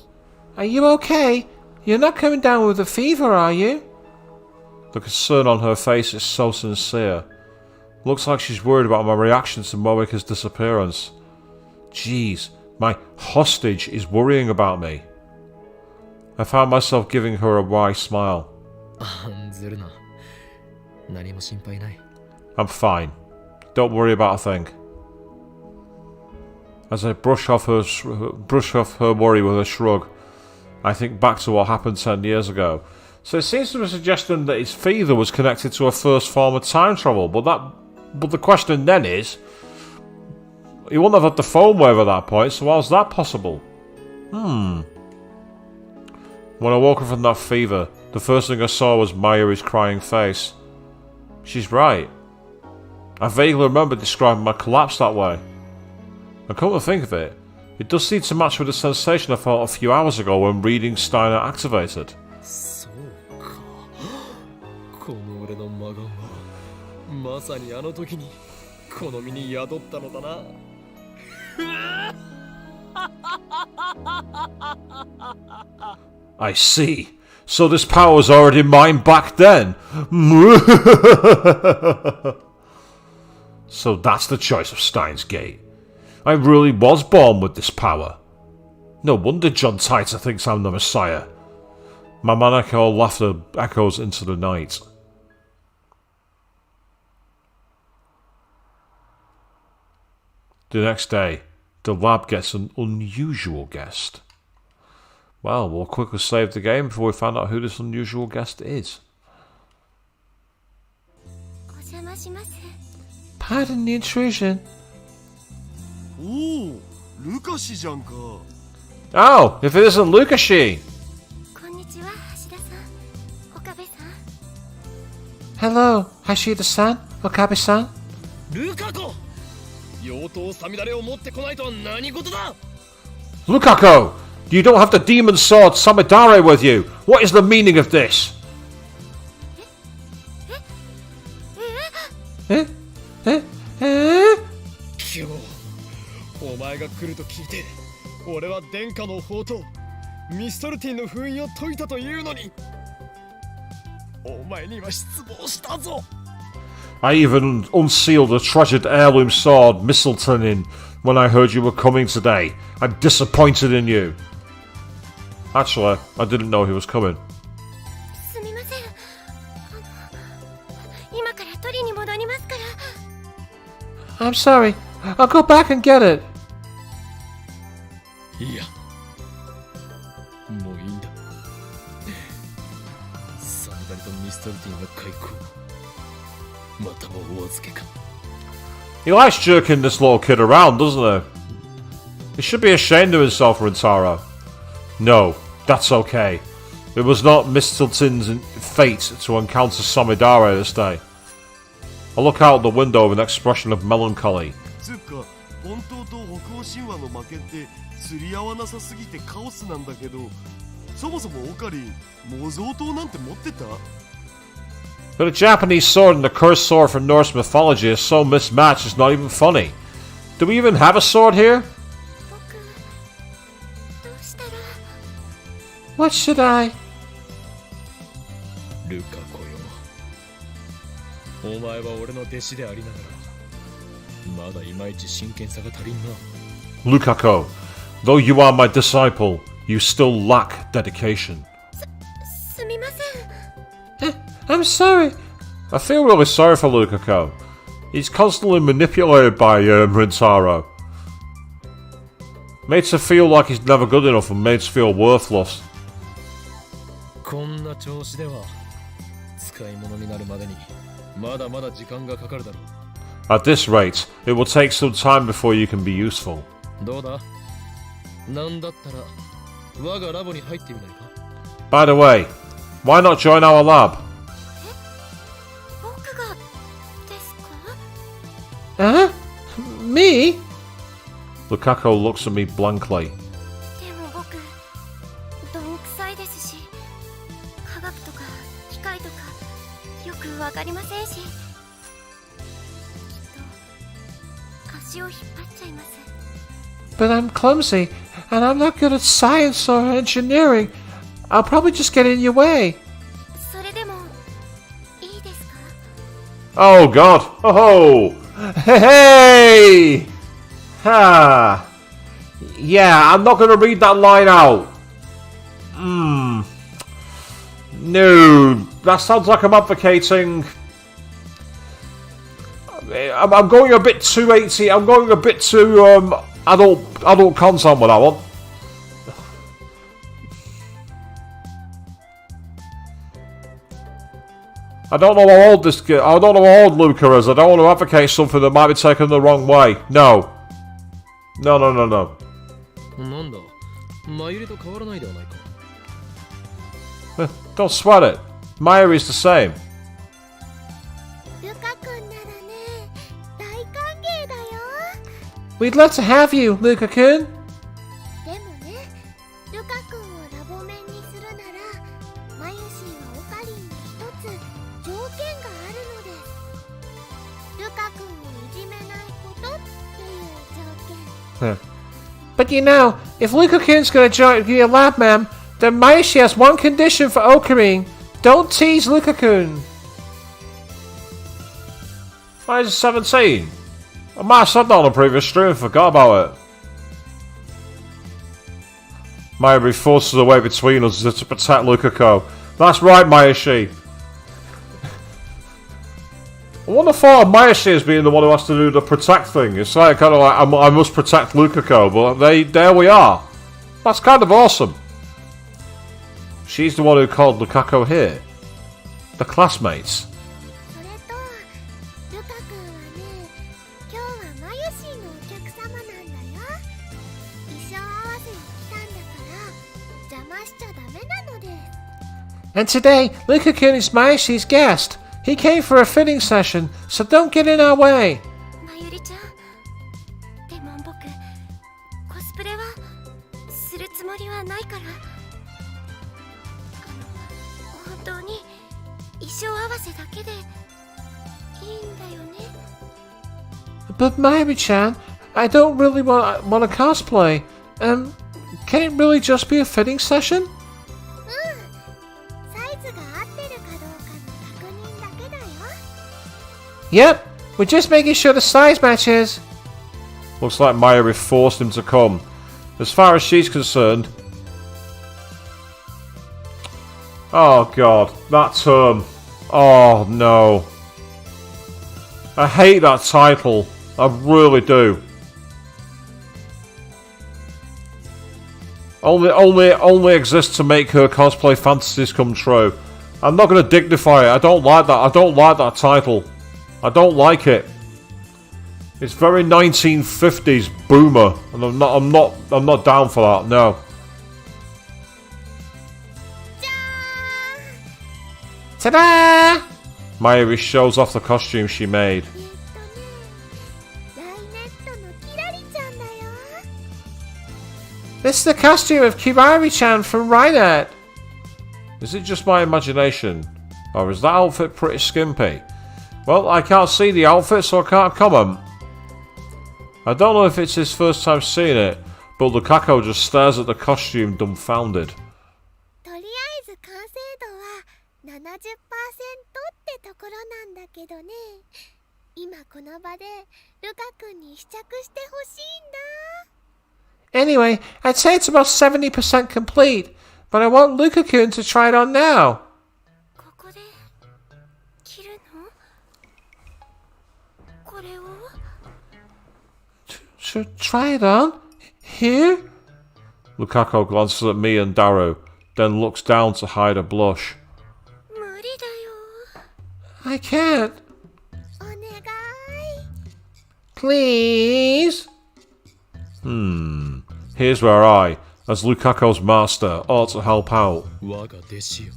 Are you okay? You're not coming down with a fever, are you? The concern on her face is so sincere. Looks like she's worried about my reaction to Moeka's disappearance. Jeez, my hostage is worrying about me. I found myself giving her a wry smile. ずるな。何も心配ない。 I'm fine. Don't worry about a thing. As I brush off her worry with a shrug, I think back to what happened 10 years ago. So it seems to be suggesting that his fever was connected to a first form of time travel, but the question then is, he wouldn't have had the phone wave at that point, so how's that possible? When I woke up from that fever, the first thing I saw was Mayuri's crying face. She's right. I vaguely remember describing my collapse that way. And come to think of it, it does seem to match with the sensation I felt a few hours ago when reading Steiner activated. そうか。この俺の魔眼はまさにあの時にこの身に宿ったのだな。I see. So this power was already mine back then. So that's the choice of Steins Gate. I really was born with this power. No wonder John Titor thinks I'm the Messiah. My maniacal laughter echoes into the night. The next day, the lab gets an unusual guest. Well, we'll quickly save the game before we find out who this unusual guest is. お邪魔します。 Pardon the intrusion. おお、ルカシじゃんか。 Oh, if it isn't Lukashi! こんにちは、橋田さん、岡部さん。 Hello, Hashida-san, Okabe-san. ルカ子、妖刀さみだれを持ってこないとは何事だ。 Lukako! You don't have the demon sword Samidare with you! What is the meaning of this? Eh? 今日お前が来ると聞いて、俺は殿下の宝刀ミストルティンの封印を解いたというのに、お前には失望したぞ。 I even unsealed the treasured heirloom sword Mistletoe when I heard you were coming today. I'm disappointed in you. Actually, I didn't know he was coming. すみません。今から取りに戻りますから。 I'm sorry. I'll go back and get it. いや、もういいんだ。サミダリとミストルティンが開口。またもお預けか。 He likes jerking this little kid around, doesn't he? He should be ashamed of himself, Rintaro. No, that's okay. It was not Mistletoe's fate to encounter Samidare this day. I look out the window with an expression of melancholy. つうか、本当と北欧神話の負けって釣り合わなさすぎてカオスなんだけど、そもそもオカリン、模造刀なんて持ってた？ But a Japanese sword and a cursed sword from Norse mythology is so mismatched it's not even funny. Do we even have a sword here? 僕、どうしたら。 What should I? ルカ子よ、お前は俺の弟子でありながら、まだいまいち真剣さが足りんな。 Lukako, though you are my disciple, you still lack dedication. すみません。 I'm sorry. I feel really sorry for Lukako. He's constantly manipulated by Rintaro. Made to feel like he's never good enough and made to feel worthless. こんな調子では使い物になるまでにまだまだ時間がかかるだろう。At this rate, it will take some time before you can be useful. どうだなんだったら我がラボに入ってみないか By the way, why not join our lab? 僕がですか？ Huh? Me? Lukaku looks at me blankly. でも僕どんくさいですし、科学とか機械とかよくわかりませんし、きっと足を引っ張っちゃいます。 But I'm clumsy, and I'm not good at science or engineering. I'll probably just get in your way. それでもいいですか？ Oh god! Oh! Hey! Ha! Yeah, I'm not gonna read that line out. No, that sounds like I'm advocating. I'm going a bit too 80. I'm going a bit too adult content with that one. I don't know how old I don't know how old Luca is. I don't want to advocate something that might be taken the wrong way. No. No. なんだ前入れと変わらないではないか Don't sweat it. Mayuri's the same. ルカ君ならね大歓迎だよ We'd love to have you, Luka-kun. でもねルカ君をラボ面にするならマユシーはオカリンに一つ条件があるのですルカ君をいじめないことっていう条件 But you know, if Luka-kun's gonna be a lab ma'am, then Mayushi has one condition for Okarin. Don't tease Luka-kun. Why is it 17? I might have said that on a previous stream and forgot about it. Mayuri forces the way between us to protect Lukaku. That's right, Mayashi. I wouldn't have thought of Mayashi as being the one who has to do the protect thing. It's like kind of like I must protect Lukaku, but there we are. That's kind of awesome. She's the one who called Lukaku here. The classmates. それとルカ君はね今日はマユシーのお客様なんだよ衣装合わせに来たんだから邪魔しちゃダメなのです And today, Luka-kun is Mayushi's guest. He came for a fitting session, so don't get in our way. まゆりちゃん、でも僕コスプレはするつもりはないから。本当に衣装合わせだけでいいんだよね。 But Mayuri-chan, I don't really want to cosplay. Can it really just be a fitting session? サイズが合ってるかどうかの確認だけだよ Yep, we're just making sure the size matches. Looks like Mayuri forced him to come. As far as she's concerned... Oh god, that term. Oh no. I hate that title. I really do. Only exists to make her cosplay fantasies come true. I'm not going to dignify it. I don't like that. I don't like that title. I don't like it. It's very 1950s boomer, and I'm not down for that. No. Ta-da! Mayuri shows off the costume she made. ライネットのキラリちゃんだよ This is the costume of Kirari-chan from Rhinet. Is it just my imagination? Or is that outfit pretty skimpy? Well, I can't see the outfit, so I can't comment. I don't know if it's his first time seeing it, but Lukaku just stares at the costume dumbfounded. とりあえず完成度は 70% ってところなんだけどね今この場でルカ君に試着してほしいんだ Anyway, I'd say it's about 70% complete, but I want Luka-kun to try it on now. ここで着るの？これを？ Should try it on? Here? Lukaku glances at me and Daru, then looks down to hide a blush. 無理だよ。 I can't. お願い Please? Here's where I, as Lukaku's master, ought to help out. 我が弟子よ。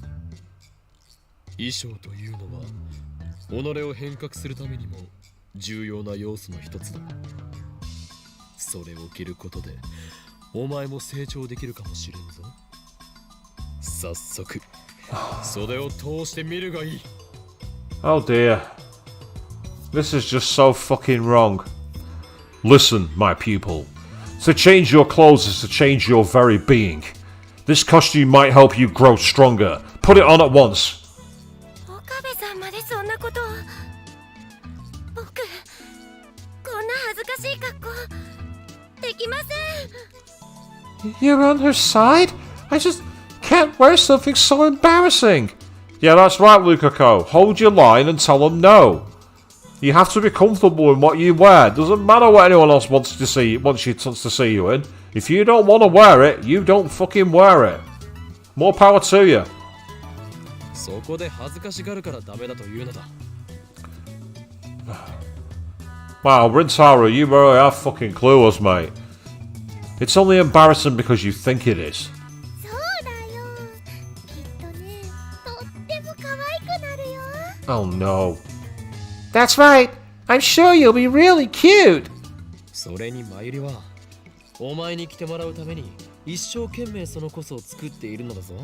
衣装というのは己を変革するためにも重要な要素の一つだ。それを着ることでお前も成長できるかもしれんぞ。早速袖を通してみるがいい。 Oh dear. This is just so fucking wrong. Listen, my pupil. To change your clothes is to change your very being. This costume might help you grow stronger. Put it on at once. 岡部さんまでそんなことを。僕、こんな恥ずかしい格好できません。 You're on her side? I just can't wear something so embarrassing. Yeah, that's right, Lukaku. Hold your line and tell them no. You have to be comfortable in what you wear. Doesn't matter what anyone else wants to see you in. If you don't want to wear it, you don't fucking wear it. More power to you. そこで恥ずかしがるからダメだというのだ。 Wow, Rintaro, you really are fucking clueless, mate. It's only embarrassing because you think it is. そうだよ。きっとね、とっても可愛くなるよ。 Oh no. That's right. I'm sure you'll be really cute. それにマユリはお前に来てもらうために一生懸命そのコスを作っているのだぞ。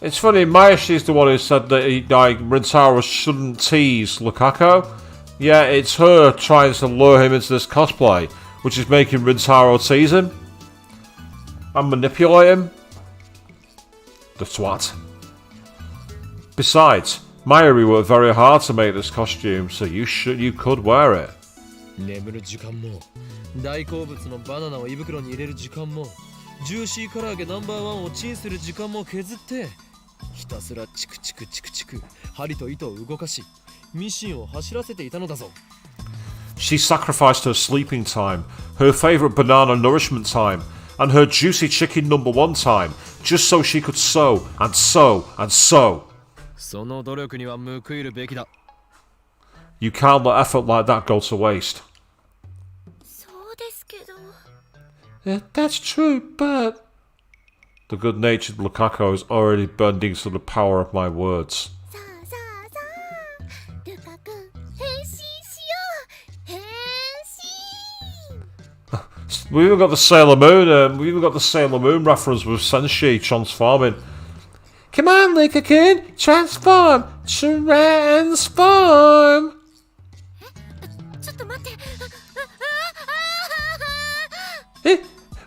It's funny, Mayashi's the one who said that Rintaro shouldn't tease Lukaku. Yeah, it's her trying to lure him into this cosplay, which is making Rintaro tease him and manipulate him. The twat. Besides, Mayuri worked very hard to make this costume, so you could wear it. 眠る時間も大好物のバナナを胃袋に入れる時間もジューシー唐揚げナンバーワンをチンする時間も削ってひたすらチクチクチクチク針と糸を動かしミシンを走らせていたのだぞ。 She sacrificed her sleeping time, her favourite banana nourishment time, and her juicy chicken #1 time, just so she could sew and sew and sew. その努力には報いるべきだ。 You can't let effort like that go to waste. そうですけど。 That's true, but... The good-natured Lukaku is already bending to the power of my words. さあさあさあ、ルカ君、変身しよう。変身。 We even got the Sailor Moon. We even got the Sailor Moon reference with Senshi transforming. Come on, Lukaku! Transform! Transform! ちょっと待って。Eh,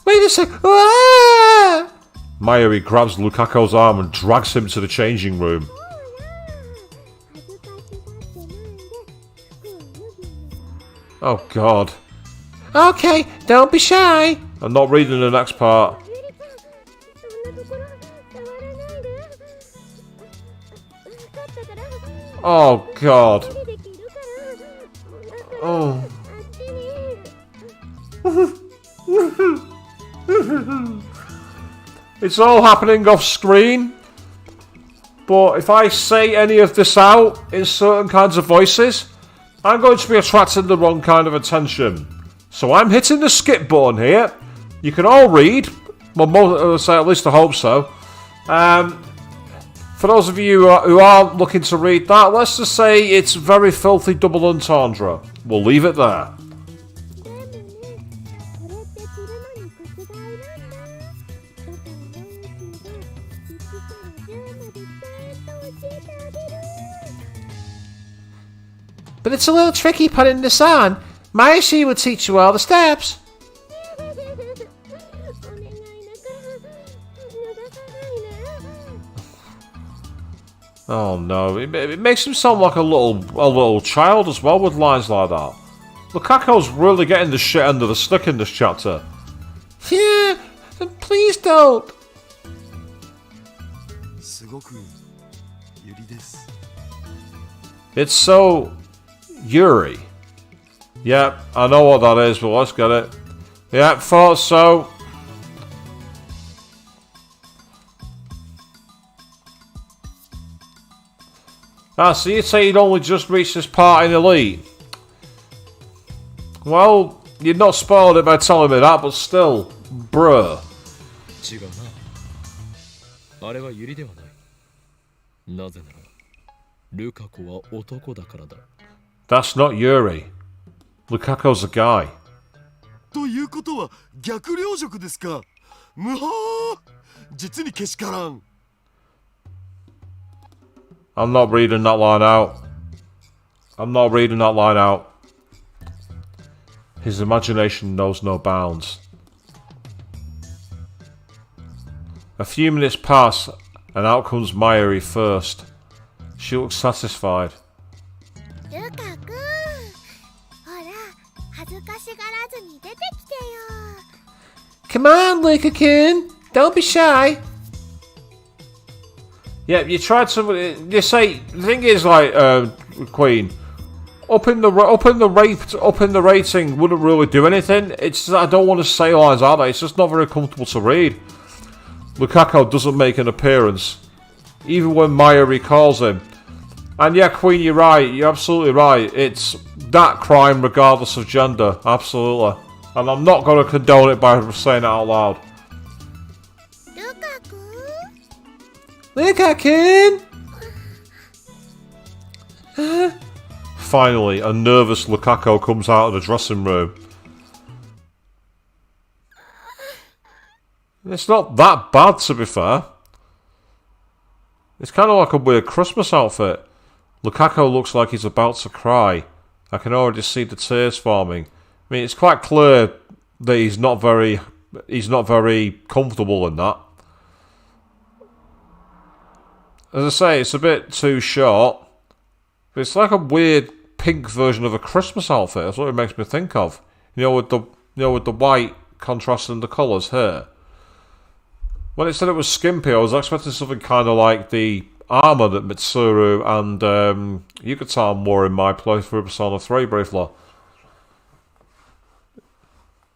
wait a sec! Ah! Mayuri grabs Lukaku's arm and drags him to the changing room. Oh god. Okay, don't be shy. I'm not reading the next part. Oh god. Oh. It's all happening off screen. But if I say any of this out in certain kinds of voices, I'm going to be attracting the wrong kind of attention. So I'm hitting the skip button here. You can all read. Well, at least I hope so. For those of you who are looking to read that, let's just say it's very filthy double entendre. We'll leave it there. But it's a little tricky putting this on. Mayashi will teach you all the steps. Oh no, it makes him sound like a little child as well with lines like that. Lukaku's really getting the shit end of the stick in this chapter. Yeah, please don't. すごくユリです。 It's so Yuri. Yep, I know what that is, but let's get it. Yep, thought so. Ah, so you'd say you'd only just reached this part in Elite? Well, you're not spoiled it by telling me that, but still, bruh. 違うな。あれはユリではない。なぜなら、ルカ子は男だからだ。That's not Yuri. Lukaku's a guy. ということは逆領辱ですか。むはー、実にけしからん。I'm not reading that line out. I'm not reading that line out. His imagination knows no bounds. A few minutes pass, and out comes Mayuri first. She looks satisfied. ルカくん、ほら、恥ずかしがらずに出てきてよ。 Come on, Luka-kun. Don't be shy. Yeah, you tried to. You say the thing is like Queen. Up in the rating wouldn't really do anything. It's I don't want to say lines out there. It's just not very comfortable to read. Lukaku doesn't make an appearance, even when Maya recalls him. And yeah, Queen, you're right. You're absolutely right. It's that crime regardless of gender. Absolutely. And I'm not going to condone it by saying it out loud. ルカくん、 Luka-kun. Finally, a nervous Lukaku comes out of the dressing room. It's not that bad, to be fair. It's kind of like a weird Christmas outfit. Lukaku looks like he's about to cry. I can already see the tears forming. I mean, it's quite clear that he's not very comfortable in that. As I say, it's a bit too short. But it's like a weird pink version of a Christmas outfit. That's what it makes me think of. With the white contrasting the colours here. When it said it was skimpy, I was expecting something kind of like the armour that Mitsuru and Yucatan wore in my playthrough of Persona 3 briefly.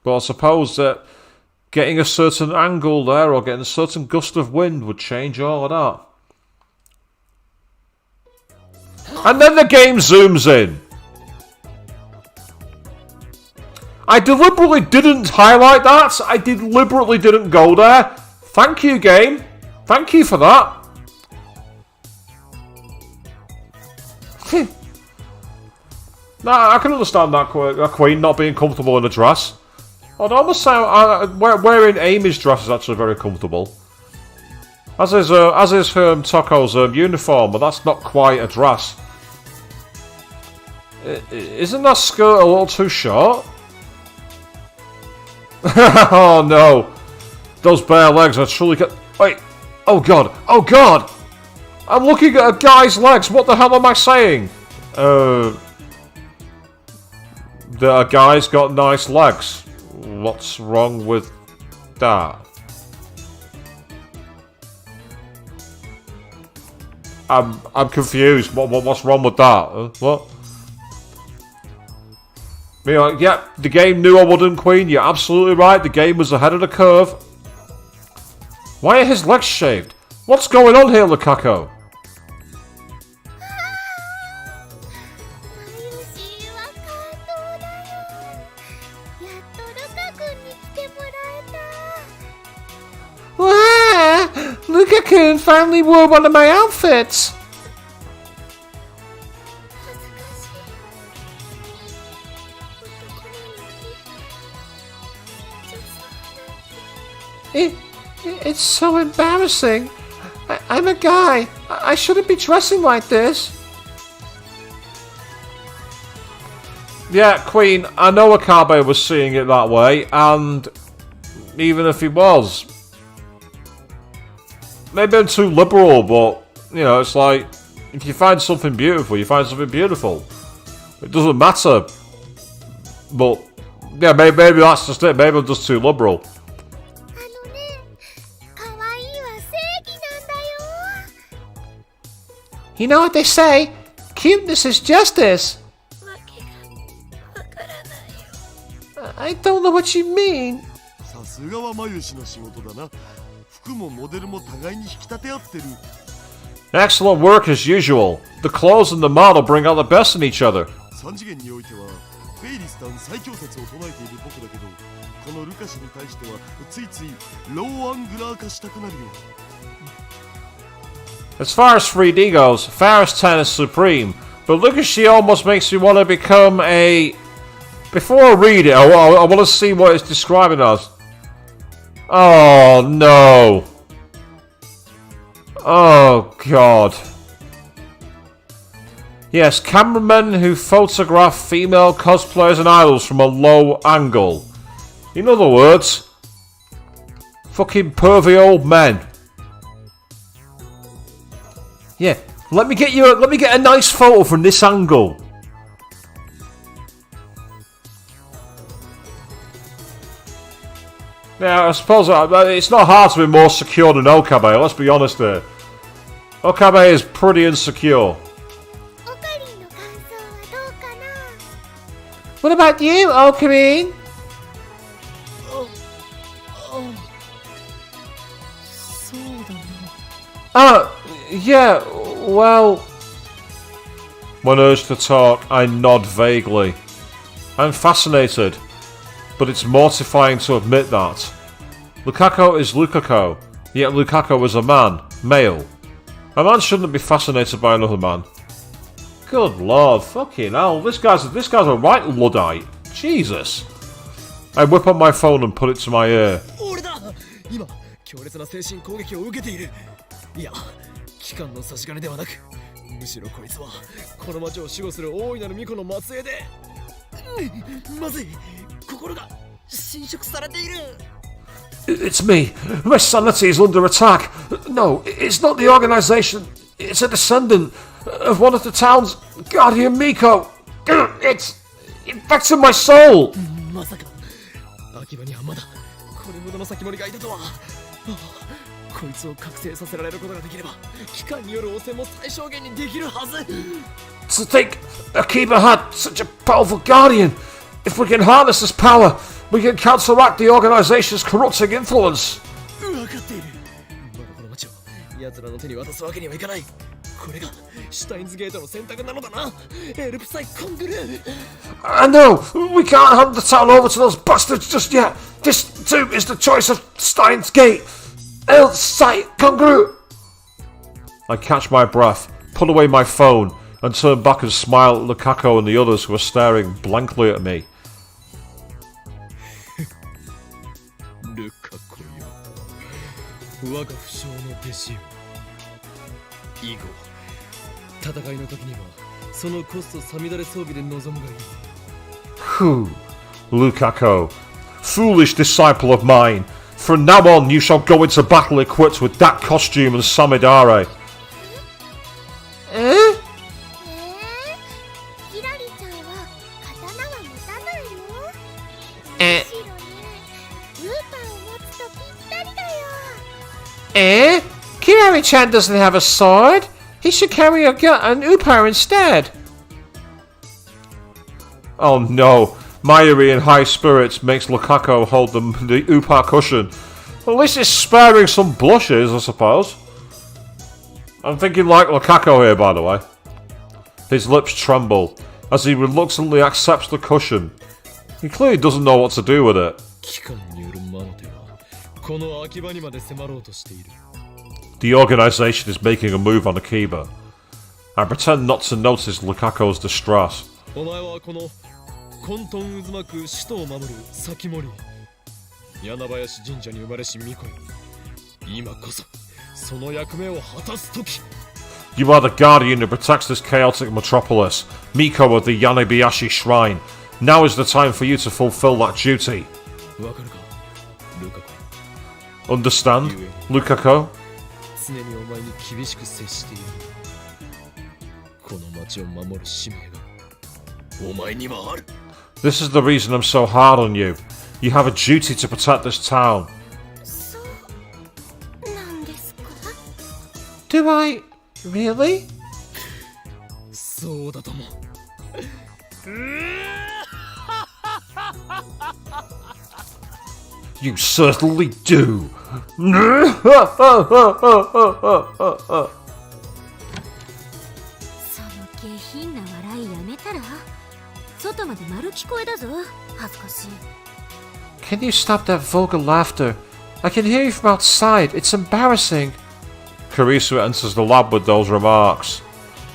But I suppose that getting a certain angle there or getting a certain gust of wind would change all of that. And then the game zooms in. I deliberately didn't highlight that. I deliberately didn't go there. Thank you, game. Thank you for that. Nah, I can understand that Queen not being comfortable in a dress. Although I must say, wearing Amy's dress is actually very comfortable. As is Toko's uniform, but that's not quite a dress. Isn't that skirt a little too short? Oh no. Those bare legs are truly... Wait. Oh god. Oh god. I'm looking at a guy's legs. What the hell am I saying? A guy's got nice legs. What's wrong with that? I'm confused. What's wrong with that? What? Yeah, the game knew I wouldn't, Queen. You're absolutely right. The game was ahead of the curve. Why are his legs shaved? What's going on here, Lukaku? マユシは感動だよ。やっとルカくんに来てもらえた。 Wow! Luka-kun finally wore one of my outfits. 恥ずかしい。男なのに。女装なんて。 It's so embarrassing. I'm a guy. I shouldn't be dressing like this. Yeah, Queen, I know Akabe was seeing it that way, and even if he was, maybe I'm too liberal, but, it's like, if you find something beautiful, you find something beautiful. It doesn't matter. But, yeah, maybe that's just it. Maybe I'm just too liberal. あのね、可愛いは正義なんだよ。 You know what they say? Cuteness is justice. わけがわからないよ。 I don't know what you mean. さすがはマユシの仕事だな。服もモデルも互いに引き立て合ってる。 Excellent work as usual. The clothes and the model bring out the best in each other. 3次元においてはフェイリスタン最強説を唱えている僕だけど、このルカ氏に対してはついついローアングラー化したくなるよ。As far as 3D goes, Faris 10 is supreme, but Lucas, she almost makes me want to become a... Before I read it, I want to see what it's describing as. Oh, no. Oh, God. Yes, cameramen who photograph female cosplayers and idols from a low angle. In other words, fucking pervy old men. Yeah, let me get a nice photo from this angle. Now, I suppose it's not hard to be more secure than Okabe, let's be honest here. Okabe is pretty insecure. What about you, Okarin? Yeah, well... When urged to talk, I nod vaguely. I'm fascinated, but it's mortifying to admit that. Lukako is Lukako, yet Lukako is a man, male. A man shouldn't be fascinated by another man. Good lord, fucking hell, this guy's a right Luddite. Jesus. I whip up my phone and put it to my ear. 俺だ。今強烈な精神攻撃を受けている。いや、機関の差し金ではなく、むしろこいつはこの町を守護する大いなる巫女の末裔で、まずい、心が侵食されている。It's me. My sanity is under attack. No, it's not the organization. It's a descendant of one of the town's guardian Miko. It's infected my soul. まさか、秋葉にはまだこれほどの先森がいたとは。こいつを覚醒させられることができれば、機関による汚染も最小限にできるはず。To think Akiba had such a powerful guardian. If we can harness this power, we can counteract the organization's corrupting influence. 分かっている。まだこの町を奴らの手に渡すわけにはいかない。これがシュタインズゲートの選択なのだな。エルプサイコングルー。No, we can't hand the town over to those bastards just yet. This too is the choice of Steins Gate. El Sight Congru. I catch my breath, put away my phone, and turn back and smile at Lukako and the others who are staring blankly at me. ルカコよ、我が不肖の弟子よ。以後、戦いの時にはそのコストさみだれ装備で臨むがいい。Whew, Lukako, foolish disciple of mine. From now on, you shall go into battle equipped with that costume and Samidare. キラリちゃんは刀は持たないの？むしろね、ウーパーを持つとぴったりだよ。Kirari-chan doesn't have a sword. He should carry an Upar instead. Oh no, Mayuri in high spirits makes Lukako hold the Upar cushion. At least it's sparing some blushes, I suppose. I'm thinking like Lukako here, by the way. His lips tremble as he reluctantly accepts the cushion. He clearly doesn't know what to do with it. 機関による魔の手はこの秋葉にまで迫ろうとしている。The organization is making a move on Akiba. I pretend not to notice Lukako's distress. お前はこの混沌渦巻く首都を守る先森、柳林神社に生まれし巫女よ。今こそその役目を果たす時。 You are the guardian who protects this chaotic metropolis, Miko of the Yanabiyashi Shrine. Now is the time for you to fulfill that duty. わかるか、ルカコ。 Understand, Lukako? 常にお前に厳しく接している。この町を守る使命がお前にはある。 This is the reason I'm so hard on you. You have a duty to protect this town. そうなんですか？ Do I really? そうだとも。You certainly do. その下品な笑いやめたら。外ままで丸聞こえだぞ。恥ずかしい。 Can you stop that vulgar laughter? I can hear you from outside. It's embarrassing. Carissa enters the lab with those remarks.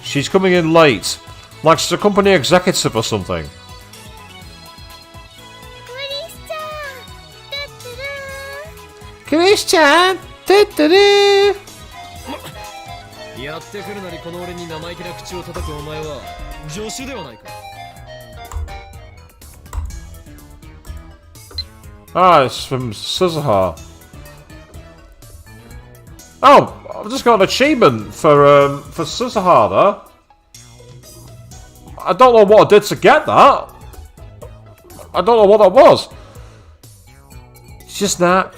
She's coming in late, like she's a company executive or something. クリスちゃん、トゥットゥルー。 Christian! Doo-doo-doo. やってくるなりこの俺に生意気な口を叩くお前は助手ではないか。 Ah, it's from Scissorhaar. Oh, I've just got an achievement for Scissorhaar there. I don't know what I did to get that. I don't know what that was. Just now,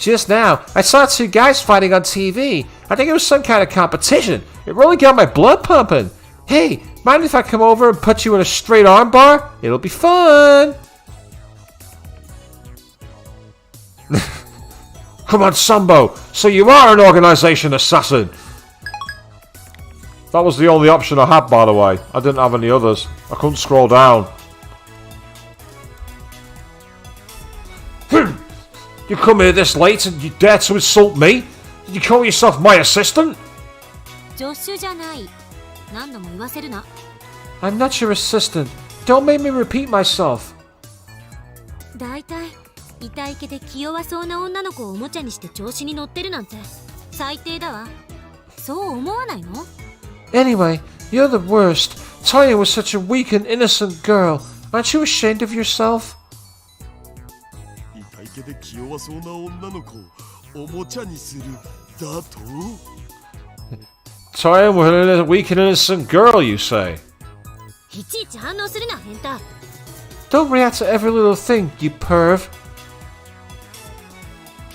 I saw two guys fighting on TV. I think it was some kind of competition. It really got my blood pumping. Hey, mind if I come over and put you in a straight arm bar? It'll be fun. Come on, Sambo. So you are an organisation assassin. That was the only option I had, by the way. I didn't have any others. I couldn't scroll down. You come here this late and you dare to insult me? Did you call yourself my assistant? 助手じゃない。何度も言わせるな。 I'm not your assistant. Don't make me repeat myself. だいたい痛いけで気弱そうな女の子をおもちゃにして調子に乗ってるなんて最低だわ。そう思わないの？ Anyway, you're the worst. Tanya was such a weak and innocent girl. Aren't you ashamed of yourself? 痛いけで気弱そうな女の子をおもちゃにするだと Try him with a weak and innocent girl, you say? いちいち反応するな、変態。 Don't react to every little thing, you perv.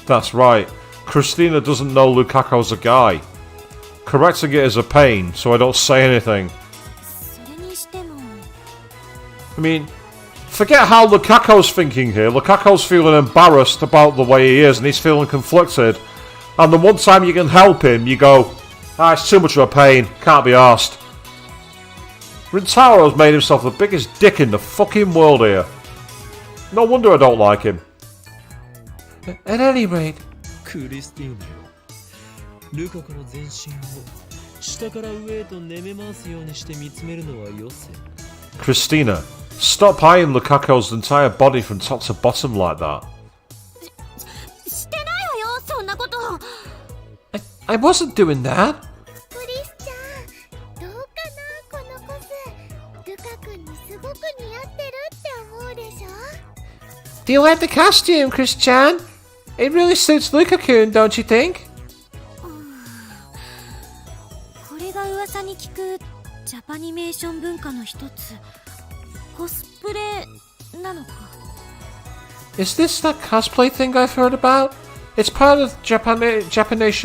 That's right. Christina doesn't know Lukako's a guy. Correcting it is a pain, so I don't say anything. それにしても I mean, forget how Lukako's thinking here. Lukako's feeling embarrassed about the way he is, and he's feeling conflicted. And the one time you can help him, you go, it's too much of a pain, can't be arsed. Rintaro's made himself the biggest dick in the fucking world here. No wonder I don't like him. At any rate, クリスティーナよ。ルカコの全身を下から上へと寝め回すようにして見つめるのはよせ。 Christina, stop eyeing Lukako's entire body from top to bottom like that. してないわよ、そんなこと。 I wasn't doing that. クリスちゃん、どうかなこのコス。ルカ君にすごく似合ってるって思うでしょ。 Do you like the costume, Christian? It really suits Lukaku, don't you think? これが噂に聞くジャパニメーション文化の一つ、コスプレなのか。 Is this that cosplay thing I've heard about? It's part of Japanese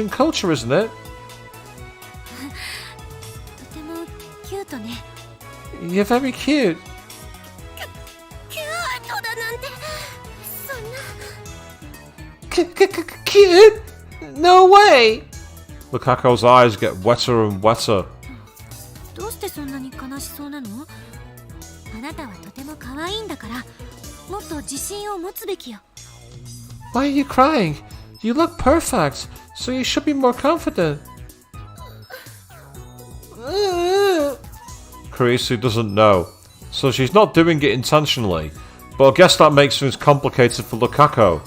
culture, isn't it? とてもキュートね。 You're very cute. キュートだなんて、そんな。 Cute? No way! Lukako's eyes get wetter and wetter. どうしてそんなに悲しそうなの？あなたはとても可愛いんだから、もっと自信を持つべきよ。 Why are you crying? You look perfect, so you should be more confident. Carissa doesn't know, so she's not doing it intentionally, but I guess that makes things complicated for Lukaku.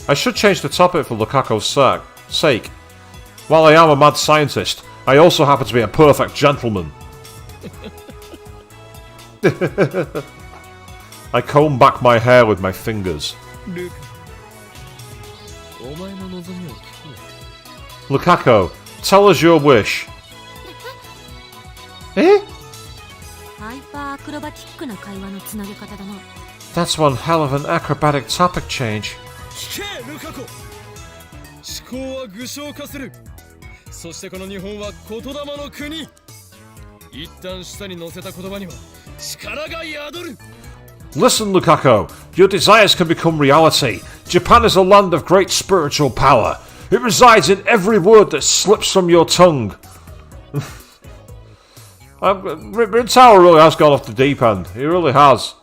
I should change the topic for Lukaku's sake. While I am a mad scientist, I also happen to be a perfect gentleman. I comb back my hair with my fingers. ルカ、お前の望みを聞こう。 Lukaku, tell us your wish. Eh? ハイパーアクロバティックな会話のつなげ方だな。 That's one hell of an acrobatic topic change. 聞けルカコ。思考は具象化する。そしてこの日本は言霊の国。一旦下に乗せた言葉には力が宿る。 Listen, Lukaku, your desires can become reality. Japan is a land of great spiritual power. It resides in every word that slips from your tongue. Rintaro really has gone off the deep end. He really has.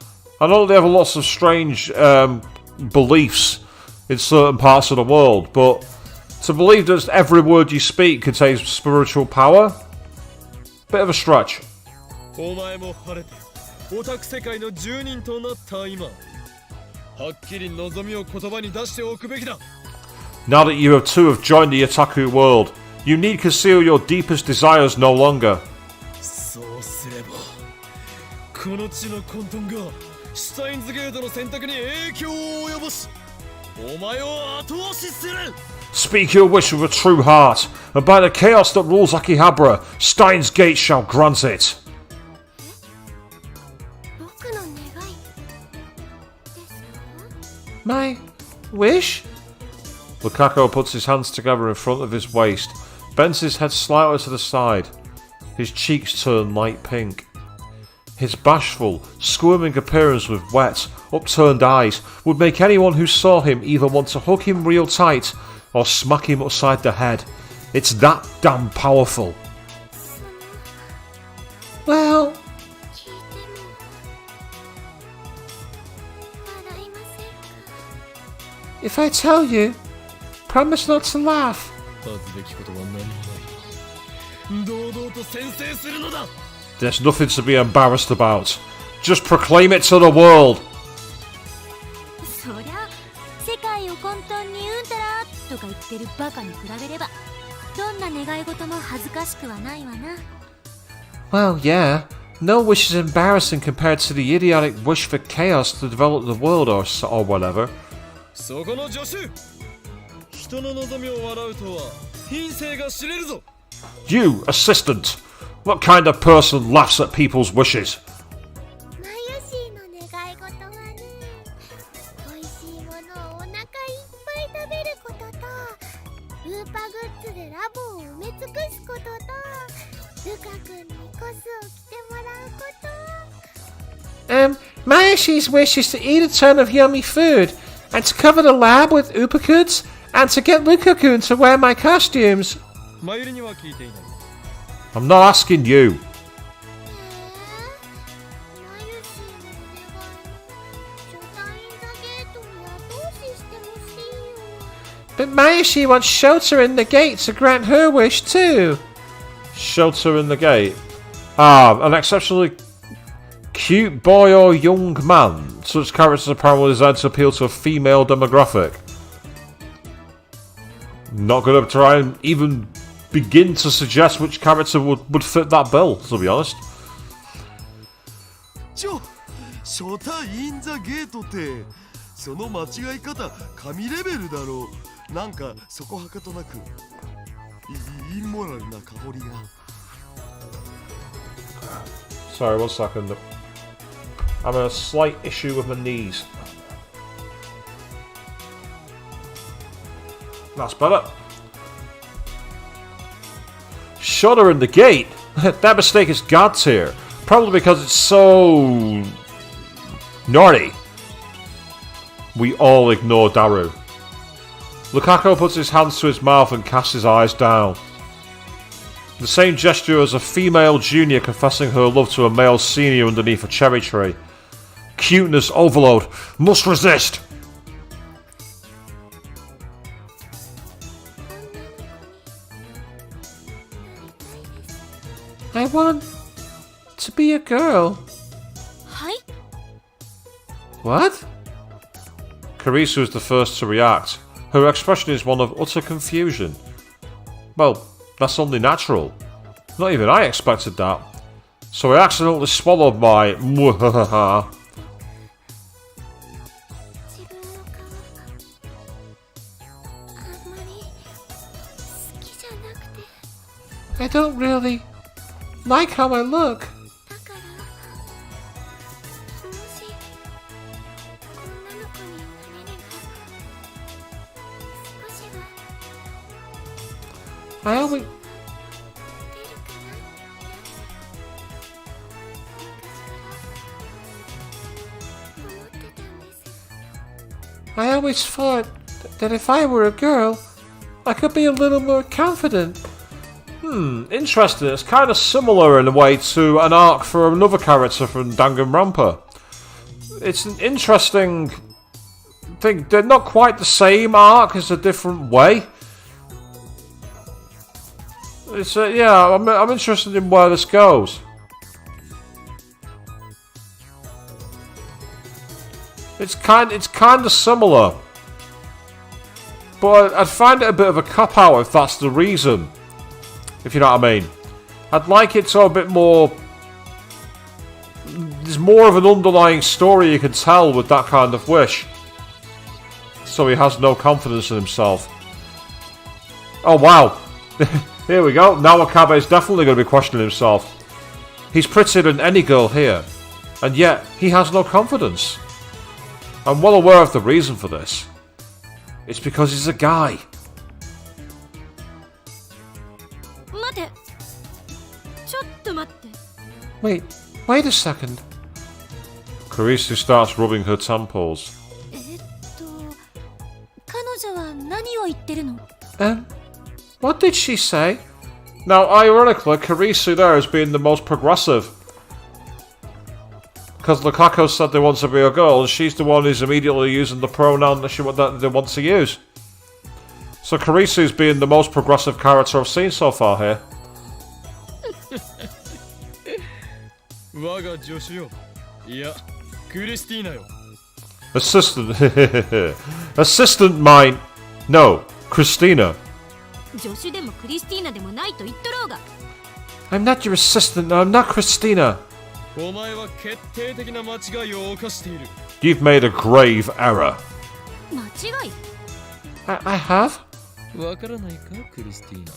I know they have lots of strange beliefs in certain parts of the world, but to believe that every word you speak contains spiritual power, bit of a stretch. お前も晴れてオタク世界の住人となった今、はっきり望みを言葉に出しておくべきだ。 Now that you two have joined the otaku world, you need conceal your deepest desires no longer. そうすればこの地の混沌がシュタインズゲートの選択に影響を及ぼしお前を後押しする。 Speak your wish with a true heart, and by the chaos that rules Akihabara, Steins Gate shall grant it. 僕の願いですか？ My wish? Lukaku puts his hands together in front of his waist, bends his head slightly to the side. His cheeks turn light pink. His bashful, squirming appearance with wet, upturned eyes would make anyone who saw him either want to hug him real tight or smack him upside the head. It's that damn powerful. Well, 聞いても笑いませんか？ if I tell you, promise not to laugh. 恥ずべきことは何もない。堂々と宣誓するのだ。 There's nothing to be embarrassed about. Just proclaim it to the world. そりゃ世界を混沌にうんたらとか言ってるバカに比べればどんな願い事も恥ずかしくはないわな。 Well, yeah. No wish is embarrassing compared to the idiotic wish for chaos to develop the world or whatever. そこの助手、人の望みを笑うとは品性が知れるぞ。 You, assistant! What kind of person laughs at people's wishes? マユシーの願い事はね、美味しいものをお腹いっぱい食べることと、ウーパグッズでラボを埋め尽くすことと、ルカ君にコスを着てもらうこと。Mayashi's wish is to eat a ton of yummy food, and to cover the lab with upakuds, and to get Lukaku to wear my costumes. マユリには聞いていない。 I'm not asking you. マユシーの願い、シュタインザゲートに後押ししてほしいよ。 But Mayashi wants shelter in the gate to grant her wish too. Shelter in the gate. Ah, an exceptionally cute boy or young man. Such characters are apparently designed to appeal to a female demographic. Not going to try and even begin to suggest which character would fit that bill, to be honest. ショタインザゲートってその間違い方神レベルだろう。なんかそこはかとなくインモラルな香りが。 Sorry, 1 second. I'm in a slight issue with my knees. That's better. Shudder in the gate? That mistake is God tier. Probably because it's so naughty. We all ignore Daru. Lukaku puts his hands to his mouth and casts his eyes down. The same gesture as a female junior confessing her love to a male senior underneath a cherry tree. Cuteness overload. Must resist. I want to be a girl. はい。 What? Karisu is the first to react. Her expression is one of utter confusion. Well, that's only natural. Not even I expected that. So I accidentally swallowed my mwahaha. 自分の顔あんまり好きじゃなくて、 I don't really like how I look. だからもし女の子になれれば少しは I always 出るかな。昔から思ってたんです。 I always thought that if I were a girl, I could be a little more confident. Interesting. It's kind of similar in a way to an arc for another character from Danganronpa. it's an interesting thing. They're not quite the same arc, it's a different way. It's yeah, I'm interested in where this goes. It's kind of similar, but I'd find it a bit of a cop out if that's the reason. If you know what I mean, I'd like it to a bit more. There's more of an underlying story you can tell with that kind of wish. So he has no confidence in himself. Oh wow. Here we go. Now Wakabe is definitely going to be questioning himself. He's prettier than any girl here, and yet he has no confidence. I'm well aware of the reason for this. It's because he's a guy. 待て。ちょっと待って。 Wait a second. Kurisu starts rubbing her temples. 彼女は何を言ってるの？ What did she say? Now, ironically, Kurisu there is being the most progressive. Because Lukaku said they want to be a girl, and she's the one who's immediately using the pronoun that they want to use. So Kurisu's being the most progressive character I've seen so far here. 我が助手よ。いや、クリスティーナよ。 Assistant. Assistant mine. No, Christina. 助手でもクリスティーナでもないと言っとろうが。 I'm not your assistant. No, I'm not Christina. お前は決定的な間違いを犯している。 You've made a grave error. 間違い？ I have? わからないか、クリスティー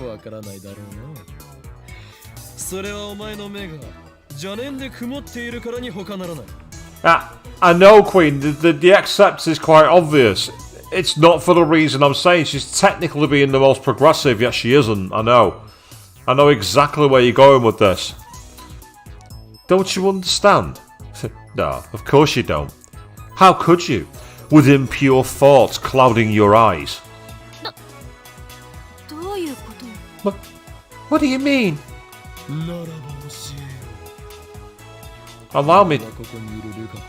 ナ。わからないだろうな。それはお前の目が邪念で曇っているからに他ならない。I know, Queen. The accept is quite obvious. It's not for the reason I'm saying. She's technically being the most progressive, yet she isn't. I know. I know exactly where you're going with this. Don't you understand? No, of course you don't. How could you? With impure thoughts clouding your eyes. どういうこと？ What do you mean? ならば教えよ。 Allow me. ここにいるルカ子のこ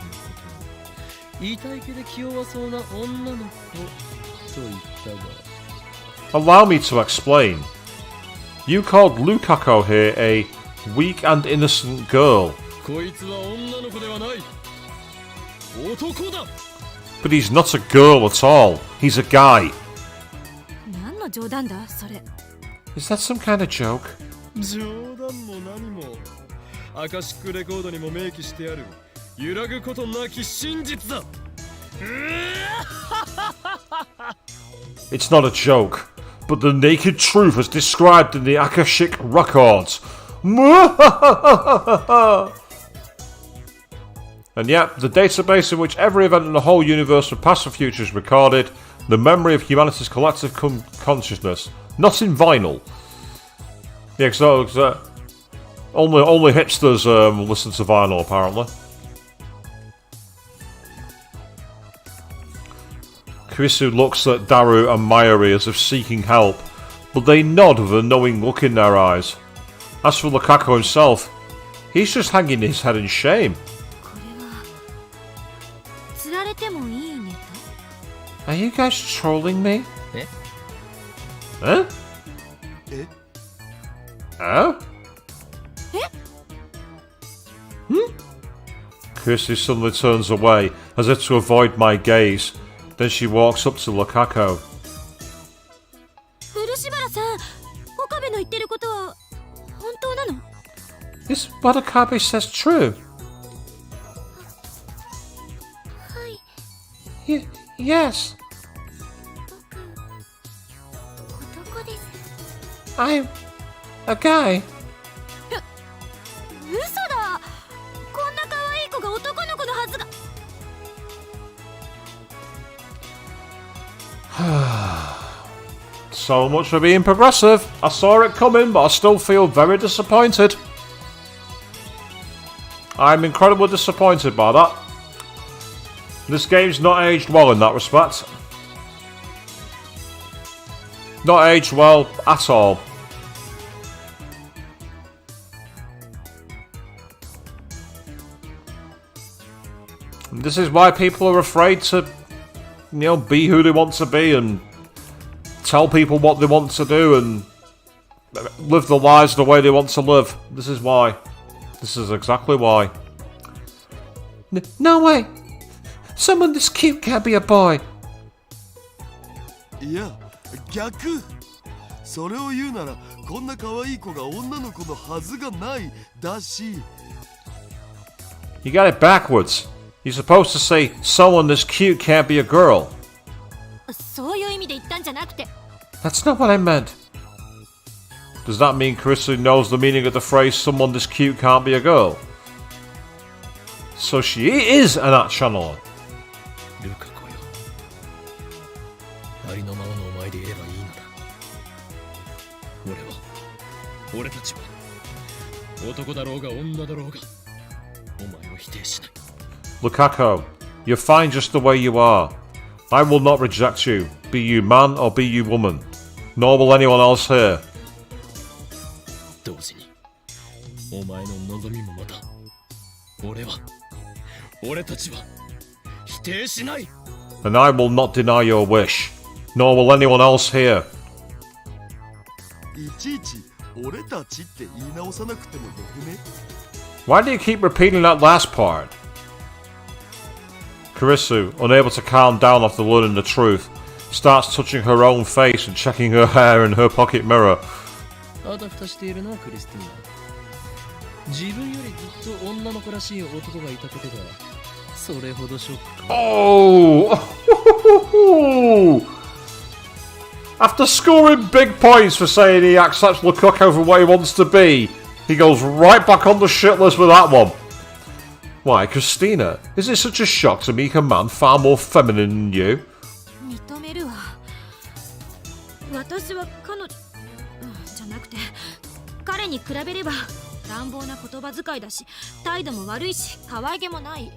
とを痛い気で気弱そうな女の子と言ったが。 Allow me to explain. You called Lukaku here a weak and innocent girl. こいつは女の子ではない。男だ。 But he's not a girl at all. He's a guy. 何の冗談だそれ？ Is that some kind of joke? 冗談も何も。アカシックレコードにも明記してある揺らぐことなき真実だ。 It's not a joke, but the naked truth as described in the Akashic records. And yet, the database in which every event in the whole universe of past and future is recorded, the memory of humanity's collective consciousness, not in vinyl. Yeah, because only hipsters listen to vinyl, apparently. Kurisu looks at Daru and Mayuri as if seeking help, but they nod with a knowing look in their eyes. As for Lukaku himself, he's just hanging his head in shame. これは釣られてもいいネタ？ Are you guys trolling me? Huh? Huh? Kurisu suddenly turns away, as if to avoid my gaze. Then she walks up to Lukaku. 漆原さん、岡部の言ってることは本当なの？ Is what Akabe says true? はい。 Yes. 僕男です。 I'm a guy. 嘘だ！こんな可愛い子が男の子のはずが。 So much for being progressive. I saw it coming, but I still feel very disappointed. I'm incredibly disappointed by that. This game's not aged well in that respect. Not aged well at all. This is why people are afraid to, be who they want to be and tell people what they want to do and live their lives the way they want to live. This is why. This is exactly why. No way! Someone this cute can't be a boy. いや逆それを言うならこんな可愛い子が女の子のはずがないだし You got it backwards. You're supposed to say, someone this cute can't be a girl. そういう意味で言ったんじゃなくて。 That's not what I meant. Does that mean Carissa knows the meaning of the phrase, someone this cute can't be a girl? So she is an Achanor. ルカ子よ、ありのままのお前でいればいいのだ。俺たちは男だろうが女だろうがお前を否定しない。 Lukaku, you're fine just the way you are. I will not reject you, be you man or be you woman. Nor will anyone else here. 同時にお前の望みもまた俺たちは否定しない。 And I will not deny your wish. Nor will anyone else here. いちいち俺たちって言い直さなくてもよくね Why do you keep repeating that last part? Karisu, unable to calm down after learning the truth, starts touching her own face and checking her hair in her pocket mirror. あたふたしているのはクリスティーナ。自分よりずっと女の子らしい男がいたことがそれほどショック。 Oh! After scoring big points for saying he accepts Lukaku for what he wants to be, he goes right back on the shit list with that one. Why, Christina, is it such a shock to meet a man far more feminine than you? 認めるわ。私は彼女、じゃなくて彼に比べれば乱暴な言葉遣いだし、態度も悪いし、可愛げもない。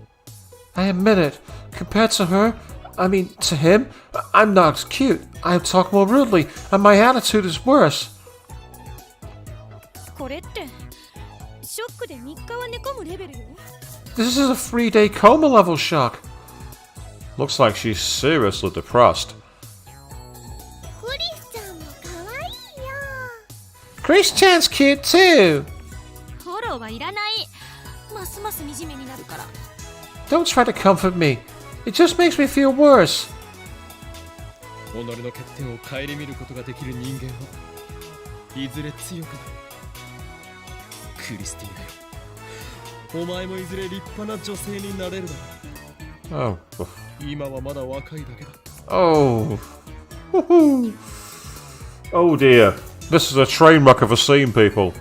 I admit it. Compared to her, I mean, to him, I'm not as cute. I talk more rudely, and my attitude is worse. これってショックで3日は寝込むレベルよ。 This is a 3-day coma level shock. Looks like she's seriously depressed. クリスちゃんも可愛いよ。 Christian's cute too. フォローはいらない。ますます惨めになるから。 Don't try to comfort me. It just makes me feel worse. 己の欠点を顧みることができる人間はいずれ強くなる。クリスティーナよ、お前もいずれ立派な女性になれるだろう。 Oh. 今はまだ若いだけだ。 Oh. Oh dear. This is a train wreck of a scene, people.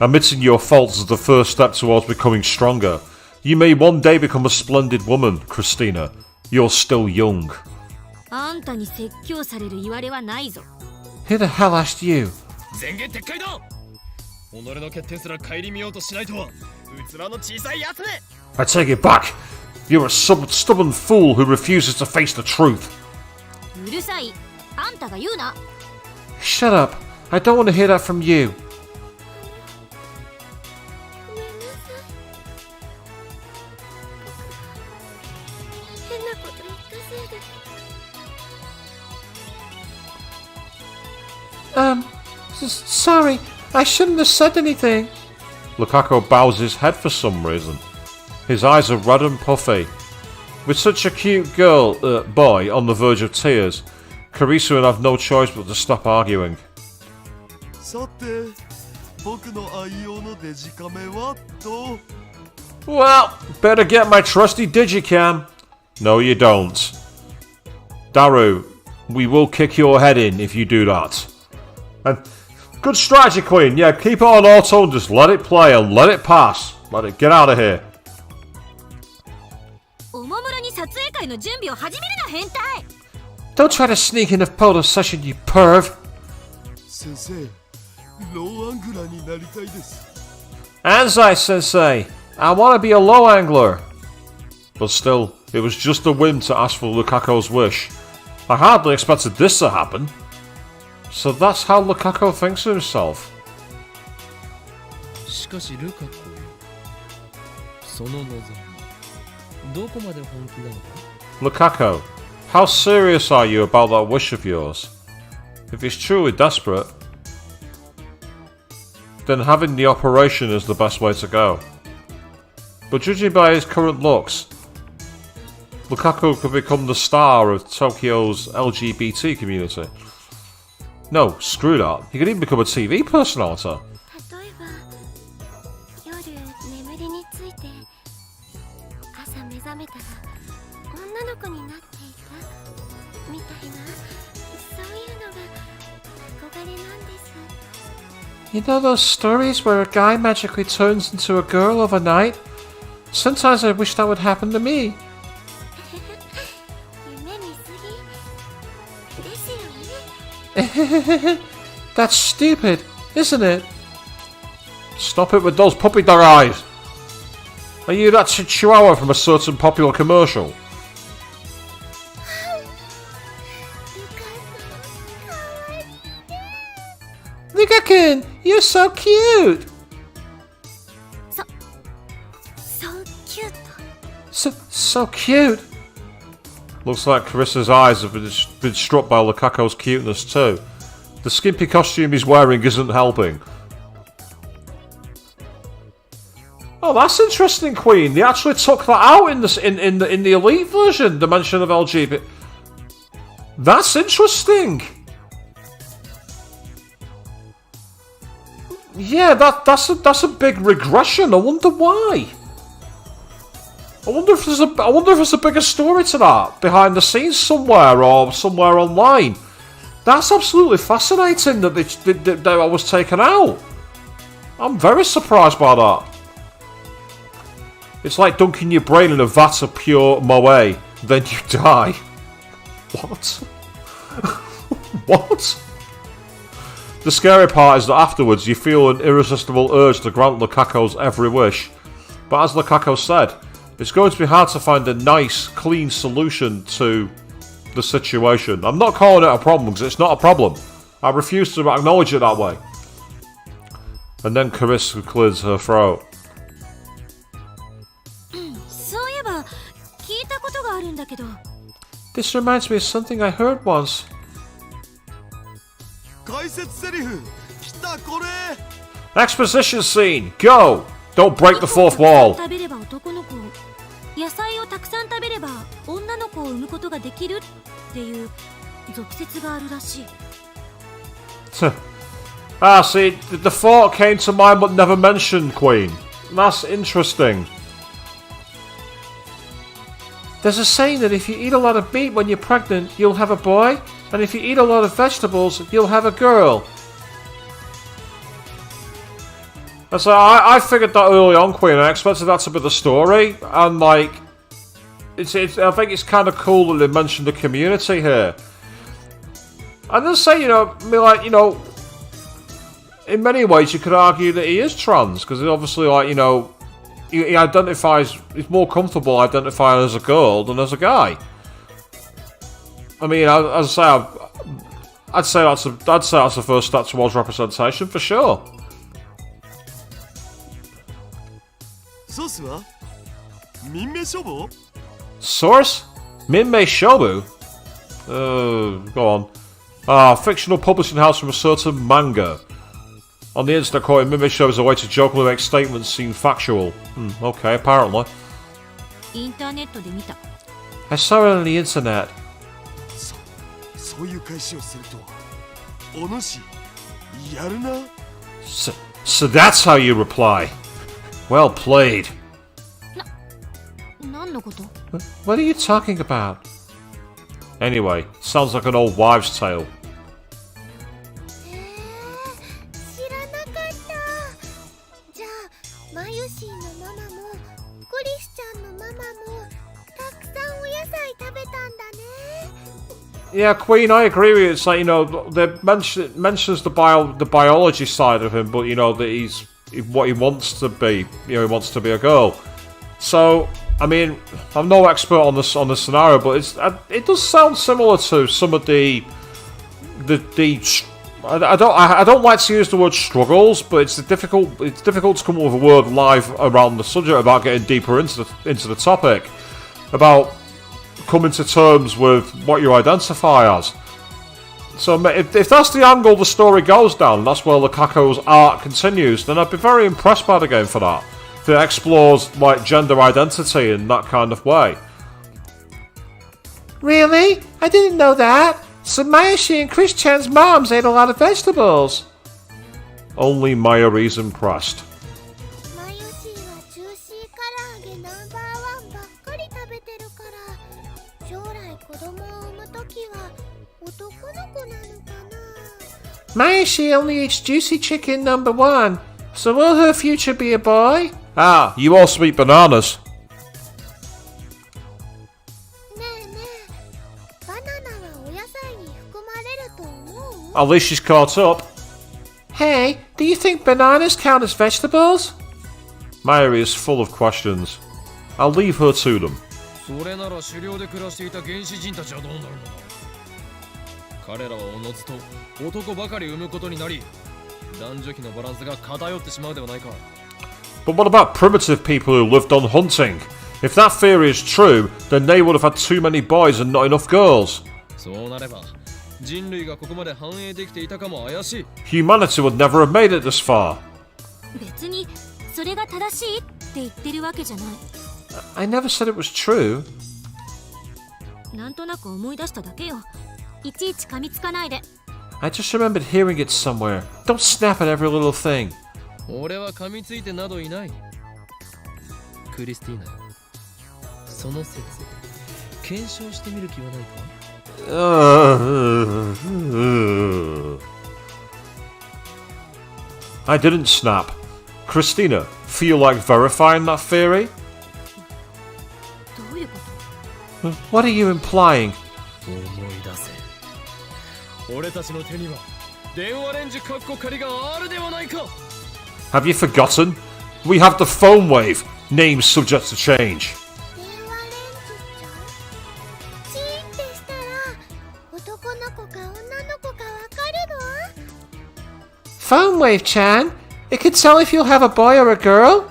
Admitting your faults is the first step towards becoming stronger. You may one day become a splendid woman, Christina. You're still young. あんたに説教される言われはないぞ。 Who the hell asked you? 前言撤回だ。己の欠点すら顧みようとしないとは器の小さいやつめ。 I take it back. You're a stubborn fool who refuses to face the truth. うるさい。あんたが言うな。 Shut up. I don't want to hear that from you. ごめんなさい。変なこと言ったせいで。Sorry. I shouldn't have said anything. Lukaku bows his head for some reason. His eyes are red and puffy. With such a cute boy on the verge of tears, Karisu would have no choice but to stop arguing. さて僕の愛用のデジカメはと Well, better get my trusty digicam. No, you don't. Daru, we will kick your head in if you do that. And good strategy, Queen. Yeah, keep it on auto and just let it play and let it pass. Let it get out of here. おもむろに撮影会の準備を始めるな、変態。 Don't try to sneak in a photo session, you perv. 先生ローアングラーになりたいです Anzai Sensei, I want to be a low angler. But still, it was just a whim to ask for Lukaku's wish. I hardly expected this to happen. So that's how Lukaku thinks of himself. しかしルカ子よ、その望みどこまで本気なのか Lukaku, how serious are you about that wish of yours? If he's truly desperate, then having the operation is the best way to go. But judging by his current looks, Lukaku could become the star of Tokyo's LGBT community. No, screw that. He could even become a TV personality. 例えば夜眠りについて朝目覚めたら女の子になっていたみたいなそういうのが憧れなんです You know those stories where a guy magically turns into a girl overnight? Sometimes I wish that would happen to me. 夢見すぎですよね That's stupid, isn't it? Stop it with those puppy dog eyes! Are you that chihuahua from a certain popular commercial? ルカさんかわいい Luka-kun, you're so cute! So cute So cute. Looks like Carissa's eyes have been struck by Lukaku's cuteness too. The skimpy costume he's wearing isn't helping. Oh, that's interesting, Queen. They actually took that out in the Elite version, the mention of LGBT. That's interesting. Yeah, that's a big regression. I wonder why. I wonder if there's a bigger story to that behind the scenes somewhere or somewhere online. That's absolutely fascinating that that was taken out. I'm very surprised by that. It's like dunking your brain in a vat of pure moe, then you die. What? What? The scary part is that afterwards you feel an irresistible urge to grant Lukaku's every wish. But as Lukaku said, it's going to be hard to find a nice, clean solution to the situation. I'm not calling it a problem because it's not a problem. I refuse to acknowledge it that way. And then Carissa clears her throat. そういえば聞いたことがあるんだけど This reminds me of something I heard once. 解説セリフ来たこれ Exposition scene, go! Don't break the fourth wall. 食べれば男の子を野菜をたくさん食べれば女の子を産むことができるっていう俗説があるらしい Ah, see, the thought came to mind but never mentioned, Queen. That's interesting. There's a saying that if you eat a lot of meat when you're pregnant, you'll have a boy, and if you eat a lot of vegetables, you'll have a girl. So I figured that early on, Queen. I expected that to be the story, and like, I think it's kind of cool that they mentioned the community here. And then say, in many ways you could argue that he is trans because obviously, he identifies. He's more comfortable identifying as a girl than as a guy. I mean, as I say, I'd say that's the first step towards representation for sure. ソースは民名処方 Source? Minmei Shobu? Go on. Fictional publishing house from a certain manga. On the internet, quoting Minmei Shobu is a way to jokingly make statements seem factual. Okay, apparently. インターネットで見た I saw it on the internet. そういう返しをするとはお主やるな So that's how you reply. Well played. 何のこと What are you talking about? Anyway, sounds like an old wives' tale. 知らなかったじゃあマユシーのママもクリスちゃんのママもたくさんお野菜食べたんだね Yeah, Queen, I agree with you. It's like, they mentions the biology side of him, but that he's what he wants to be. He wants to be a girl. So, I mean, I'm no expert on this scenario, but it does sound similar to some of the I don't like to use the word struggles, but it's difficult to come up with a word live around the subject about getting deeper into the topic. about coming to terms with what you identify as. So if that's the angle the story goes down, that's where Lukaku's arc continues, then I'd be very impressed by the game for that. If it explores like gender identity in that kind of way. Really? I didn't know that. So Mayashi and Chris-chan's moms ate a lot of vegetables. Only Mayuri's impressed. マヨシーはジューシー唐揚げナンバーワンばっかり食べてるから将来子供を産むときは男の子なのかな Mayashi only eats juicy chicken number 1. So will her future be a boy? Ah, you also eat bananas. ねえねえバナナはお野菜に含まれると思う At least she's caught up. Hey, do you think bananas count as vegetables? Mayuri is full of questions. I'll leave her to them. それなら狩猟で暮らしていた原始人たちはどうなるのだ。彼らはおのずと男ばかり産むことになり、男女比のバランスが偏ってしまうではないか。But what about primitive people who lived on hunting? If that theory is true, then they would have had too many boys and not enough girls. そうなれば人類がここまで繁栄できていたかも怪しい。 Humanity would never have made it this far. 別にそれが正しいって言ってるわけじゃない。I never said it was true. なんとなく思い出しただけよ。いちいち噛みつかないで。I just remembered hearing it somewhere. Don't snap at every little thing. 俺は噛みついてなどいない。クリスティーナ、その説検証してみる気はないか。I didn't snap. Christina, feel like verifying that theory? どういうこと？ What are you implying? 思い出せ。俺たちの手には電話レンジカッコ仮があるではないか。 Have you forgotten? We have the phone wave. Names subject to change. 電話レンジちゃんチーンってしたら男の子か女の子かわかるの Phone wave-chan? It can tell if you'll have a boy or a girl?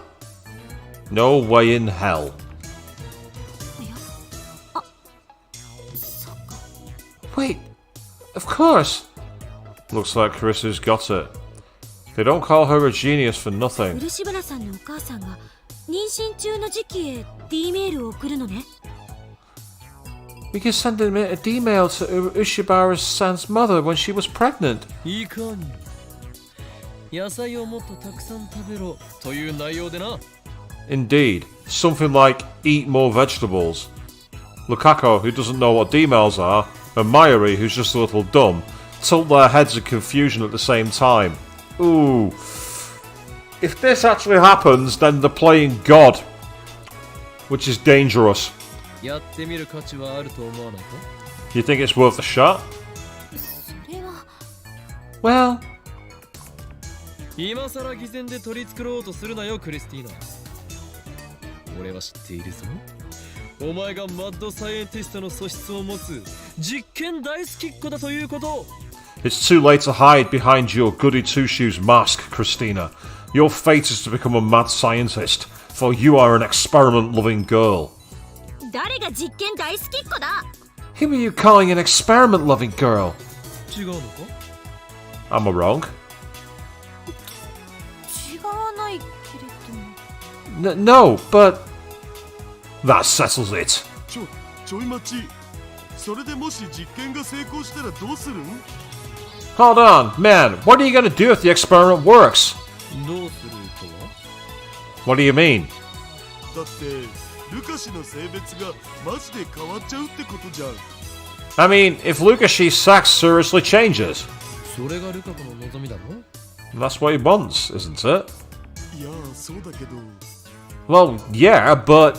No way in hell. いや、あ、そっか。 Wait, of course. Looks like Carissa's got it. They don't call her a genius for nothing. 漆原さんのお母さんが妊娠中の時期へ D メールを送るのね。We can send a D-mail to Ushibara-san's mother when she was pregnant. いかに野菜をもっとたくさん食べろという内容でな。 Indeed, something like eat more vegetables. Lukaku, who doesn't know what D-mails are, and Mayuri, who's just a little dumb, tilt their heads in confusion at the same time. Ooh. If this actually happens, then they're playing God, which is dangerous. やってみる価値はあると思わないか。 You think it's worth a shot? それは。Well, 今さら偽善で取り繕おうとするなよクリスティーナ。俺は知っているぞ。お前がマッドサイエンティストの素質を持つ実験大好きっ子だということ。 It's too late to hide behind your goody two-shoes mask, Christina. Your fate is to become a mad scientist, for you are an experiment-loving girl. 誰が実験大好きっ子だ？ who are you calling an experiment-loving girl? 違うのか？ Am I wrong? 違わないけれども。No, but... That settles it. ちょい待ち。それでもし実験が成功したらどうするん？ Hold on, man. What are you going to do if the experiment works? どうするとは？ What do you mean? だってルカ氏の性別がマジで変わっちゃうってことじゃん。 I mean, if Lukashi's sex seriously changes, それがルカ子の望みだろ？ that's what he wants, isn't it? いやそうだけど Well, yeah, but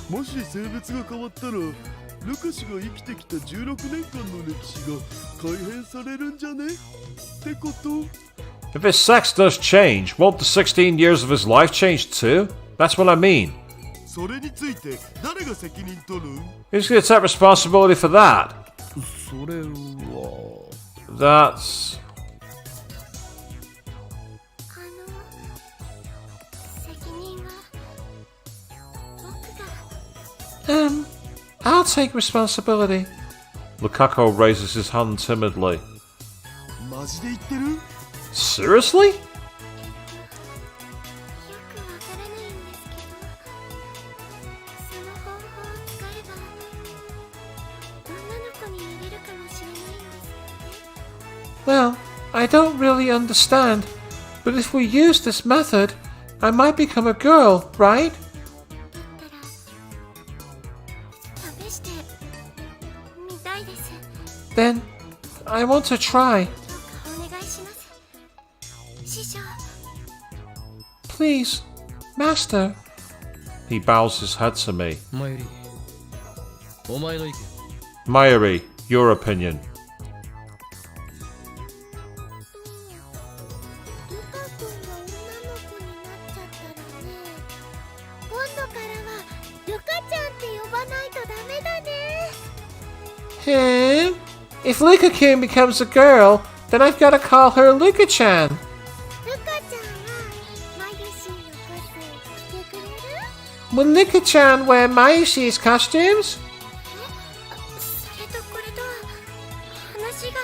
もし性別が変わったらルカ氏が生きてきた16年間の歴史が改変されるんじゃねってこと？ if his sex does change, won't the 16 years of his life change too? That's what I mean. それについて誰が責任取る？ Who's going to take responsibility for that? それは That's... 責任は僕が take responsibility. Lukaku raises his hand timidly. マジで言ってる？ Seriously? よくわからないんですけど、その方法を使えば女の子になれるかもしれないんですよね。 Well, I don't really understand, but if we use this method, I might become a girl, right? だったら試してみたいです。 Then, I want to try. どうかお願いします。師匠。 Please, Master. He bows his head to me. マユリ、お前の意見。 Mayuri, your opinion. ルカ君が女の子になっちゃったらね、今度からはルカちゃんって呼ばないとダメだね。 Hmm? If Luka-kun becomes a girl, then I've got to call her Luka-chan. ルカちゃんはマユシーのコス着てくれる？ Will Luka-chan wear Mayushi's costumes? それとこれとは話が。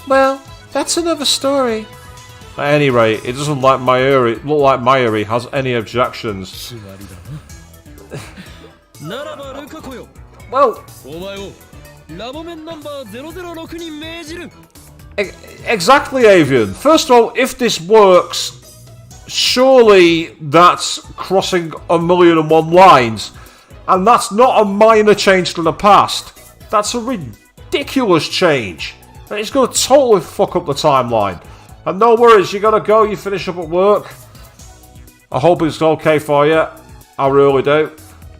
Well, that's another story. At any rate, it doesn't look like Mayuri has any objections. 決まりだな。ならばルカ子よ、 Well, お前をラボメンナンバー006に命じる。 Exactly, Avian. First of all, if this works, surely that's crossing 1,000,001 lines. And that's not a minor change to the past. That's a ridiculous change. It's going to totally fuck up the timeline. And no worries, you got to go, you finish up at work. I hope it's okay for you. I really do.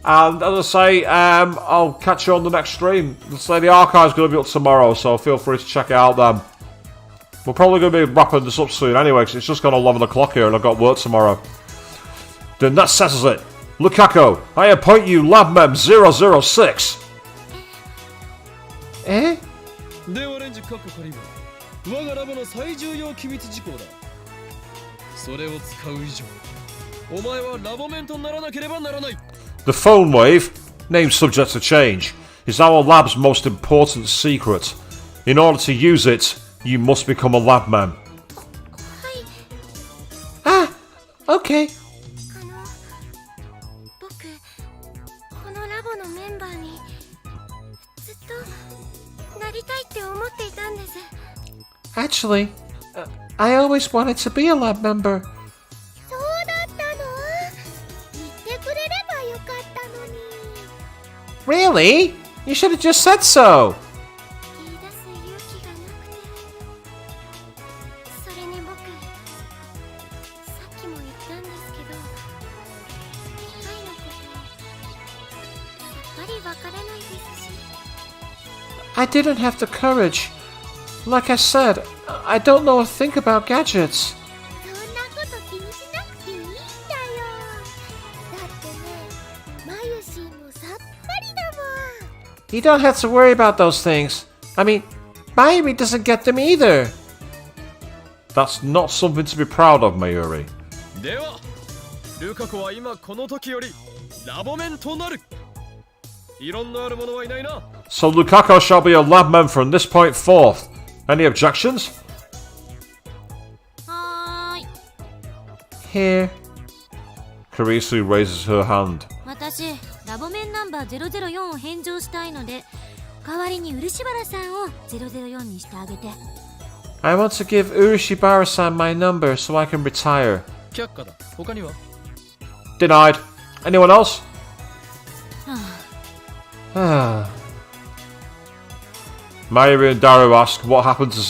And as I say, I'll catch you on the next stream. Let's say the archive's going to be up tomorrow, so feel free to check it out then. We're probably going to be wrapping this up soon anyway, because it's just gone 11 o'clock here and I've got work tomorrow. Then that settles it. Lukaku, I appoint you Lab Mem 006. eh? ではレンジカッコ仮は我がラボの最重要機密事項だ。それを使う以上、お前はラボメンとならなければならない。 The phone wave, name subject to change, is our lab's most important secret. In order to use it, you must become a lab mem. Ah, okay. 僕、このラボのメンバーにずっとなりたいって思っていたんです。 Actually, I always wanted to be a lab member. そうだったの？言ってくれればよかったのに。 Really? You should have just said so. 言い出す勇気がなくて。それに僕、さっきも言ったんですけど、機械のことさっぱりわからないですし。 I didn't have the courage. Like I said, I don't know a thing about gadgets. そんなこと気にしなくていいんだよ。だってね、マユシーもさっぱりだもん。 You don't have to worry about those things. I mean, Mayuri doesn't get them either. That's not something to be proud of, Mayuri. では、ルカ子は今この時よりラボメンとなる。異論のある者はいないな。 So Lukaku shall be a lab mem from this point forth. Any objections? はーい。 Here. Karisu raises her hand. 私、ラボメンナンバー004を返上したいので、代わりに漆原さんを004にしてあげて。 I want to give Urishibara-san my number so I can retire. 却下だ。他には？ Denied. Anyone else? Ah. Mayuri and Daru ask what happened to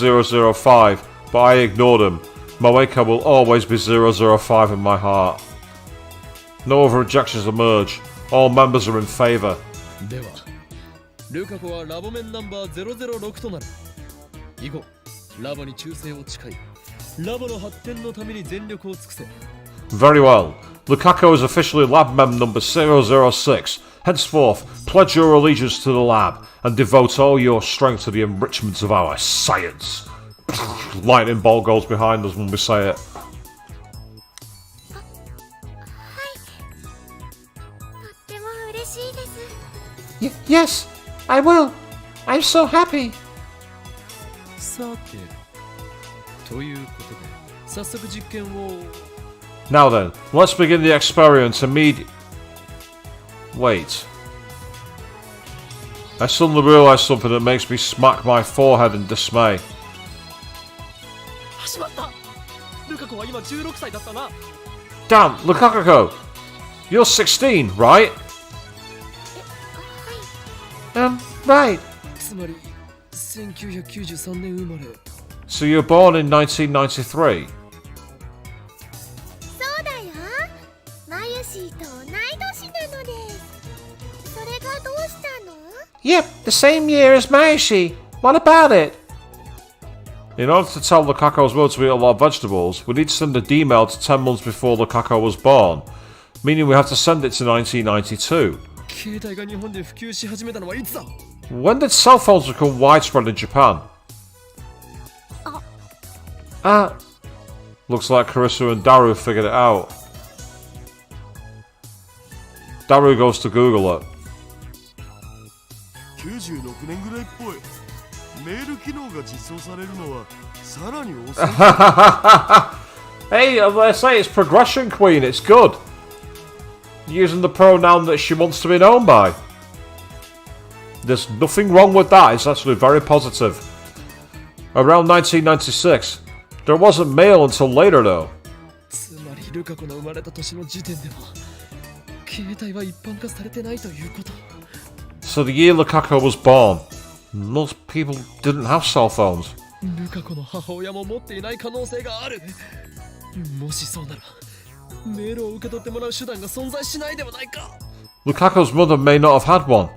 005, but I ignore them. Moeka will always be 005 in my heart. No other objections emerge. All members are in favour. では、ルカ子はラボメンナンバー006となる。以後、ラボに忠誠を誓い、ラボの発展のために全力を尽くせ。 Very well. Lukaku is officially lab mem number 006. Henceforth, pledge your allegiance to the lab and devote all your strength to the enrichment of our science. Lightning bolt goes behind us when we say it. はい。とっても嬉しいです。Yes, I will. I'm so happy. さてということで早速実験を Now then, let's begin the experiment immediately. Wait. I suddenly realised something that makes me smack my forehead in dismay. 始まった。ルカ子は今16歳だったな。 Damn, Lukaku! You're 16, right? Right. つまり1993年生まれ。 So you were born in 1993? そうだよ。マユシーと同い年なのです。それがどうしたの？ Yep, the same year as Maishi. What about it? In order to tell Lukaku's mother to eat a lot of vegetables, we need to send a D-mail to 10 months before Lukaku was born, meaning we have to send it to 1992. 携帯が日本で普及し始めたのはいつだ？ When did cell phones become widespread in Japan? Looks like Karisu and Daru figured it out. Daru goes to Google it. 96年ぐらいっぽい。メール機能が実装されるのはさらに遅い。Hey, as I say, it's Progression Queen, it's good. Using the pronoun that she wants to be known by. There's nothing wrong with that, it's actually very positive. Around 1996. There wasn't mail until later though. つまりルカ子の生まれた年の時点では携帯は一般化されてないということ。 So the year Lukaku was born, most people didn't have cell phones. ルカ子の母親も持っていない可能性がある。もしそうならメールを受け取ってもらう手段が存在しないではないか。 Lukaku's mother may not have had one.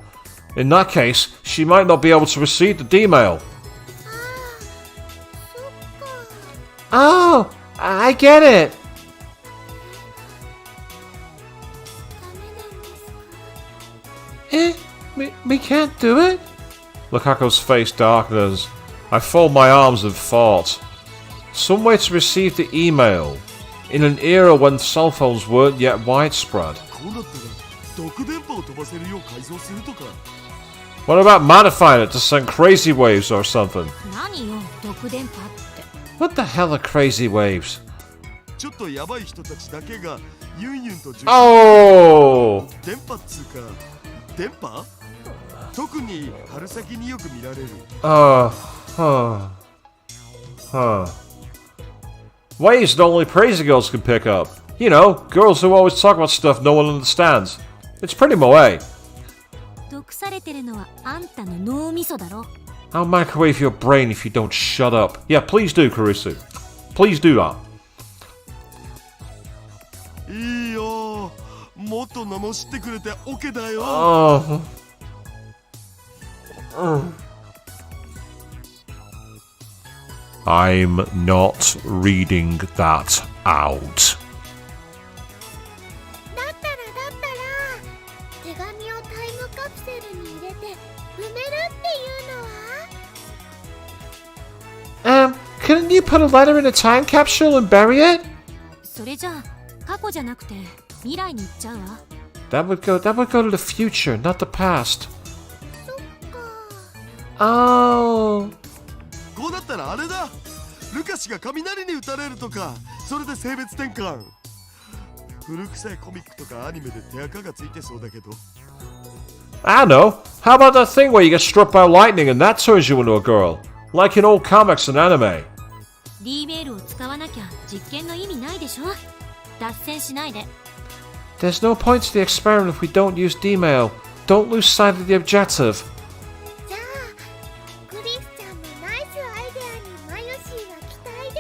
In that case, she might not be able to receive the D-mail. Oh, I get it. ダメなんですか？ We can't do it? Lukaku's face darkens. I fold my arms in thought. Some way to receive the email in an era when cell phones weren't yet widespread. こうなったら毒電波を飛ばせるよう改造するとか。 What about modifying it to send crazy waves or something? 何よ毒電波って。 What the hell are crazy waves? ちょっとヤバい人たちだけがユンユンと受信 Oh! 電波っつうか電波？特に春先によく見られる。Waves that only crazy girls can pick up. You know, girls who always talk about stuff no one understands. It's pretty moe. 毒されてるのはあんたの脳みそだろ。 I'll microwave your brain if you don't shut up. Yeah, please do, Karisu. Please do that. いいよ。もっと罵ってくれて OK だよ。I'm not reading that out. だったら手紙をタイムカプセルに入れて埋めるっていうのは？ Couldn't you put a letter in a time capsule and bury it? それじゃあ過去じゃなくて未来に行っちゃうわ。 That would go to the future, not the past. そっか。 Oh. こうなったらあれだ。ルカ氏が雷に打たれるとか、それで性別転換。古臭いコミックとかアニメで手垢がついてそうだけど。 I know. How about that thing where you get struck by lightning and that turns you into a girl? Like in old comics and anime. D メールを使わなきゃ実験の意味ないでしょ。脱線しないで。 There's no point to the experiment if we don't use D-mail. Don't lose sight of the objective. じゃあクリスちゃんのナイスアイデアにマユシーは期待で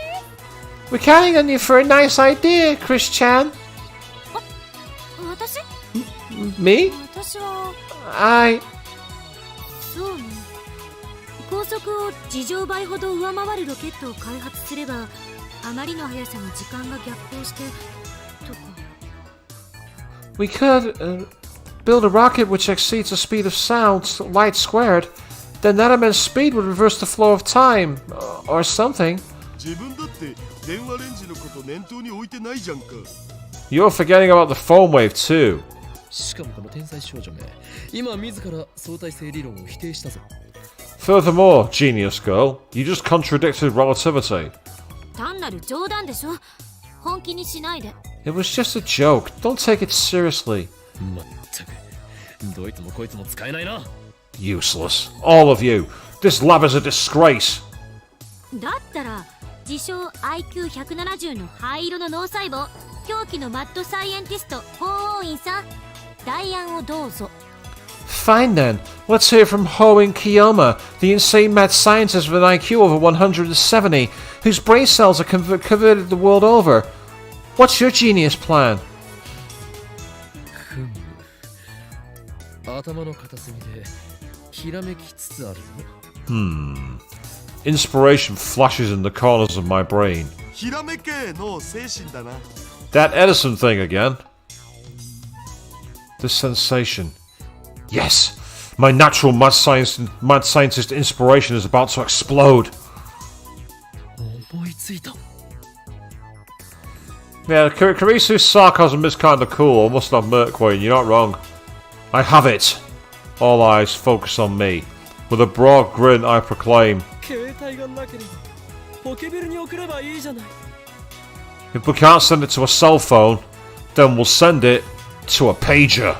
す。 We're counting on you for a nice idea, Chris-chan. 私？ Me? 私はそうね。高速を事情倍ほど上回るロケットを開発すればあまりの速さに時間が逆行してとか。 We could build a rocket which exceeds the speed of sound, light squared. Then that immense speed would reverse the flow of time, or something. 自分だって電話レンジのこと念頭に置いてないじゃんか。 You're forgetting about the phone wave too. しかもこの天才少女め、今自ら相対性理論を否定したぞ。 Furthermore, genius girl, you just contradicted relativity. 単なる冗談でしょ。本気にしないで。 It was just a joke. Don't take it seriously. まったく、どいつもこいつも使えないな。 Useless. All of you. This lab is a disgrace. だったら自称 IQ170 の灰色の脳細胞、狂気のマッドサイエンティスト法王院さん、代案をどうぞ。 Fine then. Let's hear from Hoen Kiyoma, the insane mad scientist with an IQ over 170, whose brain cells are converted the world over. What's your genius plan? 頭の片隅でひらめきつつあるぞ。 Inspiration flashes in the corners of my brain. ひらめけの精神だな。 That Edison thing again. The sensation. Yes! My natural mad scientist inspiration is about to explode. 思いついた。 Yeah, Karisu's sarcasm is kind of cool. I must admit, Queen, you're not wrong. I have it. All eyes focus on me. With a broad grin, I proclaim, 携帯がなければポケベルに送ればいいじゃない。 if we can't send it to a cell phone, then we'll send it to a pager.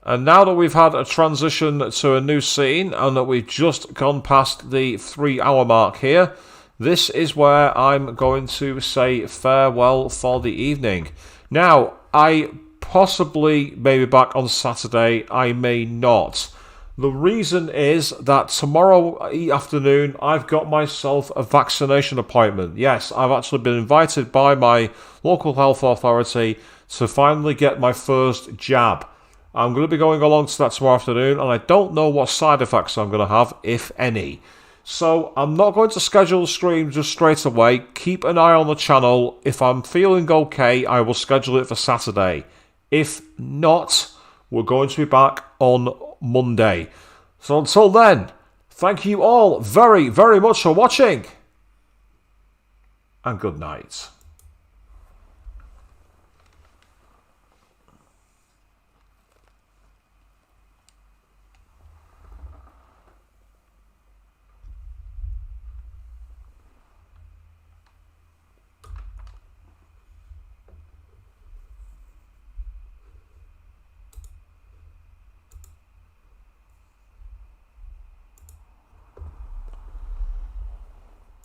And now that we've had a transition to a new scene and that we've just gone past the 3-hour mark here, this is where I'm going to say farewell for the evening. Now, I possibly may be back on Saturday, I may not. The reason is that tomorrow afternoon I've got myself a vaccination appointment. Yes, I've actually been invited by my local health authority to finally get my first jab. I'm going to be going along to that tomorrow afternoon, and I don't know what side effects I'm going to have, if any. So I'm not going to schedule the stream just straight away. Keep an eye on the channel. If I'm feeling okay, I will schedule it for Saturday. If not, we're going to be back on Monday. So until then, thank you all very, very much for watching. And good night.